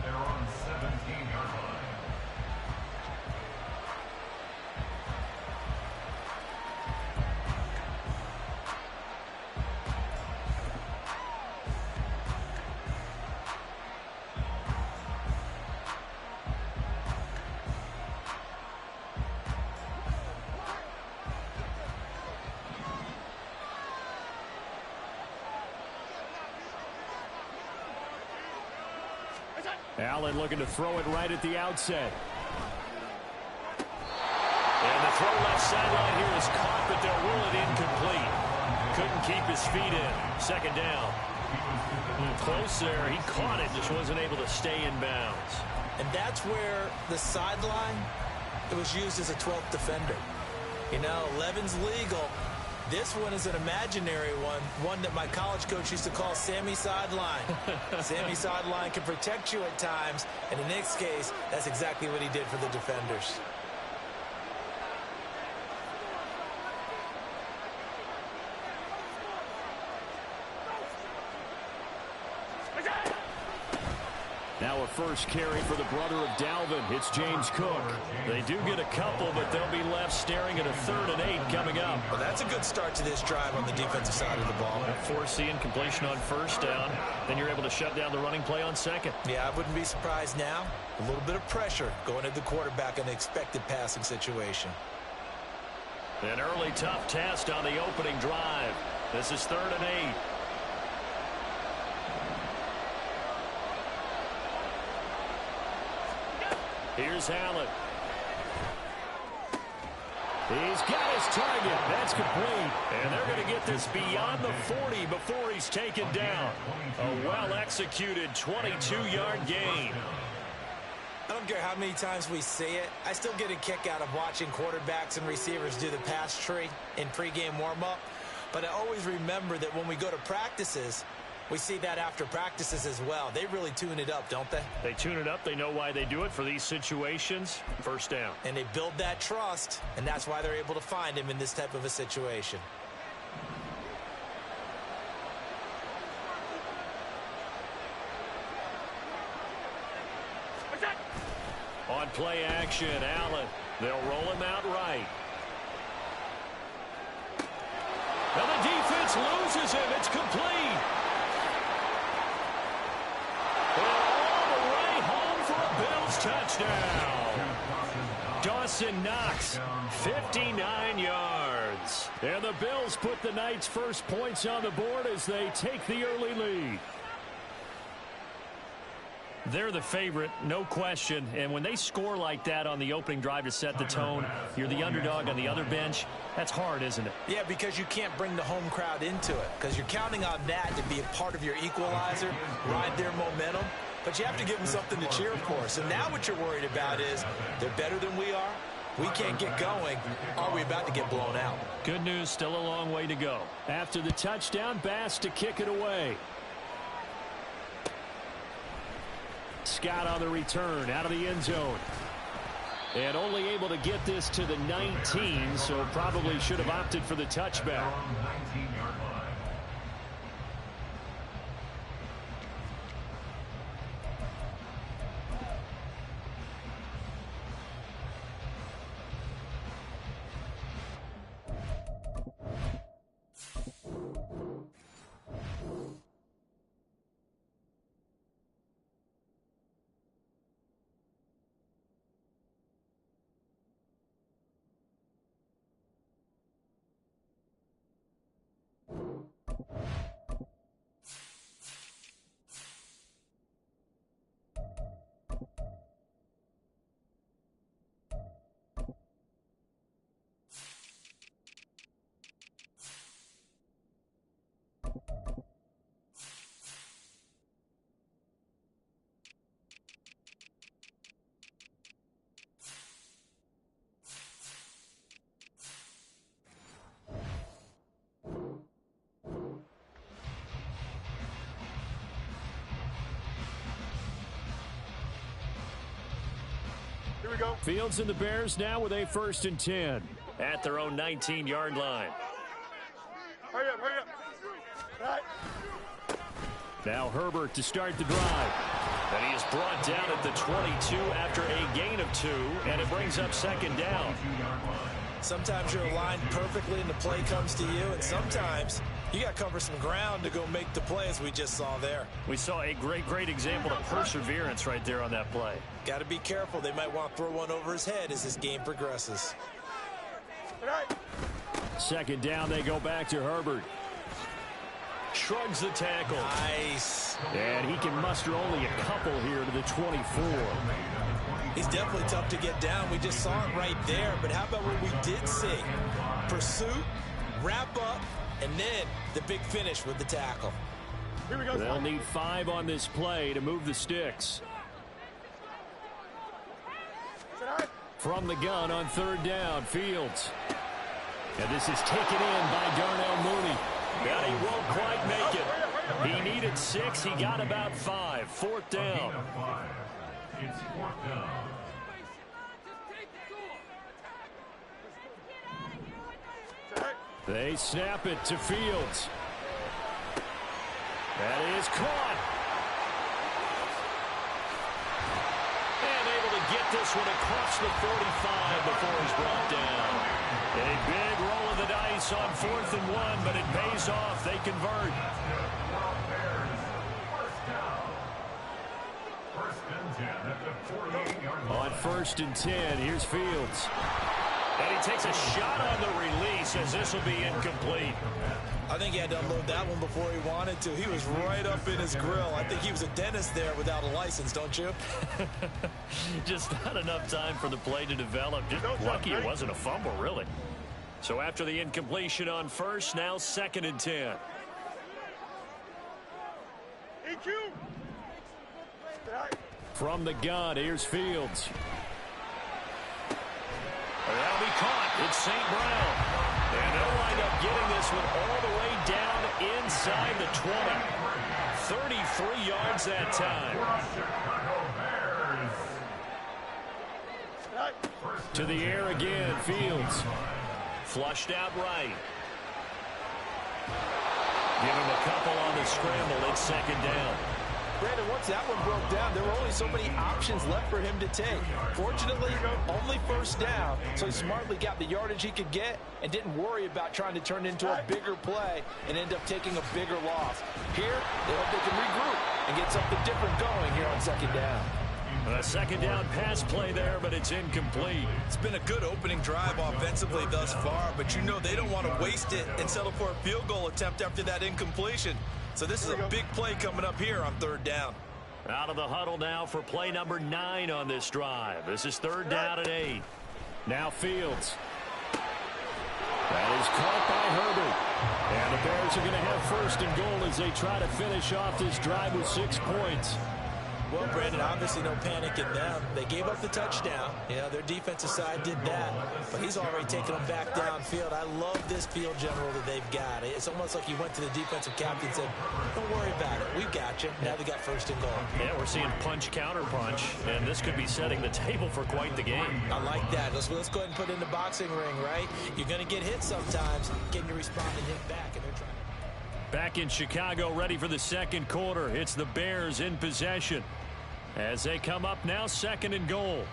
they're on 17-yard line. Allen looking to throw it right at the outset. And the throw left sideline here is caught, but they'll rule it incomplete. Couldn't keep his feet in. Second down. Close there. He caught it, just wasn't able to stay in bounds. And that's where the sideline, it was used as a 12th defender. You know, 11's legal. This one is an imaginary one that my college coach used to call Sammy Sideline. Sammy Sideline can protect you at times, and in Nick's case, that's exactly what he did for the defenders. Now a first carry for the brother of Dalvin. It's James Cook. They do get a couple, but they'll be left staring at a 3rd and 8 coming up. Well, that's a good start to this drive on the defensive side of the ball. Force the incompletion on first down. Then you're able to shut down the running play on second. Yeah, I wouldn't be surprised now. A little bit of pressure going at the quarterback in an expected passing situation. An early tough test on the opening drive. This is 3rd and 8. Here's Allen. He's got his target. That's complete. And they're going to get this beyond the 40 before he's taken down. A well-executed 22-yard gain. I don't care how many times we see it. I still get a kick out of watching quarterbacks and receivers do the pass tree in pregame warm-up. But I always remember that when we go to practices, we see that after practices as well. They really tune it up, don't they? They tune it up. They know why they do it for these situations. First down. And they build that trust, and that's why they're able to find him in this type of a situation. On play action, Allen. They'll roll him out right. Now the defense loses him. It's complete. All the way home for a Bills touchdown. Dawson Knox, 59 yards. And the Bills put the night's first points on the board as they take the early lead. They're the favorite, no question. And when they score like that on the opening drive to set the tone, you're the underdog on the other bench. That's hard, isn't it? Yeah, because you can't bring the home crowd into it. Because you're counting on that to be a part of your equalizer, ride their momentum. But you have to give them something to cheer for. So now what you're worried about is they're better than we are. We can't get going. Are we about to get blown out? Good news, still a long way to go. After the touchdown, Bass to kick it away. Scott on the return out of the end zone. And only able to get this to the 19, so probably should have opted for the touchback. 19-yard line. Fields and the Bears now with a 1st and 10 at their own 19-yard line. Hurry up. Now Herbert to start the drive. And he is brought down at the 22 after a gain of 2, and it brings up 2nd down. Sometimes you're aligned perfectly and the play comes to you, and sometimes you got to cover some ground to go make the play, as we just saw there. We saw a great example of perseverance right there on that play. Got to be careful. They might want to throw one over his head as this game progresses. 2nd down, they go back to Herbert. Shrugs the tackle. Nice. And he can muster only a couple here to the 24. He's definitely tough to get down. We just saw it right there. But how about what we did see? Pursuit, wrap up, and then the big finish with the tackle. Here we go. They'll need 5 on this play to move the sticks. From the gun on 3rd down, Fields. And this is taken in by Darnell Mooney. And he won't quite make it. He needed 6. He got about 5. 4th down. It's 4th down. They snap it to Fields. That is caught. And able to get this one across the 45 before he's brought down. A big roll of the dice on 4th and 1, but it pays off. They convert. On 1st and 10, here's Fields. And he takes a shot on the release as this will be incomplete. I think he had to unload that one before he wanted to. He was right up in his grill. I think he was a dentist there without a license, don't you? Just not enough time for the play to develop. Just lucky it wasn't a fumble, really. So after the incompletion on 1st, now 2nd and 10. From the gun, here's Fields. That'll be caught. It's St. Brown. And they'll wind up getting this one all the way down inside the 20. 33 yards that time. To the air again, Fields. Flushed out right. Give him a couple on the scramble. It's 2nd down. Brandon, once that one broke down, there were only so many options left for him to take. Fortunately, only 1st down, so he smartly got the yardage he could get and didn't worry about trying to turn it into a bigger play and end up taking a bigger loss. Here, they hope they can regroup and get something different going here on 2nd down. A 2nd down pass play there, but it's incomplete. It's been a good opening drive offensively thus far, but you know they don't want to waste it and settle for a field goal attempt after that incompletion. So this is a big play coming up here on 3rd down. Out of the huddle now for play number 9 on this drive. This is 3rd down and 8. Now Fields. That is caught by Herbert. And the Bears are going to have 1st and goal as they try to finish off this drive with 6 points. Well, Brandon, obviously no panic in them. They gave up the touchdown. You know, their defensive side did that. But he's already taken them back downfield. I love this field general that they've got. It's almost like he went to the defensive captain and said, don't worry about it. We've got you. Now they got 1st and goal. Yeah, we're seeing punch, counter punch. And this could be setting the table for quite the game. I like that. Let's go ahead and put it in the boxing ring, right? You're going to get hit sometimes. Getting to respond and hit back. And they're trying to... Back in Chicago, ready for the 2nd quarter. It's the Bears in possession as they come up now 2nd and goal.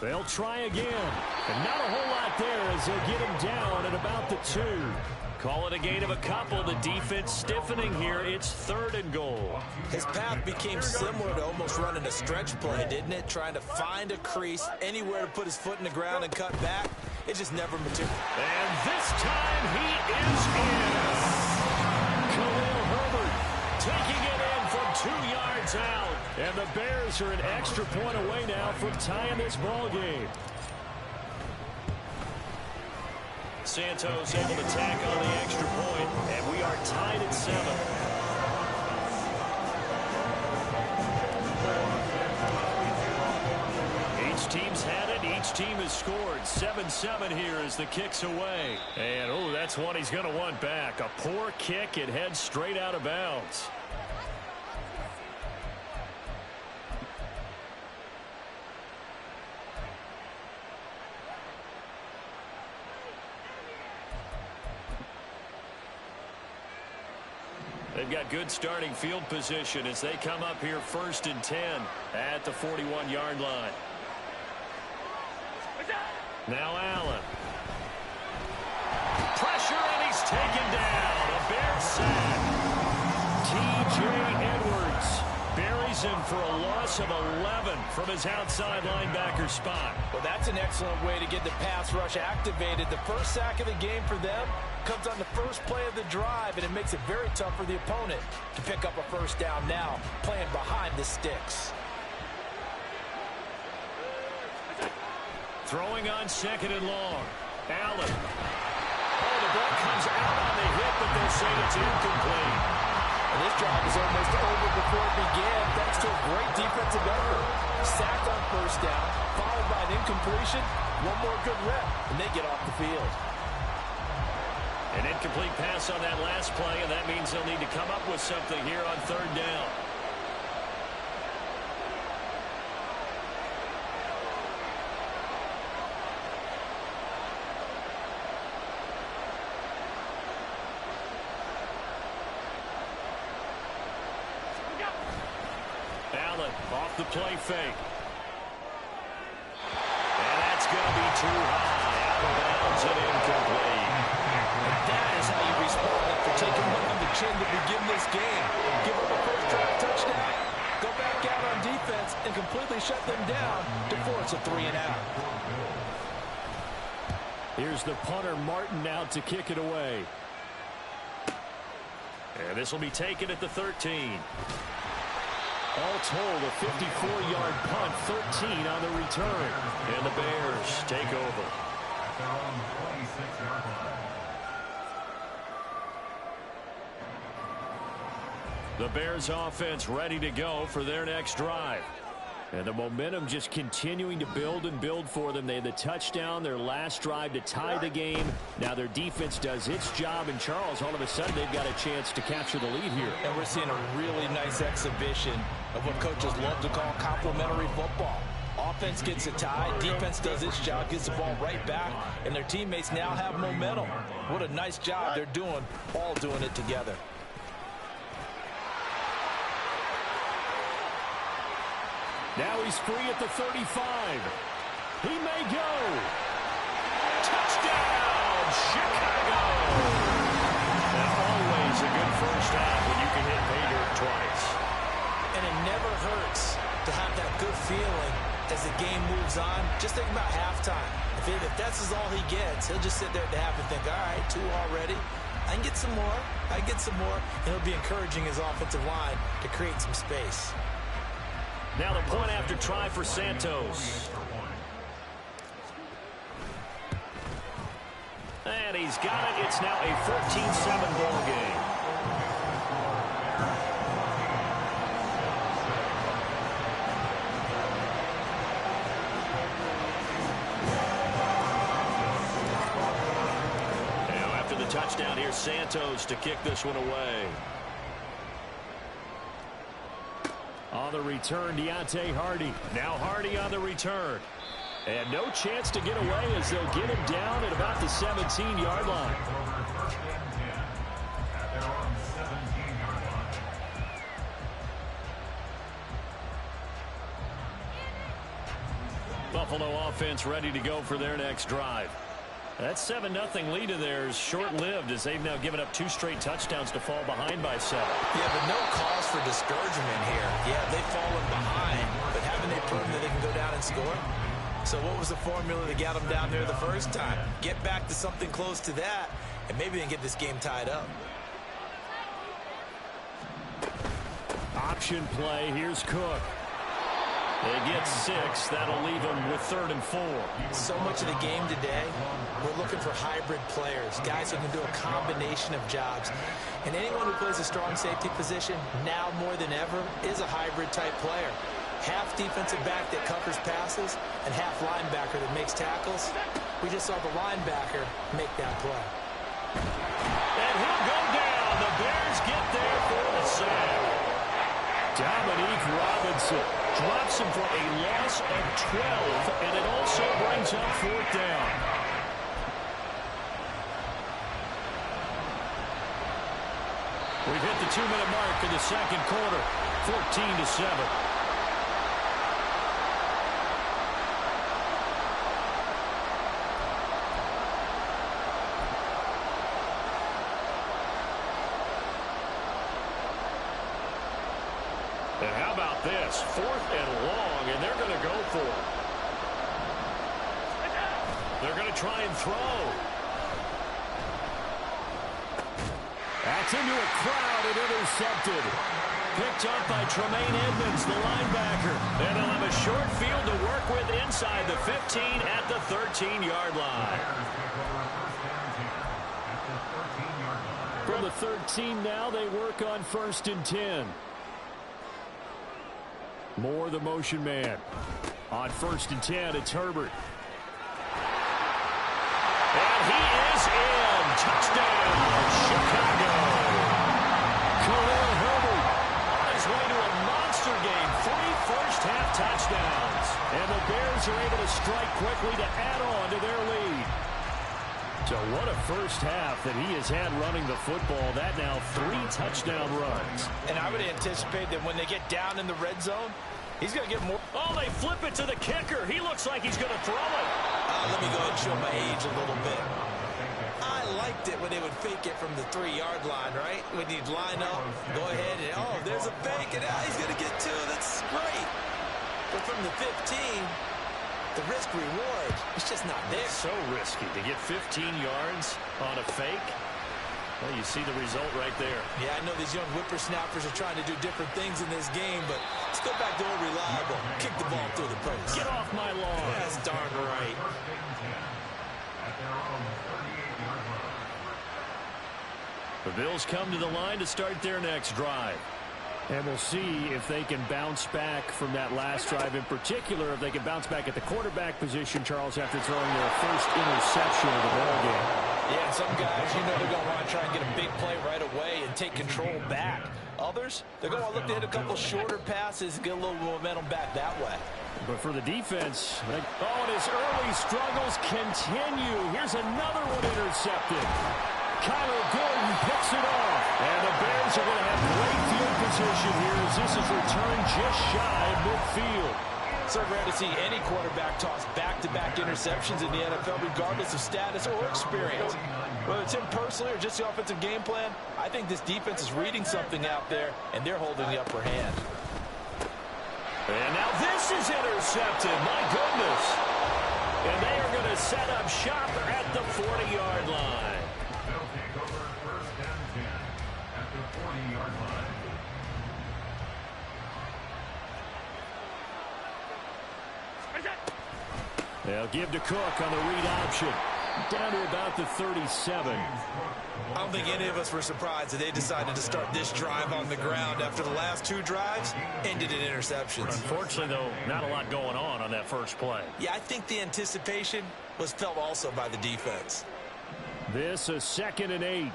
They'll try again. And not a whole lot there as they'll get him down at about the 2. Call it a gain of a couple. The defense stiffening here. It's 3rd and goal. His path became similar to almost running a stretch play, didn't it? Trying to find a crease, anywhere to put his foot in the ground and cut back. It just never materialized. And this time he is in. Khalil Herbert taking it in from 2 yards out. And the Bears are an extra point away now from tying this ball game. Santos able to tack on the extra point, and we are tied at 7. Each team's had it. Each team has scored. 7-7 here as the kick's away. And, oh, that's one he's going to want back. A poor kick. It heads straight out of bounds. They've got good starting field position as they come up here 1st and 10 at the 41-yard line. Now Allen. Pressure, and he's taken down. A Bear sack. T.J. Edwards buries him for a loss of 11 from his outside linebacker spot. Well, that's an excellent way to get the pass rush activated. The first sack of the game for them comes on the first play of the drive, and it makes it very tough for the opponent to pick up a first down now, playing behind the sticks. Throwing on 2nd and long. Allen. Oh, the ball comes out on the hit, but they'll say it's incomplete. And this drive is almost over before it began, thanks to a great defensive effort. Sacked on first down, followed by an incompletion. One more good rep, and they get off the field. An incomplete pass on that last play, and that means they'll need to come up with something here on 3rd down. Allen off the play fake. And that's going to be too high. Out of bounds and incomplete. And that is how you respond after taking one on the chin to begin this game. Give up a first drive touchdown, go back out on defense, and completely shut them down to force a 3-and-out. Here's the punter, Martin, out to kick it away. And this will be taken at the 13. All told, a 54-yard punt, 13 on the return. And the Bears take over. The Bears offense ready to go for their next drive. And the momentum just continuing to build and build for them. They had the touchdown, their last drive to tie the game. Now their defense does its job, and Charles, all of a sudden, they've got a chance to capture the lead here. And we're seeing a really nice exhibition of what coaches love to call complementary football. Offense gets a tie, defense does its job, gets the ball right back, and their teammates now have momentum. What a nice job they're doing, all doing it together. Now he's free at the 35. He may go. Touchdown, Chicago. And always a good first half when you can hit pay dirt twice. And it never hurts to have that good feeling as the game moves on. Just think about halftime. If that's all he gets, he'll just sit there at the half and think, all right, 2 already. I can get some more. I can get some more. And he'll be encouraging his offensive line to create some space. Now the point after try for Santos. And he's got it. It's now a 14-7 ball game. Now after the touchdown, here's Santos to kick this one away. On the return, Deontay Hardy. Now Hardy on the return. And no chance to get away as they'll get him down at about the 17-yard line. Buffalo offense ready to go for their next drive. That 7-0 lead of theirs short-lived as they've now given up 2 straight touchdowns to fall behind by 7. Yeah, but no cause for discouragement here. Yeah, they've fallen behind, but haven't they proven that they can go down and score? So what was the formula that got them down there the first time? Get back to something close to that, and maybe they can get this game tied up. Option play. Here's Cook. They get 6. That'll leave them with 3rd and 4. So much of the game today, we're looking for hybrid players, guys who can do a combination of jobs. And anyone who plays a strong safety position, now more than ever, is a hybrid type player. Half defensive back that covers passes and half linebacker that makes tackles. We just saw the linebacker make that play. And he'll go down. The Bears get there for the sack. Dominique Robinson drops him for a loss of 12, and it also brings up 4th down. We've hit the 2-minute mark in the second quarter, 14-7. And how about this? 4th and long, and they're going to go for it. They're going to try and throw. That's into a crowd and intercepted. Picked up by Tremaine Edmonds, the linebacker. And they'll have a short field to work with inside the 15 at the 13-yard line. From the 13 now, they work on 1st and 10. Moore, the motion man. On 1st and 10, it's Herbert. And he is in. Touchdown, Chicago. Khalil Herbert on his way to a monster game. 3 first-half touchdowns. And the Bears are able to strike quickly to add on to their lead. So what a first half that he has had running the football. That now 3 touchdown runs. And I would anticipate that when they get down in the red zone, he's going to get more. Oh, they flip it to the kicker. He looks like he's going to throw it. Let me go ahead and show my age a little bit. I liked it when they would fake it from the 3-yard line, right? When you'd line up, go ahead and, oh, there's a fake, and he's going to get 2. That's great. But from the 15, the risk-reward, it's just not there. So risky to get 15 yards on a fake. Well, you see the result right there. Yeah, I know these young whippersnappers are trying to do different things in this game, but let's go back to old reliable. Kick the ball through the post. Get off my lawn. That's darn right. The Bills come to the line to start their next drive. And we'll see if they can bounce back from that last drive. In particular, if they can bounce back at the quarterback position, Charles, after throwing their first interception of the ball game. Yeah, some guys, you know they're going to want to try and get a big play right away and take control back. Others, they're going to look to hit a couple shorter passes and get a little momentum back that way. But for the defense, and his early struggles continue. Here's another one intercepted. Kyler Gordon picks it off. And the Bears are going to have great field position here as this is returned just shy of midfield. So rare to see any quarterback toss back-to-back interceptions in the NFL, regardless of status or experience. Whether it's him personally or just the offensive game plan, I think this defense is reading something out there, and they're holding the upper hand. And now this is intercepted. My goodness. And they are going to set up shop at the 40-yard line. They'll take over 1st and 10 at the 40-yard line. They'll give to Cook on the read option. Down to about the 37. I don't think any of us were surprised that they decided to start this drive on the ground after the last 2 drives ended in interceptions. Unfortunately, though, not a lot going on that first play. Yeah, I think the anticipation was felt also by the defense. This is 2nd and 8.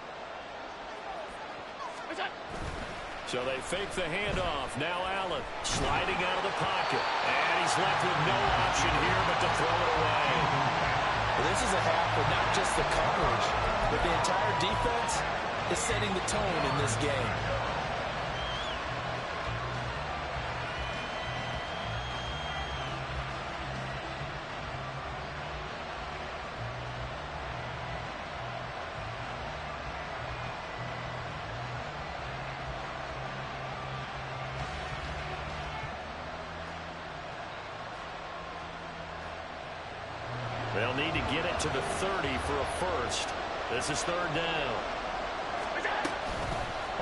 So they fake the handoff. Now Allen sliding out of the pocket. And he's left with no option here but to throw it away. Well, this is a half where not just the coverage, but the entire defense is setting the tone in this game. They'll need to get it to the 30 for a first. This is 3rd down.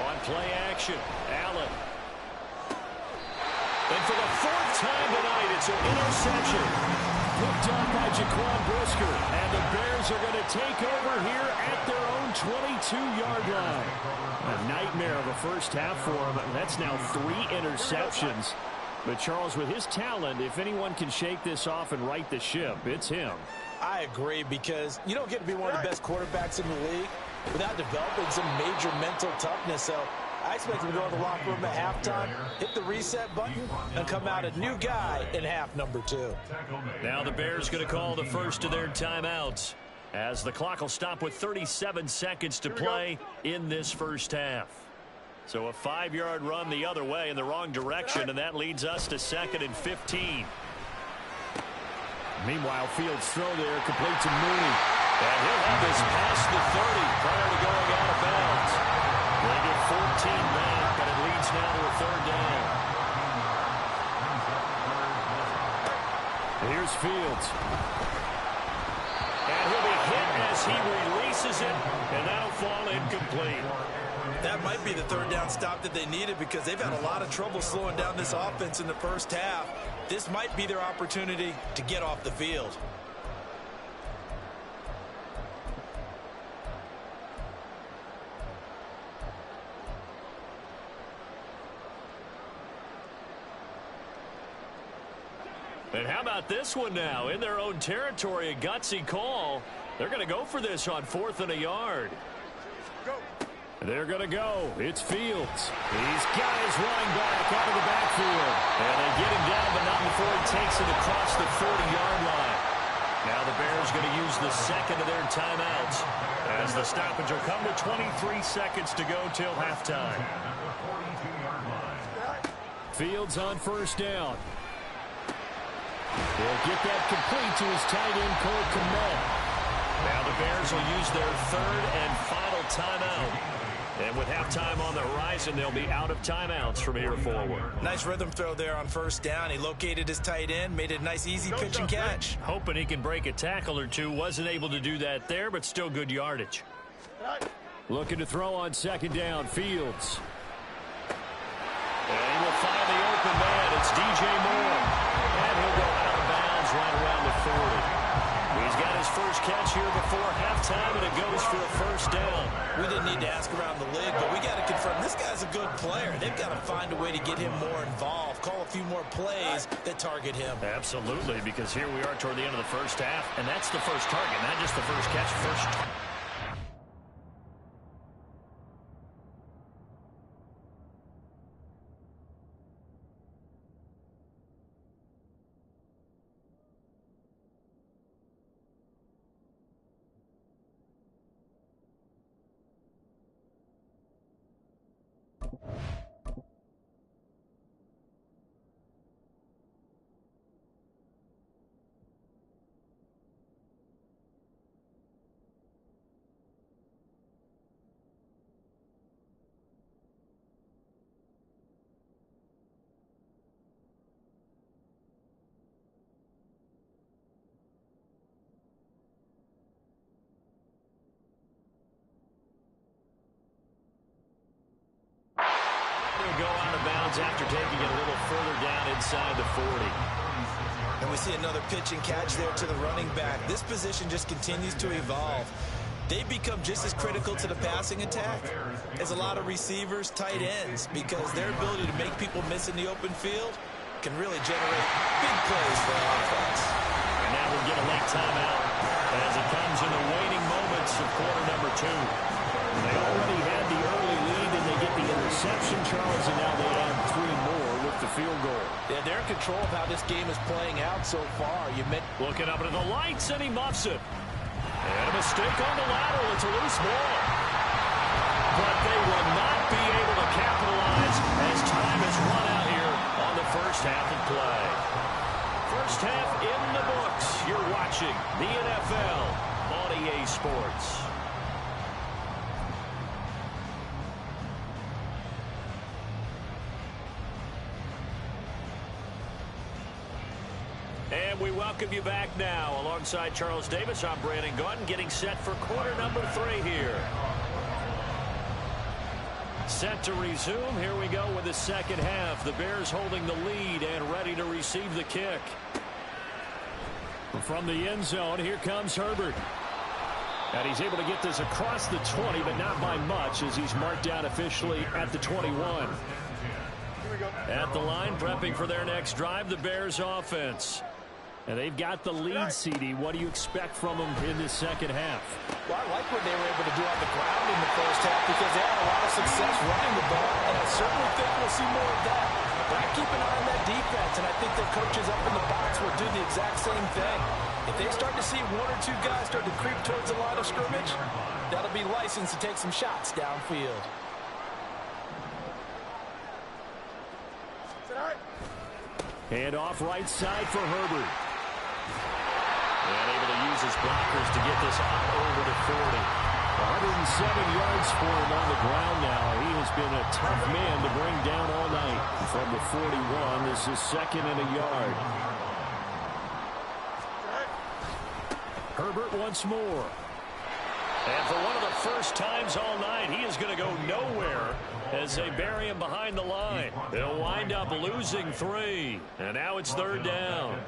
On play action, Allen. And for the 4th time tonight, it's an interception. Picked up by Jaquan Brisker. And the Bears are going to take over here at their own 22-yard line. A nightmare of a first half for them. That's now 3 interceptions. But, Charles, with his talent, if anyone can shake this off and right the ship, it's him. I agree, because you don't get to be one of the best quarterbacks in the league without developing some major mental toughness. So I expect him to go in the locker room at halftime, hit the reset button, and come out a new guy in half number 2. Now the Bears going to call the first of their timeouts, as the clock will stop with 37 seconds to play in this first half. So a 5-yard run the other way in the wrong direction, and that leads us to 2nd and 15. Meanwhile, Fields' throw there completes to Mooney. And he'll have this past the 30 prior to going out of bounds. They get 14 back, but it leads now to a 3rd down. Here's Fields. And he'll be hit as he releases it, and that'll fall incomplete. That might be the 3rd down stop that they needed, because they've had a lot of trouble slowing down this offense in the first half. This might be their opportunity to get off the field. And how about this one now? In their own territory, a gutsy call. They're going to go for this on 4th and a yard. They're going to go. It's Fields. He's got his running back out of the backfield. And they get him down, but not before he takes it across the 40-yard line. Now the Bears going to use the 2nd of their timeouts, as the stoppage will come with 23 seconds to go till halftime. Fields on 1st down. He'll get that complete to his tight end, Cole Kmet. Now the Bears will use their 3rd and final timeout. And with halftime on the horizon, they'll be out of timeouts from here forward. Nice rhythm throw there on 1st down. He located his tight end, made it a nice, easy pitch and catch. Hoping he can break a tackle or two. Wasn't able to do that there, but still good yardage. Looking to throw on 2nd down, Fields. And he will find the open man. It's DJ Moore. And he'll go out of bounds right around the 40. He's got his first catch here before halftime, and it goes for a 1st down. We didn't need to ask around the league, but we got to confirm this guy's a good player. They've got to find a way to get him more involved, call a few more plays that target him. Absolutely, because here we are toward the end of the first half, and that's the first target, not just the first catch, first. Go out of bounds after taking it a little further down inside the 40. And we see another pitch and catch there to the running back. This position just continues to evolve. They become just as critical to the passing attack as a lot of receivers, tight ends, because their ability to make people miss in the open field can really generate big plays for the offense. And now we'll get a late timeout as it comes in the waning moments of quarter number 2. They already had the early lead, and they get the interception, Charles, and now they add 3 more with the field goal. Yeah, they're in control of how this game is playing out so far. Looking up into the lights, and he muffs it. And a mistake on the lateral. It's a loose ball. But they will not be able to capitalize as time has run out here on the first half of play. First half in the books. You're watching the NFL on EA Sports. And we welcome you back now. Alongside Charles Davis, I'm Brandon Gaudin, getting set for quarter number 3 here. Set to resume. Here we go with the second half. The Bears holding the lead and ready to receive the kick. From the end zone, here comes Herbert. And he's able to get this across the 20, but not by much, as he's marked down officially at the 21. At the line, prepping for their next drive, the Bears offense. And they've got the lead, CD. What do you expect from them in this second half? Well, I like what they were able to do on the ground in the first half because they had a lot of success running the ball, and I certainly think we'll see more of that. But I keep an eye on that defense, and I think their coaches up in the box will do the exact same thing. If they start to see one or two guys start to creep towards the line of scrimmage, that'll be licensed to take some shots downfield. Hand off right side for Herbert. And able to use his blockers to get this out over to 40. 107 yards for him on the ground now. He has been a tough man to bring down all night. From the 41, this is 2nd and a yard. Herbert once more. And for one of the first times all night, he is going to go nowhere as they bury him behind the line. They'll wind up losing 3. And now it's 3rd down.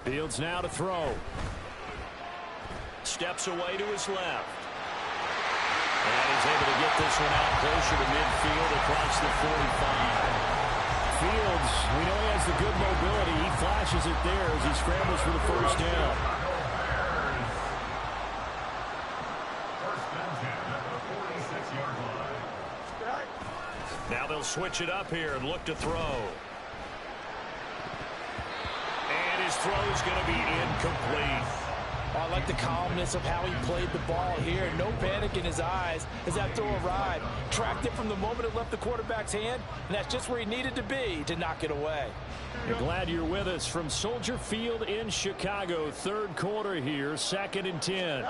Fields now to throw. Steps away to his left. And he's able to get this one out closer to midfield across the 45. Fields, we know he has the good mobility. He flashes it there as he scrambles for the first down. Now they'll switch it up here and look to throw. And his throw is going to be incomplete. I like the calmness of how he played the ball here. No panic in his eyes as that throw arrived. Tracked it from the moment it left the quarterback's hand, and that's just where he needed to be to knock it away. We're glad you're with us from Soldier Field in Chicago. 3rd quarter here, 2nd and 10.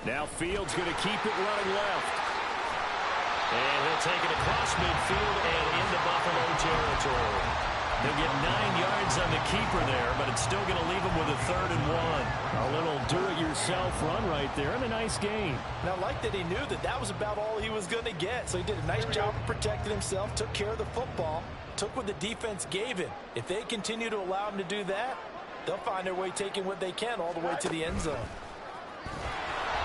Now Fields going to keep it running left. And he'll take it across midfield and into Buffalo territory. He'll get 9 yards on the keeper there, but it's still going to leave him with a 3rd and 1. A little do-it-yourself run right there, and a nice gain. And I like that he knew that that was about all he was going to get. So he did a nice job of protecting himself, took care of the football, took what the defense gave him. If they continue to allow him to do that, they'll find their way taking what they can all the way to the end zone.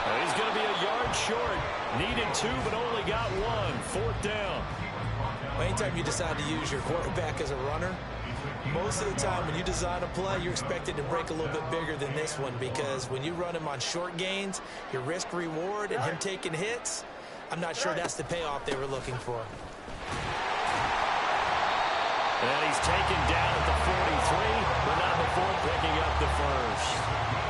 Well, he's going to be a yard short. Needed 2, but only got 1. 4th down. Anytime you decide to use your quarterback as a runner, most of the time when you design a play, you're expected to break a little bit bigger than this one because when you run him on short gains, your risk-reward and him taking hits, I'm not sure that's the payoff they were looking for. And he's taken down at the 43, but not before picking up the first.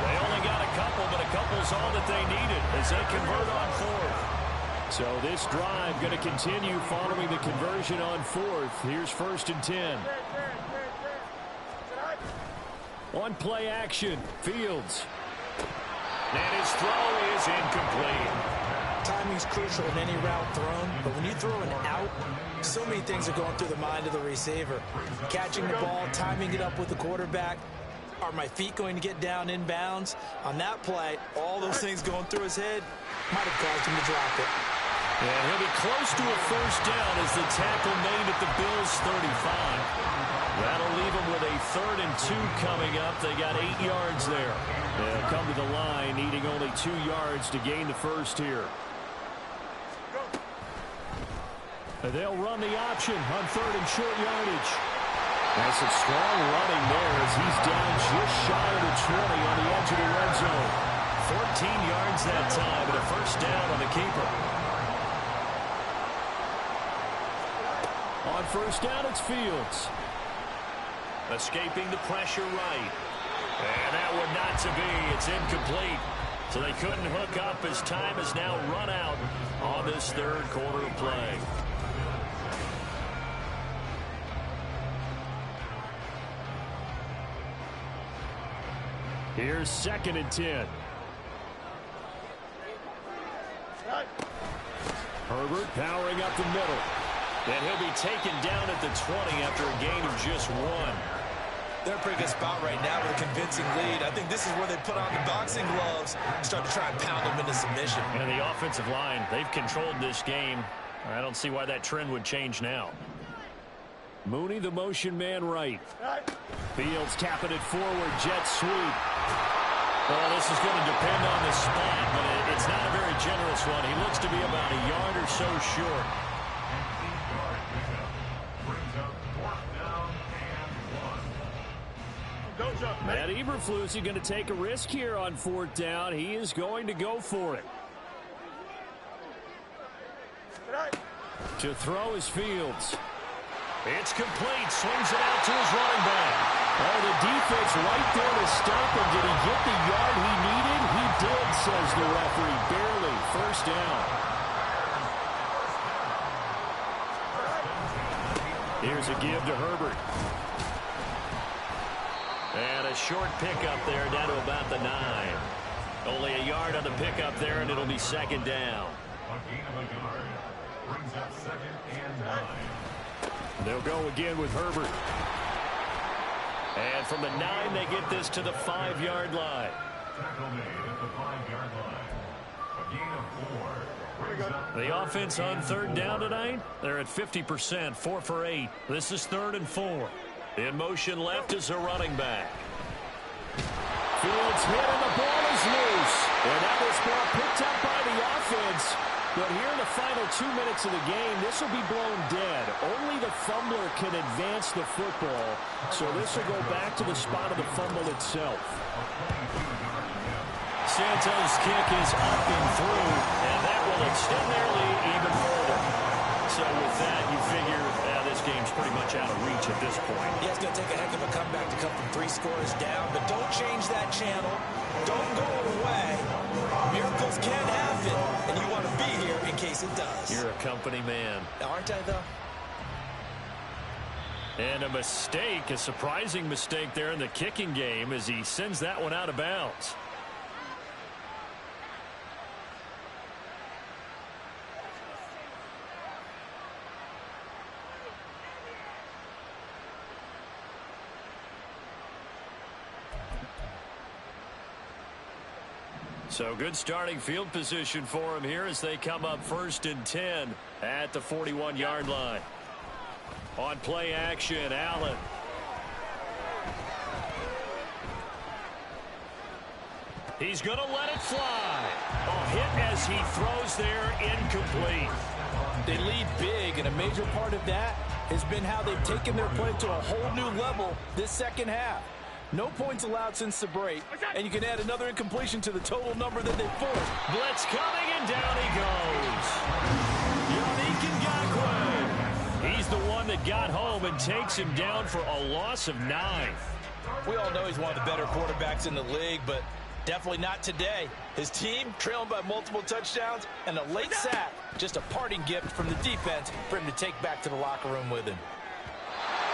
They only got a couple, but a couple's all that they needed as they convert on 4th. So this drive going to continue following the conversion on 4th. Here's 1st and 10. On play action, Fields. And his throw is incomplete. Timing's crucial in any route thrown, but when you throw an out, so many things are going through the mind of the receiver. Catching the ball, timing it up with the quarterback. Are my feet going to get down inbounds? On that play, all those things going through his head might have caused him to drop it. And he'll be close to a first down as the tackle made at the Bills' 35. That'll leave them with a 3rd and 2 coming up. They got 8 yards there. They'll come to the line, needing only 2 yards to gain the first here. They'll run the option on 3rd and short yardage. That's some strong running there as he's down just shy of the 20 on the edge of the red zone. 14 yards that time and a first down on the keeper. On first down, it's Fields. Escaping the pressure right. And that one not to be. It's incomplete. So they couldn't hook up as time has now run out on this 3rd quarter play. Here's 2nd and 10. Herbert powering up the middle. And he'll be taken down at the 20 after a gain of just 1. They're in a pretty good spot right now with a convincing lead. I think this is where they put on the boxing gloves and start to try and pound them into submission. And the offensive line, they've controlled this game. I don't see why that trend would change now. Mooney, the motion man right. Fields tapping it forward, jet sweep. Well, this is going to depend on the spot, but it's not a very generous one. He looks to be about a yard or so short. Matt Eberflus is going to take a risk here on 4th down. He is going to go for it. To throw is Fields. It's complete. Swings it out to his running back. Oh, the defense right there to stop him. Did he get the yard he needed? He did, says the referee. Barely. First down. Here's a give to Herbert. And a short pickup there down to about the 9. Only a yard on the pickup there, and it'll be 2nd down. A gain of a yard. Brings up 2nd and 9. They'll go again with Herbert. And from the 9, they get this to the 5-yard line. Tackle made at the 5-yard line. A gain of 4. The offense on 3rd down tonight, they're at 50%, 4 for 8. This is 3rd and 4. In motion left is a running back. Fields hit and the ball is loose. And that was ball picked up by the offense. But here in the final 2 minutes of the game, this will be blown dead. Only the fumbler can advance the football. So this will go back to the spot of the fumble itself. Santos' kick is up and through, and that will extend their lead even further. So with that, you figure this game's pretty much out of reach at this point. Yeah, it's going to take a heck of a comeback to come from 3 scores down, but don't change that channel. Don't go away. Miracles can happen, and you want to be here in case it does. You're a company man. Aren't I, though? And a mistake, a surprising mistake there in the kicking game as he sends that one out of bounds. So good starting field position for him here as they come up 1st and 10 at the 41-yard line. On play action, Allen. He's going to let it fly. A hit as he throws there, incomplete. They lead big, and a major part of that has been how they've taken their play to a whole new level this second half. No points allowed since the break, and you can add another incompletion to the total number that they forced. Blitz coming, and down he goes. Yannick Ngakoue. He's the one that got home and takes him down for a loss of 9. We all know he's one of the better quarterbacks in the league, but definitely not today. His team trailing by multiple touchdowns, and a late sack, just a parting gift from the defense for him to take back to the locker room with him.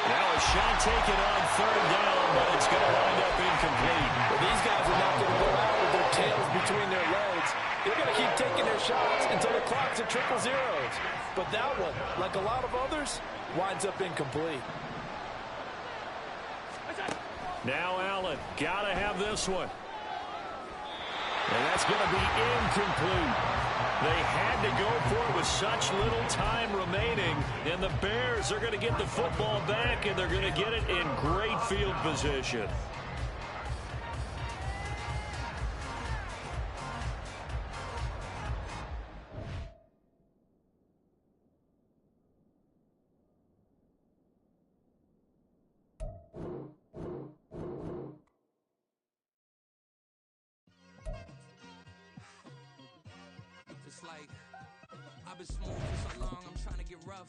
Now a shot taken on 3rd down, but it's going to wind up incomplete. Well, these guys are not going to go out with their tails between their legs. They're going to keep taking their shots until the clock's at triple zeros. But that one, like a lot of others, winds up incomplete. Now Allen, got to have this one. And that's going to be incomplete. They had to go for it with such little time remaining. And the Bears are going to get the football back, and they're going to get it in great field position. It's like, I've been smooth for so long, I'm trying to get rough.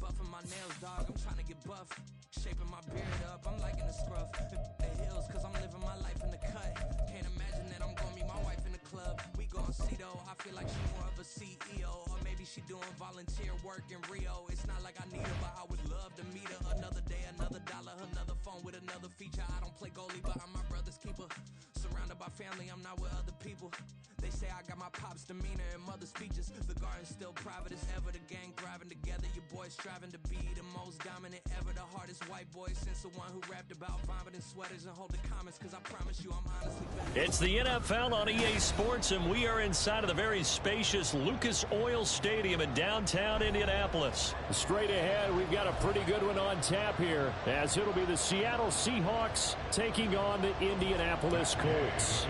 Buffing my nails, dog, I'm trying to get buff. Shaping my beard up, I'm liking the scruff. The hills, cause I'm living my life in the cut. Can't imagine that I'm gonna meet my wife in the club. We gon' see though, I feel like she more of a CEO. Or maybe she doing volunteer work in Rio. It's not like I need her, but I would love to meet her. Another day, another dollar, another phone with another feature. I don't play goalie, but I'm my brother's keeper. Surrounded by family, I'm not with other people. They say I got my pop's demeanor and mother's features. The garden's still private as ever. The gang thriving together. Your boys striving to be the most dominant ever. The hardest white boy since the one who rapped about vomiting sweaters and holding comments. Cause I promise you I'm honestly better. It's the NFL on EA Sports, and we are inside of the very spacious Lucas Oil Stadium in downtown Indianapolis. Straight ahead, we've got a pretty good one on tap here, as it'll be the Seattle Seahawks taking on the Indianapolis Colts.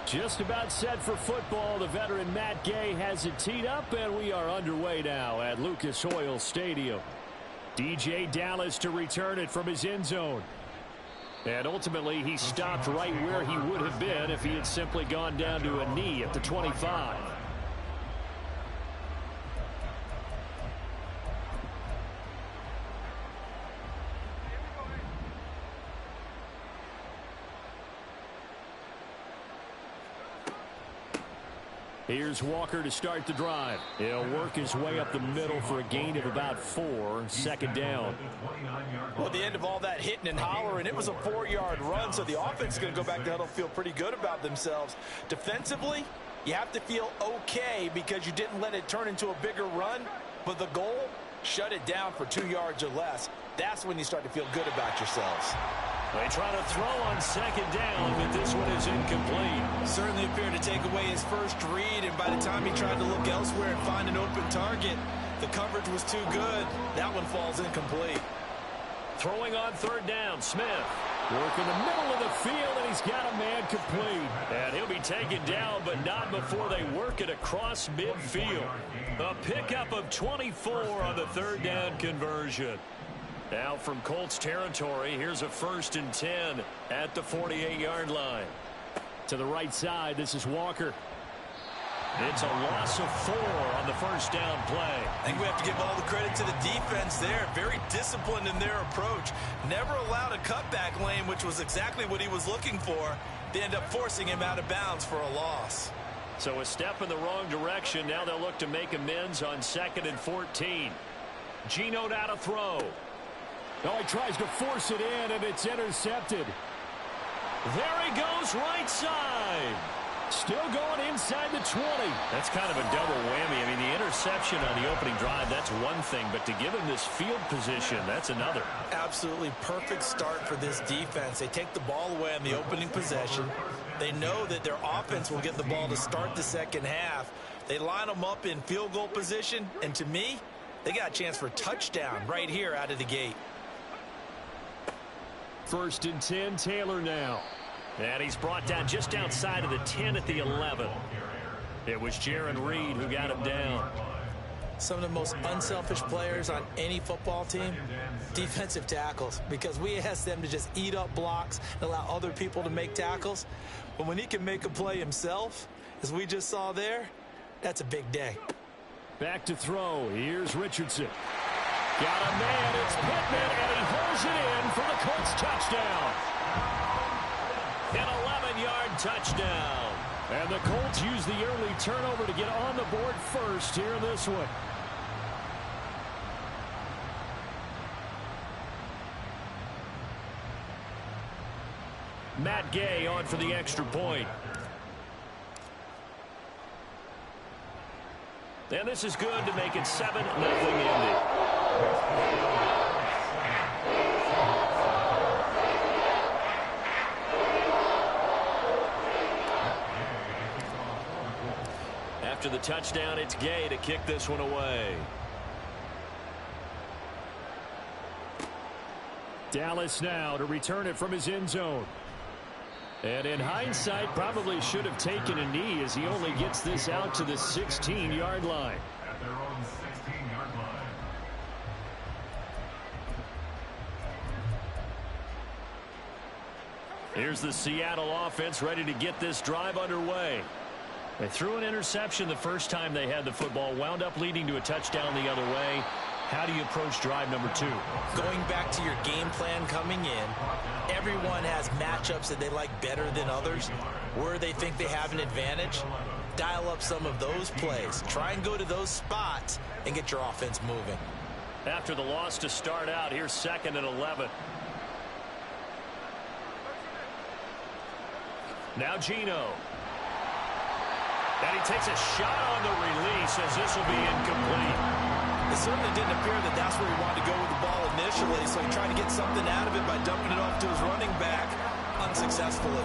Just about set for football. The veteran Matt Gay has it teed up, and we are underway now at Lucas Oil Stadium. DJ Dallas to return it from his end zone. And ultimately, he stopped right where he would have been if he had simply gone down to a knee at the 25. Here's Walker to start the drive. He'll work his way up the middle for a gain of about 4. Second down. Well, at the end of all that hitting and hollering, it was a 4-yard run, so the offense is going to go back to huddle, feel pretty good about themselves. Defensively, you have to feel okay because you didn't let it turn into a bigger run, but the goal, shut it down for 2 yards or less. That's when you start to feel good about yourselves. They try to throw on second down, but this one is incomplete. Certainly appeared to take away his first read, and by the time he tried to look elsewhere and find an open target, the coverage was too good. That one falls incomplete. Throwing on third down, Smith. Work in the middle of the field, and he's got a man complete. And he'll be taken down, but not before they work it across midfield. A pickup of 24 on the third down conversion. Now from Colts territory, here's a 1st and 10 at the 48-yard line. To the right side, this is Walker. It's a loss of 4 on the first down play. I think we have to give all the credit to the defense there. Very disciplined in their approach. Never allowed a cutback lane, which was exactly what he was looking for. They end up forcing him out of bounds for a loss. So a step in the wrong direction. Now they'll look to make amends on 2nd and 14. Geno now to throw. Oh, he tries to force it in, and it's intercepted. There he goes, right side. Still going inside the 20. That's kind of a double whammy. I mean, the interception on the opening drive, that's one thing. But to give him this field position, that's another. Absolutely perfect start for this defense. They take the ball away on the opening possession. They know that their offense will get the ball to start the second half. They line them up in field goal position. And to me, they got a chance for a touchdown right here out of the gate. 1st and 10, Taylor now. And he's brought down just outside of the 10 at the 11. It was Jaron Reed who got him down. Some of the most unselfish players on any football team, defensive tackles, because we ask them to just eat up blocks and allow other people to make tackles. But when he can make a play himself, as we just saw there, that's a big day. Back to throw. Here's Richardson. Got a man. It's Pittman, and he holds it in for the Colts touchdown. An 11-yard touchdown. And the Colts use the early turnover to get on the board first here in this one. Matt Gay on for the extra point. And this is good to make it 7-0 Indy. After the touchdown, it's Gay to kick this one away. Dallas now to return it from his end zone. And in hindsight, probably should have taken a knee as he only gets this out to the 16-yard line. At their own 16-yard line. Here's the Seattle offense ready to get this drive underway. They threw an interception the first time they had the football, wound up leading to a touchdown the other way. How do you approach drive number 2? Going back to your game plan coming in, everyone has matchups that they like better than others, where they think they have an advantage. Dial up some of those plays. Try and go to those spots and get your offense moving. After the loss to start out, here's 2nd and 11. Now Geno. And he takes a shot on the release as this will be incomplete. It certainly didn't appear that that's where he wanted to go with the ball initially, so he tried to get something out of it by dumping it off to his running back unsuccessfully.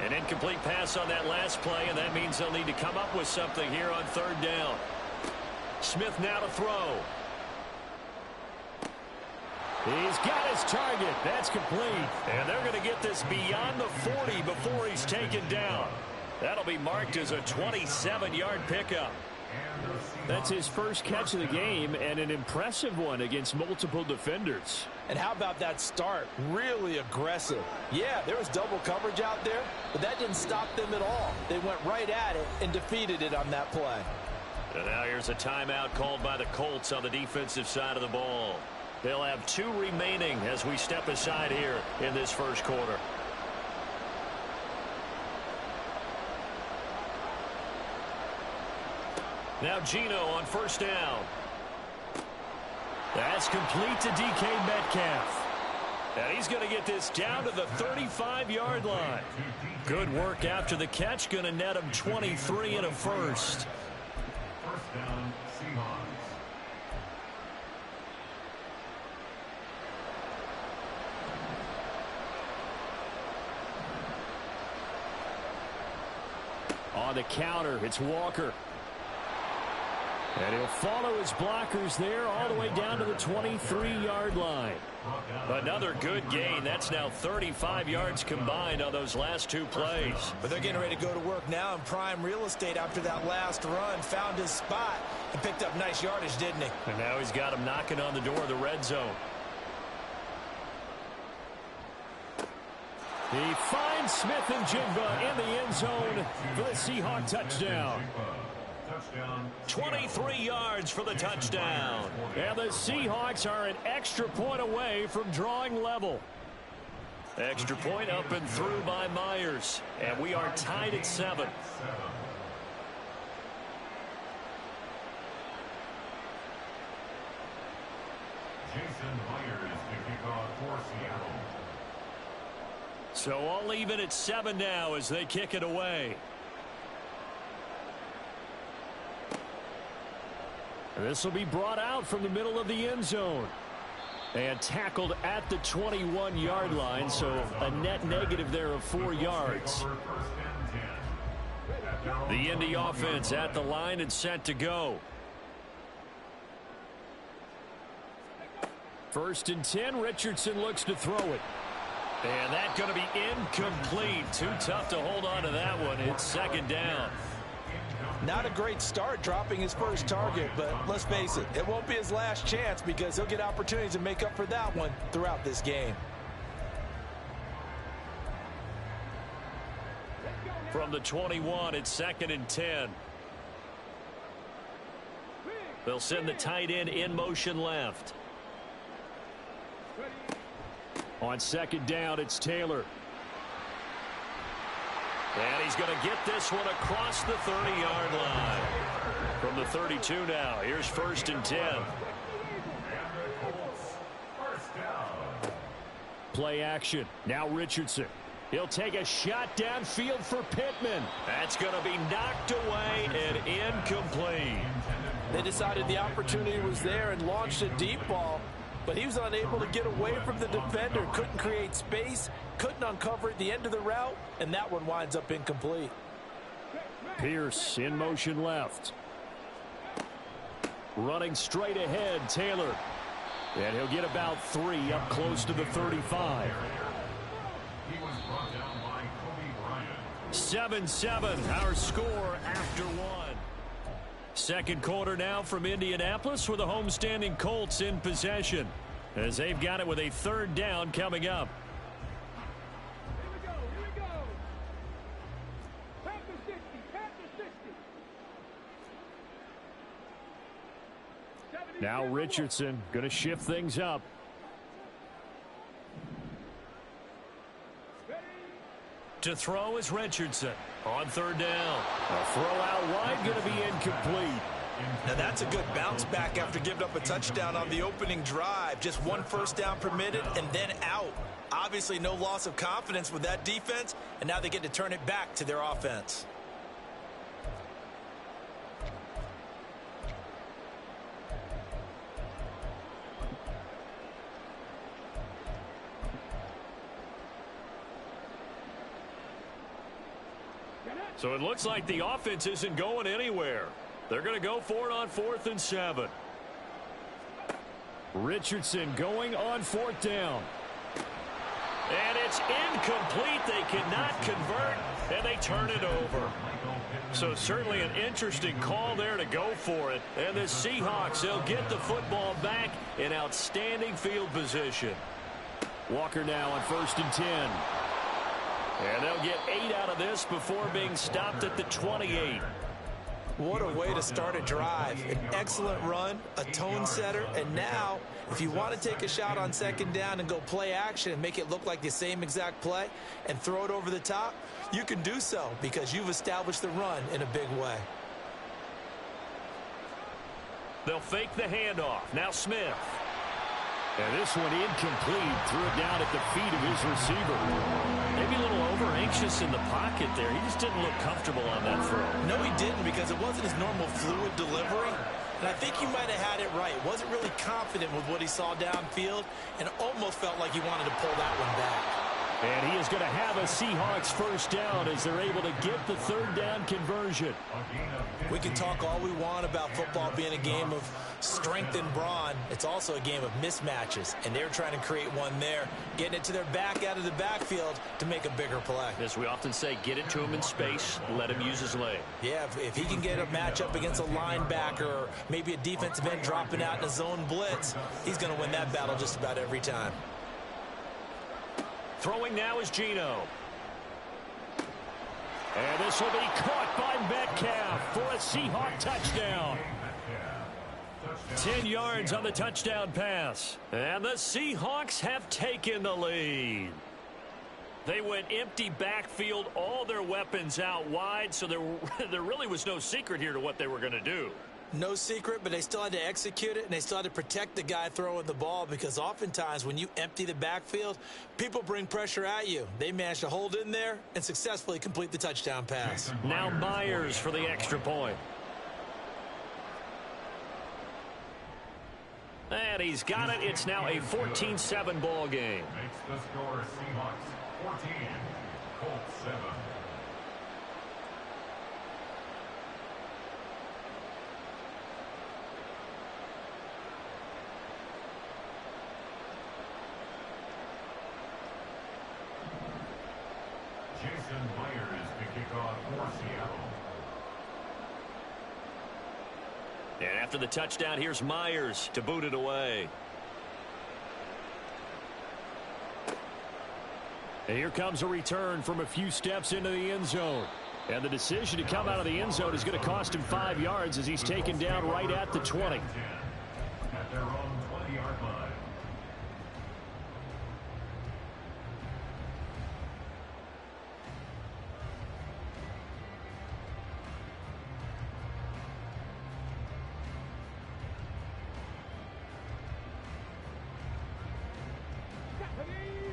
An incomplete pass on that last play, and that means they'll need to come up with something here on 3rd down. Smith now to throw. He's got his target. That's complete. And they're going to get this beyond the 40 before he's taken down. That'll be marked as a 27-yard pickup. That's his first catch of the game, and an impressive one against multiple defenders. And how about that start? Really aggressive. Yeah, there was double coverage out there, but that didn't stop them at all. They went right at it and defeated it on that play. And now here's a timeout called by the Colts on the defensive side of the ball. They'll have 2 remaining as we step aside here in this first quarter. Now Gino on first down. That's complete to DK Metcalf. And he's going to get this down to the 35-yard line. Good work after the catch. Going to net him 23 and a first. First down, Seahawks. On the counter, it's Walker. And he'll follow his blockers there all the way down to the 23-yard line. Another good gain. That's now 35 yards combined on those last 2 plays. But they're getting ready to go to work now in prime real estate after that last run. Found his spot and picked up nice yardage, didn't he? And now he's got him knocking on the door of the red zone. He finds Smith and Jigba in the end zone for the Seahawk touchdown. 23 yards for the touchdown. And the Seahawks are an extra point away from drawing level. Extra point up and through by Myers. And we are tied at 7. Jason Myers to kick off for Seattle. So all even at 7 now as they kick it away. This will be brought out from the middle of the end zone. And tackled at the 21-yard line, so a net negative there of 4 yards. The Indy offense at the line and set to go. 1st and 10, Richardson looks to throw it. And that's going to be incomplete. Too tough to hold on to that one. It's 2nd down. Not a great start dropping his first target, but let's face it, it won't be his last chance because he'll get opportunities to make up for that one throughout this game. From the 21, it's 2nd and 10. They'll send the tight end in motion left. On 2nd down, it's Taylor. And he's going to get this one across the 30-yard line. From the 32 now, here's 1st and 10. Play action. Now Richardson. He'll take a shot downfield for Pittman. That's going to be knocked away and incomplete. They decided the opportunity was there and launched a deep ball, but he was unable to get away from the defender, couldn't create space, couldn't uncover at the end of the route, and that one winds up incomplete. Pierce in motion left. Running straight ahead, Taylor. And he'll get about 3 up close to the 35. 7-7, our score after 1. 2nd quarter now from Indianapolis with the homestanding Colts in possession as they've got it with a 3rd down coming up. Here we go. Pass the 60. Now Richardson going to shift things up. To throw is Richardson on 3rd down. A throw out wide going to be incomplete. Now that's a good bounce back after giving up a touchdown on the opening drive. Just 1 first down permitted and then out. Obviously no loss of confidence with that defense, and now they get to turn it back to their offense. So it looks like the offense isn't going anywhere. They're going to go for it on 4th and 7. Richardson going on 4th down. And it's incomplete. They cannot convert, and they turn it over. So certainly an interesting call there to go for it. And the Seahawks, they'll get the football back in outstanding field position. Walker now on 1st and 10. And they'll get 8 out of this before being stopped at the 28. What a way to start a drive. An excellent run, a tone setter, and now if you want to take a shot on 2nd down and go play action and make it look like the same exact play and throw it over the top, you can do so because you've established the run in a big way. They'll fake the handoff. Now Smith. And this one incomplete. Threw it down at the feet of his receiver. Maybe a little over-anxious in the pocket there. He just didn't look comfortable on that throw. No, he didn't, because it wasn't his normal fluid delivery. And I think he might have had it right. Wasn't really confident with what he saw downfield and almost felt like he wanted to pull that one back. And he is going to have a Seahawks 1st down as they're able to get the 3rd down conversion. We can talk all we want about football being a game of strength and brawn. It's also a game of mismatches, and they're trying to create one there, getting it to their back out of the backfield to make a bigger play. As we often say, get it to him in space, let him use his leg. Yeah, if he can get a matchup against a linebacker or maybe a defensive end dropping out in a zone blitz, he's going to win that battle just about every time. Throwing now is Geno. And this will be caught by Metcalf for a Seahawk touchdown. 10 yards on the touchdown pass. And the Seahawks have taken the lead. They went empty backfield, all their weapons out wide, so there really was no secret here to what they were going to do. No secret, but they still had to execute it, and they still had to protect the guy throwing the ball, because oftentimes when you empty the backfield, people bring pressure at you. They managed to hold in there and successfully complete the touchdown pass. Now Myers for the extra point. And he's got it. It's now a 14-7 ball game. Makes the score Seahawks 14, Colts 7. Jason Myers to kick off for Seattle. And after the touchdown, here's Myers to boot it away. And here comes a return from a few steps into the end zone. And the decision to come out of the end zone is going to cost him 5 yards as he's taken down right at the 20. At their own 20-yard line.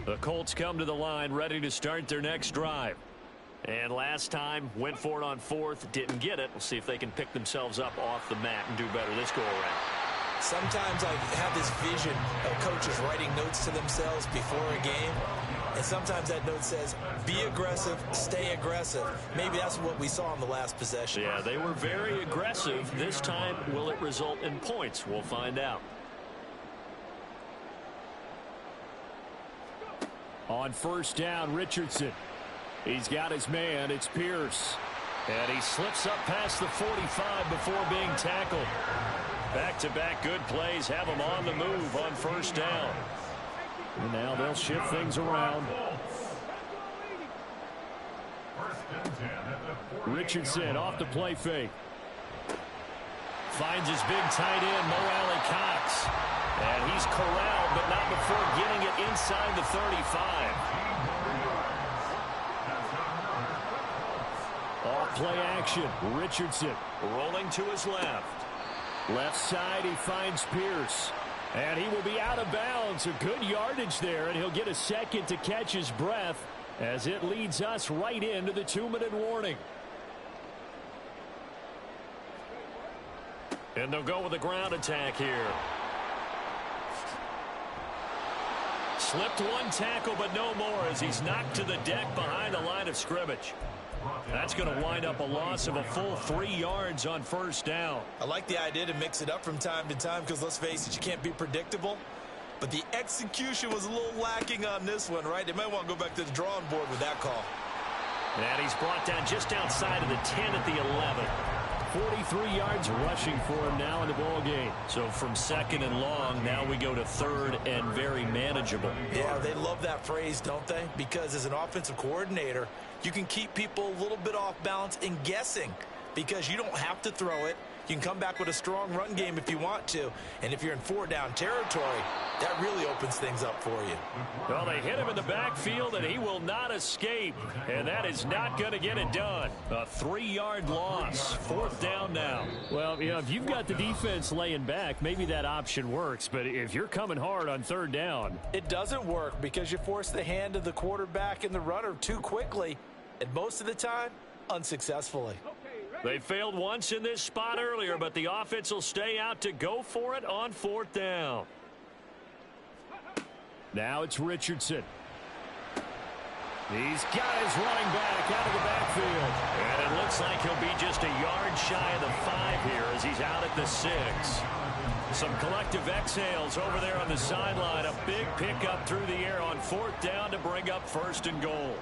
The Colts come to the line ready to start their next drive. And last time went for it on 4th, didn't get it. We'll see if they can pick themselves up off the mat and do better this go around. Sometimes I have this vision of coaches writing notes to themselves before a game, and sometimes that note says, be aggressive, stay aggressive. Maybe that's what we saw in the last possession. Yeah, they were very aggressive. This time, will it result in points? We'll find out. On 1st down, Richardson. He's got his man. It's Pierce. And he slips up past the 45 before being tackled. Back-to-back good plays have him on the move on 1st down. And now they'll shift things around. Richardson off the play fake. Finds his big tight end, Mo Alley-Cox. And he's corralled, but not before getting it inside the 35. Off play action. Richardson rolling to his left. Left side, he finds Pierce. And he will be out of bounds. A good yardage there, and he'll get a second to catch his breath as it leads us right into the 2-minute warning. And they'll go with a ground attack here. Slipped one tackle, but no more as he's knocked to the deck behind the line of scrimmage. That's going to wind up a loss of a full 3 yards on first down. I like the idea to mix it up from time to time because, let's face it, you can't be predictable. But the execution was a little lacking on this one, right? They might want to go back to the drawing board with that call. And he's brought down just outside of the 10 at the 11. 43 yards rushing for him now in the ball game. So from second and long, now we go to third and very manageable. Yeah, they love that phrase, don't they? Because as an offensive coordinator, you can keep people a little bit off balance and guessing because you don't have to throw it. You can come back with a strong run game if you want to. And if you're in 4-down territory, that really opens things up for you. Well, they hit him in the backfield, and he will not escape. And that is not going to get it done. A 3-yard loss. 4th down now. Well, you know, if you've got the defense laying back, maybe that option works. But if you're coming hard on 3rd down, it doesn't work because you force the hand of the quarterback and the runner too quickly. And most of the time, unsuccessfully. They failed once in this spot earlier, but the offense will stay out to go for it on 4th down. Now it's Richardson. He's got his running back out of the backfield. And it looks like he'll be just a yard shy of the 5 here as he's out at the 6. Some collective exhales over there on the sideline. A big pickup through the air on 4th down to bring up 1st and goal.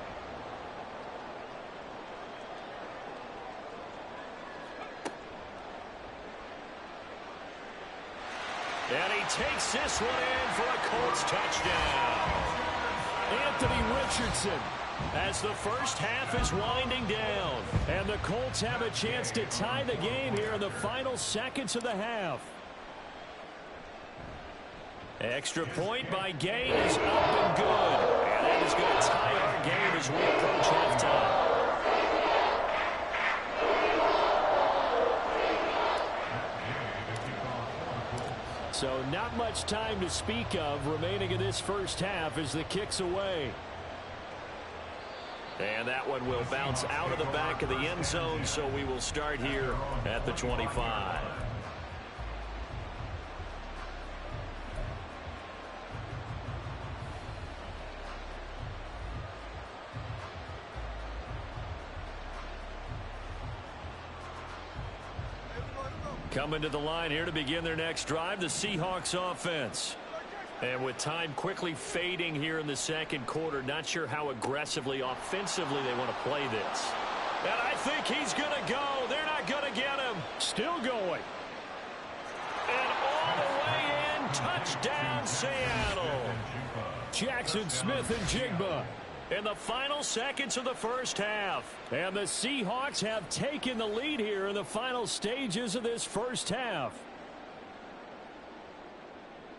And he takes this one in for a Colts touchdown. Anthony Richardson. As the first half is winding down. And the Colts have a chance to tie the game here in the final seconds of the half. Extra point by Gain is up and good. And that is going to tie our game as we approach halftime. So not much time to speak of remaining in this first half as the kick's away. And that one will bounce out of the back of the end zone, so we will start here at the 25. Coming to the line here to begin their next drive, the Seahawks offense. And with time quickly fading here in the second quarter, not sure how aggressively, offensively they want to play this. And I think he's going to go. They're not going to get him. Still going. And all the way in, touchdown Seattle. Jackson Smith and Jigba. In the final seconds of the first half. And the Seahawks have taken the lead here in the final stages of this first half.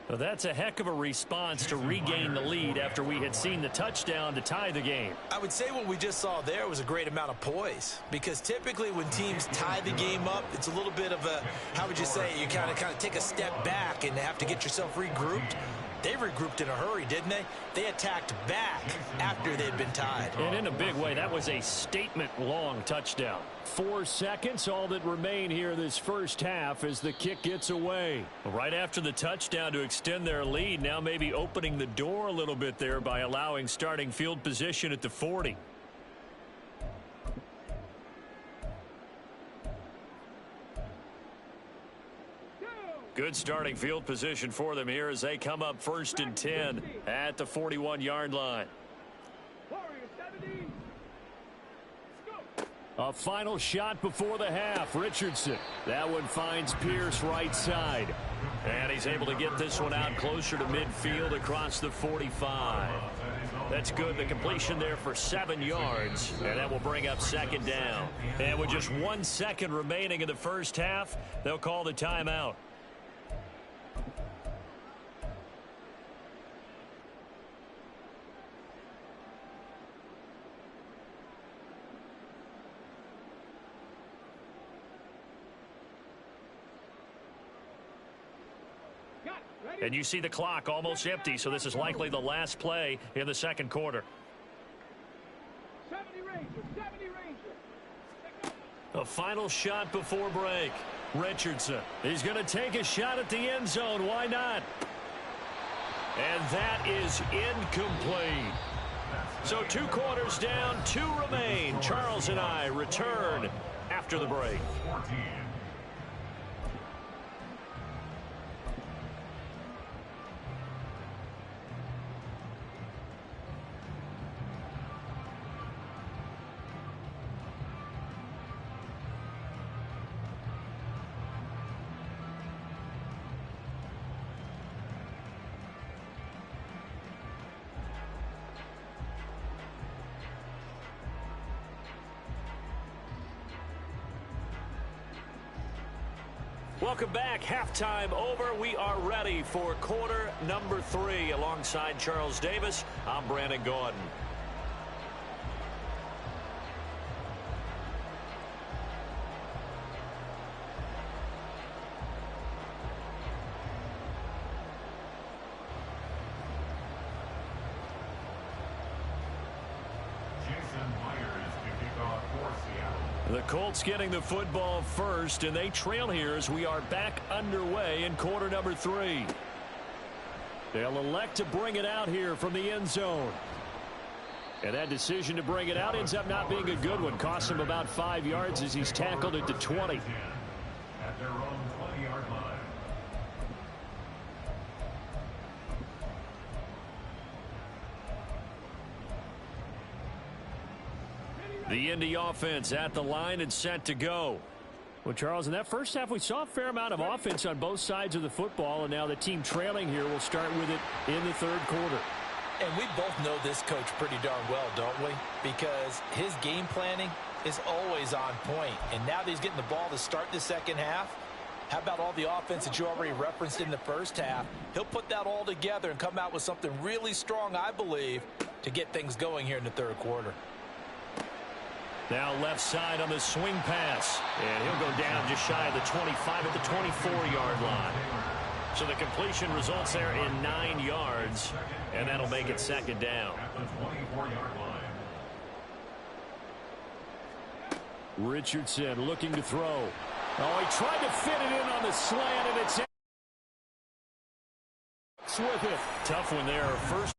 Well, that's a heck of a response to regain the lead after we had seen the touchdown to tie the game. I would say what we just saw there was a great amount of poise, because typically when teams tie the game up, it's a little bit of a, how would you say, you kind of take a step back and have to get yourself regrouped. They regrouped in a hurry, didn't they? They attacked back after they'd been tied. And in a big way, that was a statement-long touchdown. 4 seconds, all that remain here this first half as the kick gets away. Right after the touchdown to extend their lead, now maybe opening the door a little bit there by allowing starting field position at the 40. Good starting field position for them here as they come up 1st and 10 at the 41-yard line. A final shot before the half. Richardson. That one finds Pierce right side. And he's able to get this one out closer to midfield across the 45. That's good. The completion there for 7 yards. And that will bring up 2nd down. And with just 1 second remaining in the first half, they'll call the timeout. And you see the clock almost empty, so this is likely the last play in the second quarter. 70 Ranger. A final shot before break. Richardson. He's going to take a shot at the end zone. Why not? And that is incomplete. So 2 quarters down, 2 remain. Charles and I return after the break. 14. Welcome back. Halftime over. We are ready for quarter number 3. Alongside Charles Davis, I'm Brandon Gordon. The Colts getting the football first, and they trail here as we are back underway in quarter number 3. They'll elect to bring it out here from the end zone. And that decision to bring it out ends up not being a good one. Costs him about 5 yards as he's tackled at the 20. At their own 20-yard line. The Indy offense at the line and set to go. Well, Charles, in that first half, we saw a fair amount of offense on both sides of the football, and now the team trailing here will start with it in the third quarter. And we both know this coach pretty darn well, don't we? Because his game planning is always on point. And now that he's getting the ball to start the second half, how about all the offense that you already referenced in the first half? He'll put that all together and come out with something really strong, I believe, to get things going here in the third quarter. Now left side on the swing pass. And he'll go down just shy of the 25 at the 24-yard line. So the completion results there in 9 yards. And that'll make it second down. At the 24-yard line. Richardson looking to throw. Oh, he tried to fit it in on the slant, and it's with it. Tough one there. First.